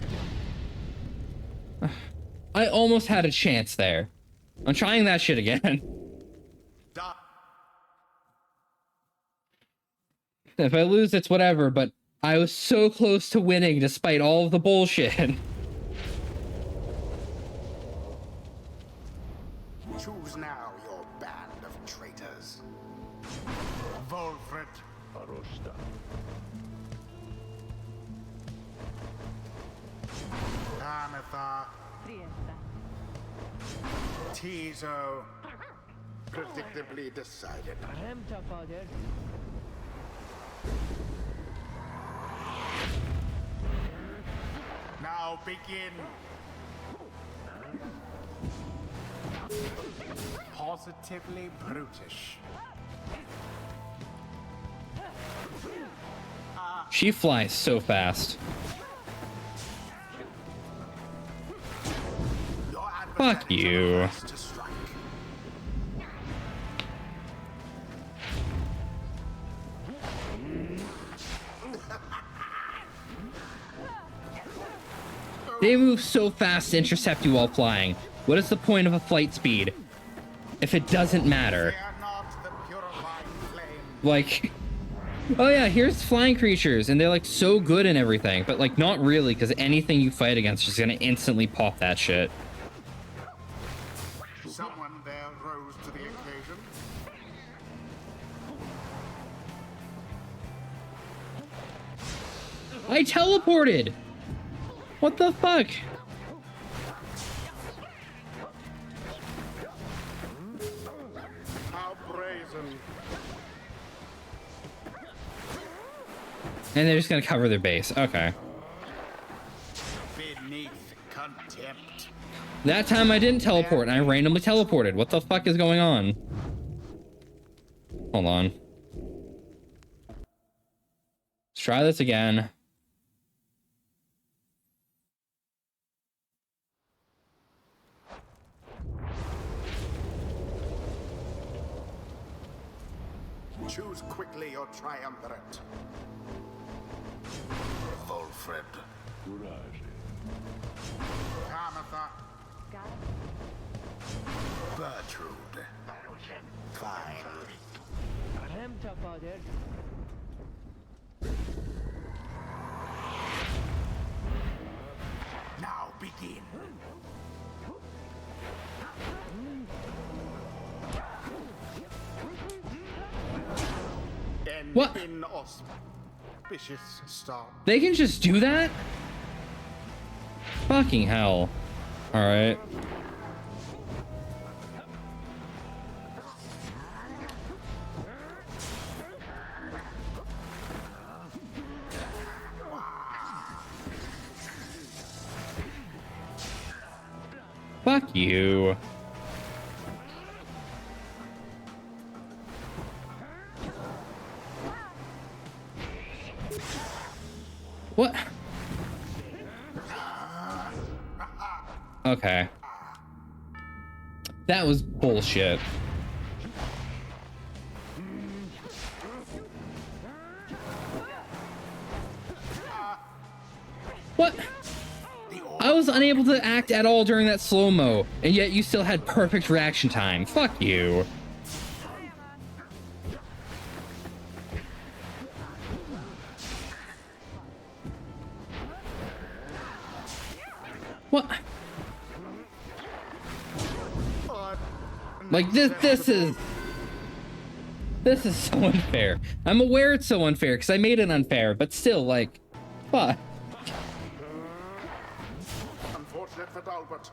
I almost had a chance there. I'm trying that shit again. If I lose, it's whatever, but I was so close to winning despite all of the bullshit. Choose now your band of traitors. Volfred. Ametha. Tizo. Predictably decided. Now begin. Positively brutish. She flies so fast. Your Fuck you. adversary to strike. They move so fast to intercept you while flying. What is the point of a flight speed if it doesn't matter? They are not the purifying flame. Like, oh yeah, here's flying creatures, and they're like so good and everything, but like not really, because anything you fight against is gonna instantly pop that shit. Someone there rose to the occasion. I teleported! What the fuck? How brazen. And they're just gonna cover their base. Okay. Beneath contempt. That time I didn't teleport, and I randomly teleported. What the fuck is going on? Hold on. Let's try this again. Choose quickly your triumvirate. Volfred. Ametha. Bertrude. Fine. Now begin. What? Inauspicious start. They can just do that? Fucking hell. Alright. Fuck you. What? Okay. That was bullshit. What? I was unable to act at all during that slow-mo, and yet you still had perfect reaction time. Fuck you. What? Like, this is so unfair. I'm aware it's so unfair because I made it unfair, but still, like, fuck. Unfortunate for Dalbert.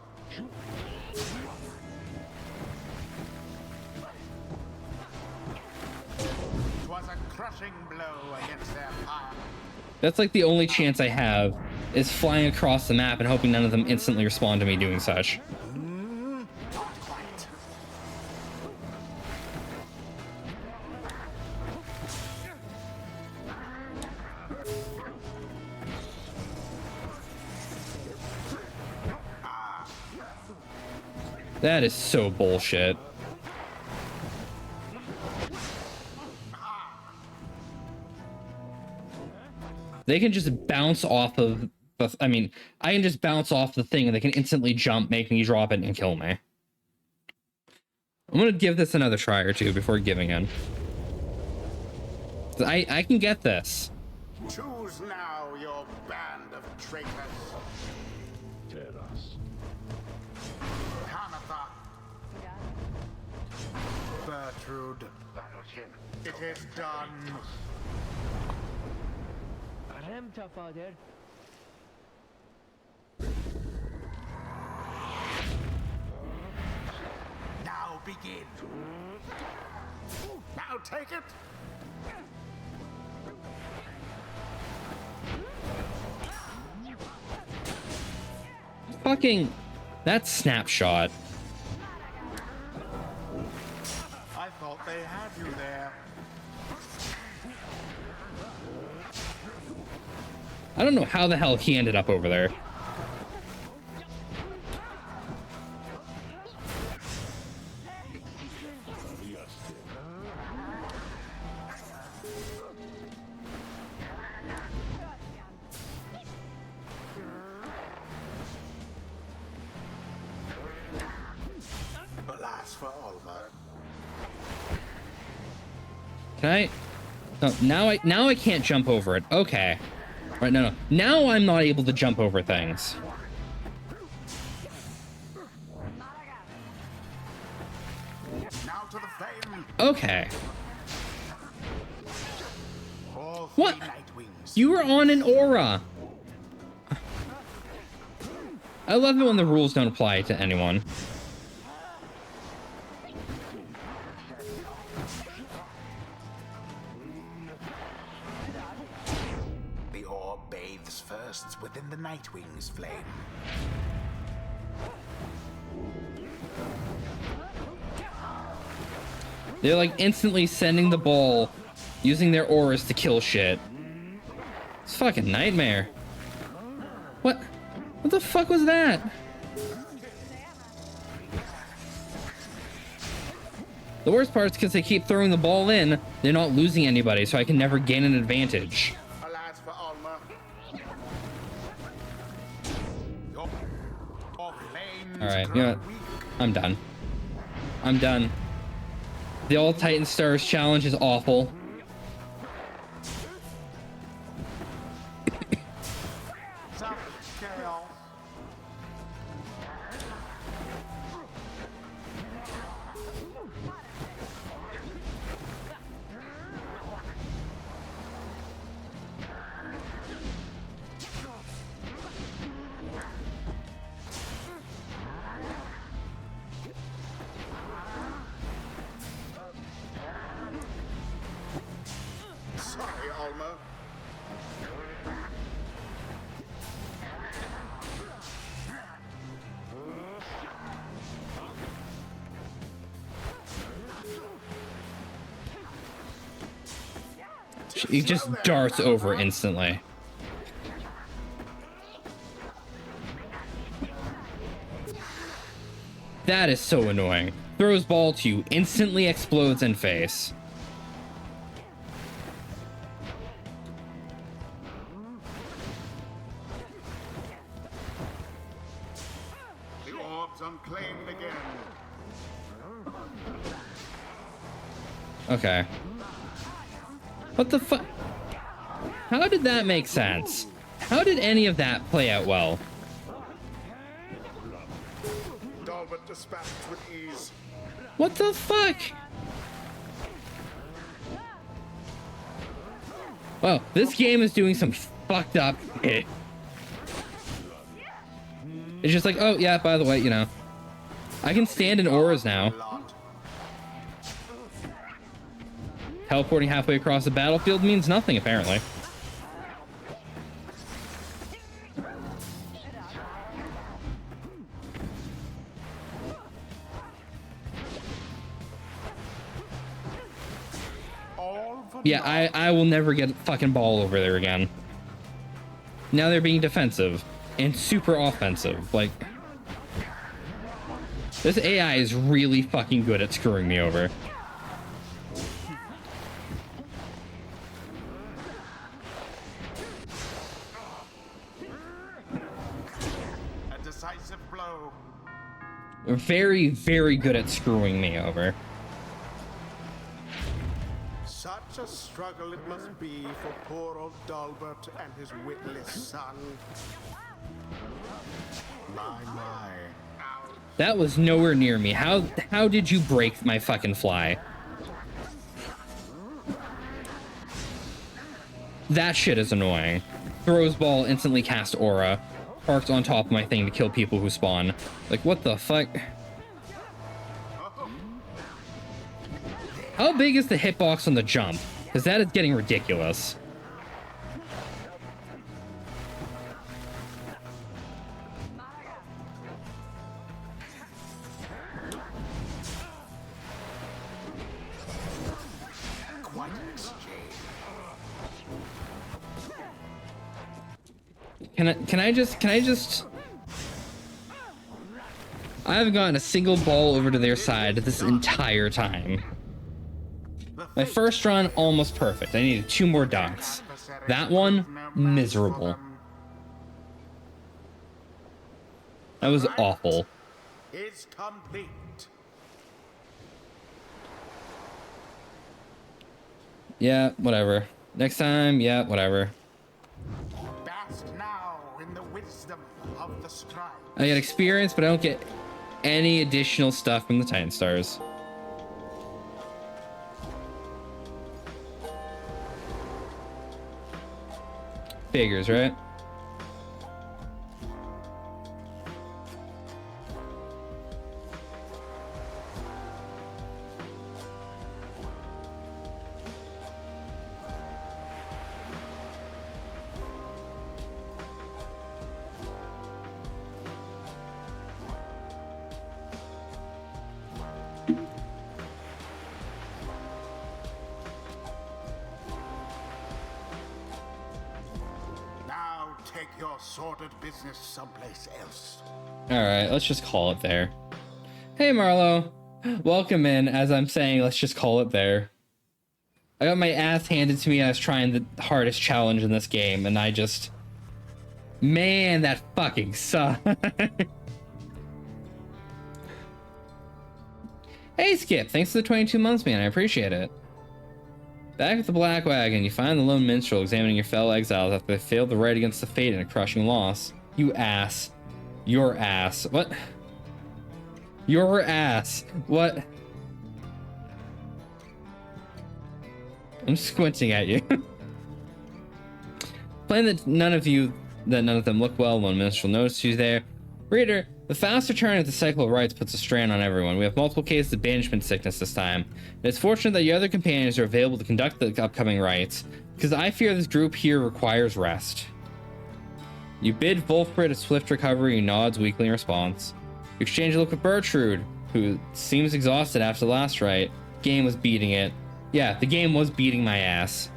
It was a crushing blow against their Pyre. That's like the only chance I have is flying across the map and hoping none of them instantly respond to me doing such. Not quite. That is so bullshit. They can just bounce off of the, I mean, I can just bounce off the thing and they can instantly jump, make me drop it and kill me. I'm gonna give this another try or two before giving in. I can get this. Choose now your band of traitors. Kanatha. Bertrude. It is done. Remta, Father. Now begin. Now take it. Fucking, that snapshot. I thought they had you there. I don't know how the hell he ended up over there. Alas for Alma. Can I? No, now I can't jump over it. Okay. Right, no. Now I'm not able to jump over things. Now to the flame. Okay. All What? three Nightwings. You were on an aura. I love it when the rules don't apply to anyone. The orb bathes first within the Nightwing's flame. They're like instantly sending the ball, using their auras to kill shit. It's a fucking nightmare. What? What the fuck was that? The worst part is because they keep throwing the ball in, they're not losing anybody, so I can never gain an advantage. Alas for Alma. Your flames Alright, you grow know what? weak. I'm done. I'm done. The All Titan Stars challenge is awful. Such chaos. Sorry, Alma. He just darts over instantly. That is so annoying. Throws ball to you, instantly explodes in face. orbs unclaimed again. Okay. What the fuck? How did that make sense? How did any of that play out well? Dalbert dispatched with ease. What the fuck? Well, this game is doing some fucked up shit. It's just like, oh yeah, by the way, you know, I can stand in auras now. Teleporting halfway across the battlefield means nothing, apparently. Yeah, I will never get a fucking ball over there again. Now they're being defensive and super offensive. Like, this AI is really fucking good at screwing me over. A decisive blow. Very, very good at screwing me over. Such a struggle it must be for poor old Dalbert and his witless son. My. That was nowhere near me. How did you break my fucking fly? That shit is annoying. Throws ball, instantly cast aura. Parked on top of my thing to kill people who spawn. Like, what the fuck? How big is the hitbox on the jump? Because that is getting ridiculous. Quite an exchange. Can I just... I haven't gotten a single ball over to their side this entire time. My first run, almost perfect. I needed 2 more dunks. That one, miserable. That was awful. Is complete. Yeah, whatever. Next time, yeah, whatever. Bask now in the wisdom of the scribe. I get experience, but I don't get any additional stuff from the Titan Stars. Figures, right? Take your sordid business someplace else. Alright, let's just call it there. Hey Marlo, welcome in. As I'm saying, let's just call it there. I got my ass handed to me. I was trying the hardest challenge in this game, and I just... Man, that fucking sucked. Hey Skip, thanks for the 22 months, man. I appreciate it. Back at the Black Wagon, you find the lone minstrel examining your fellow exiles after they failed the right against the fate in a crushing loss. You ass. Your ass. What? Your ass. What? I'm squinting at you. Plain that none of them look well. One minstrel notices you there. Reader, the fast return of the cycle of rites puts a strain on everyone. We have multiple cases of banishment sickness this time. And it's fortunate that your other companions are available to conduct the upcoming rites, because I fear this group here requires rest. You bid Wolfred a swift recovery. He nods weakly in response. You exchange a look with Bertrude, who seems exhausted after the last rite. Game was beating it. Yeah, the game was beating my ass.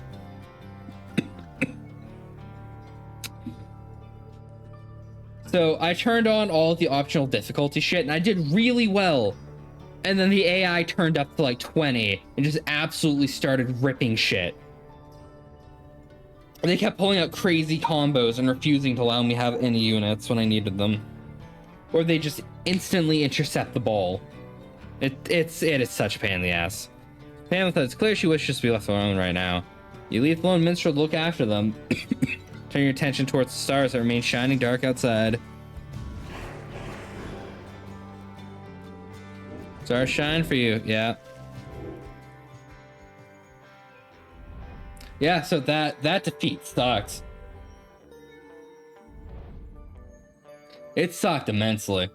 So I turned on all the optional difficulty shit, and I did really well. And then the AI turned up to like 20 and just absolutely started ripping shit. They kept pulling out crazy combos and refusing to allow me to have any units when I needed them. or they just instantly intercept the ball. It is such a pain in the ass. Pamela, it's clear she wishes to be left alone right now. You leave the lone minstrel to look after them. Turn your attention towards the stars that remain shining dark outside. Stars shine for you, yeah. Yeah, so that defeat sucks. It sucked immensely.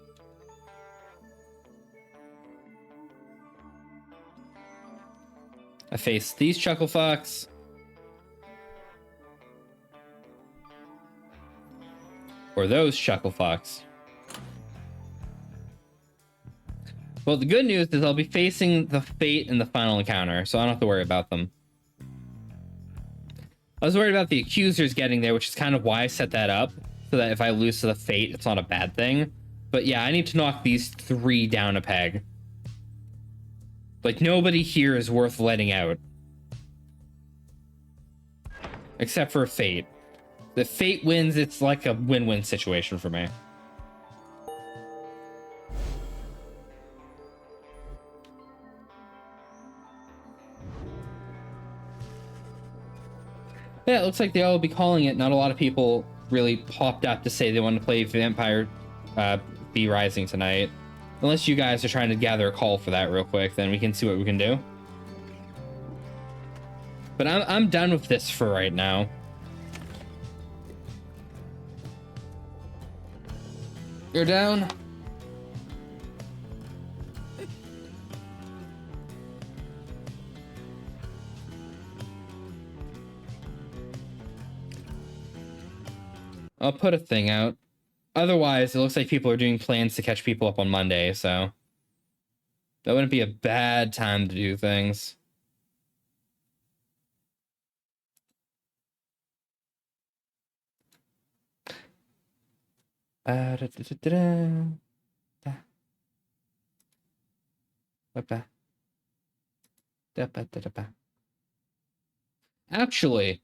I faced these chuckle fucks. Or those chuckle fucks. Well, the good news is I'll be facing the fate in the final encounter, so I don't have to worry about them. I was worried about the accusers getting there, which is kind of why I set that up, so that if I lose to the fate, it's not a bad thing. But yeah, I need to knock these 3 down a peg. Like, nobody here is worth letting out. Except for fate. If fate wins, it's like a win-win situation for me. Yeah, it looks like they all will be calling it. Not a lot of people really popped up to say they want to play Vampire V Rising tonight. Unless you guys are trying to gather a call for that real quick, then we can see what we can do. But I'm done with this for right now. You're down? I'll put a thing out. Otherwise, it looks like people are doing plans to catch people up on Monday, so that wouldn't be a bad time to do things. Actually,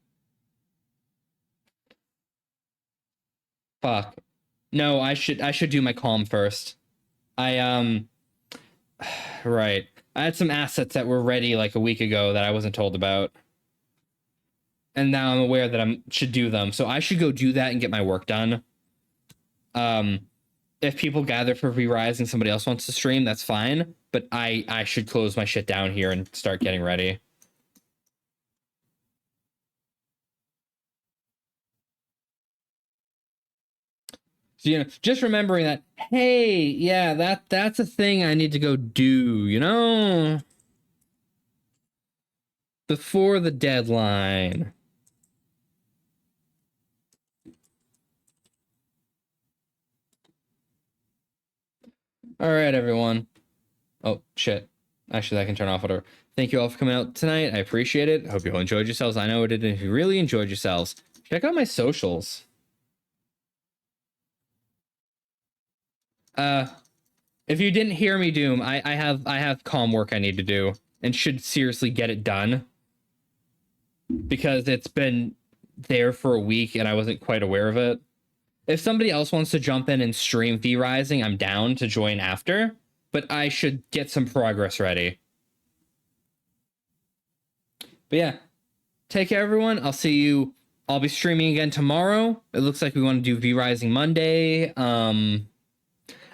fuck. No, I should do my calm first. Right. I had some assets that were ready like a week ago that I wasn't told about. And now I'm aware that I should do them. So I should go do that and get my work done. If people gather for V-Rise and somebody else wants to stream, that's fine. But I should close my shit down here and start getting ready. So, you know, just remembering that, hey, yeah, that's a thing I need to go do, you know? Before the deadline. All right, everyone. Oh, shit. Actually, I can turn off whatever. Thank you all for coming out tonight. I appreciate it. I hope you all enjoyed yourselves. I know it did. If you really enjoyed yourselves, check out my socials. If you didn't hear me, Doom, I have calm work I need to do and should seriously get it done because it's been there for a week and I wasn't quite aware of it. If somebody else wants to jump in and stream V-Rising, I'm down to join after, but I should get some progress ready. But yeah, take care, everyone. I'll see you. I'll be streaming again tomorrow. It looks like we want to do V-Rising Monday.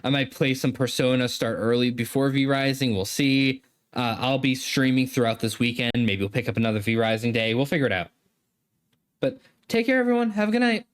I might play some Persona, start early before V-Rising. We'll see. I'll be streaming throughout this weekend. Maybe we'll pick up another V-Rising day. We'll figure it out. But take care, everyone. Have a good night.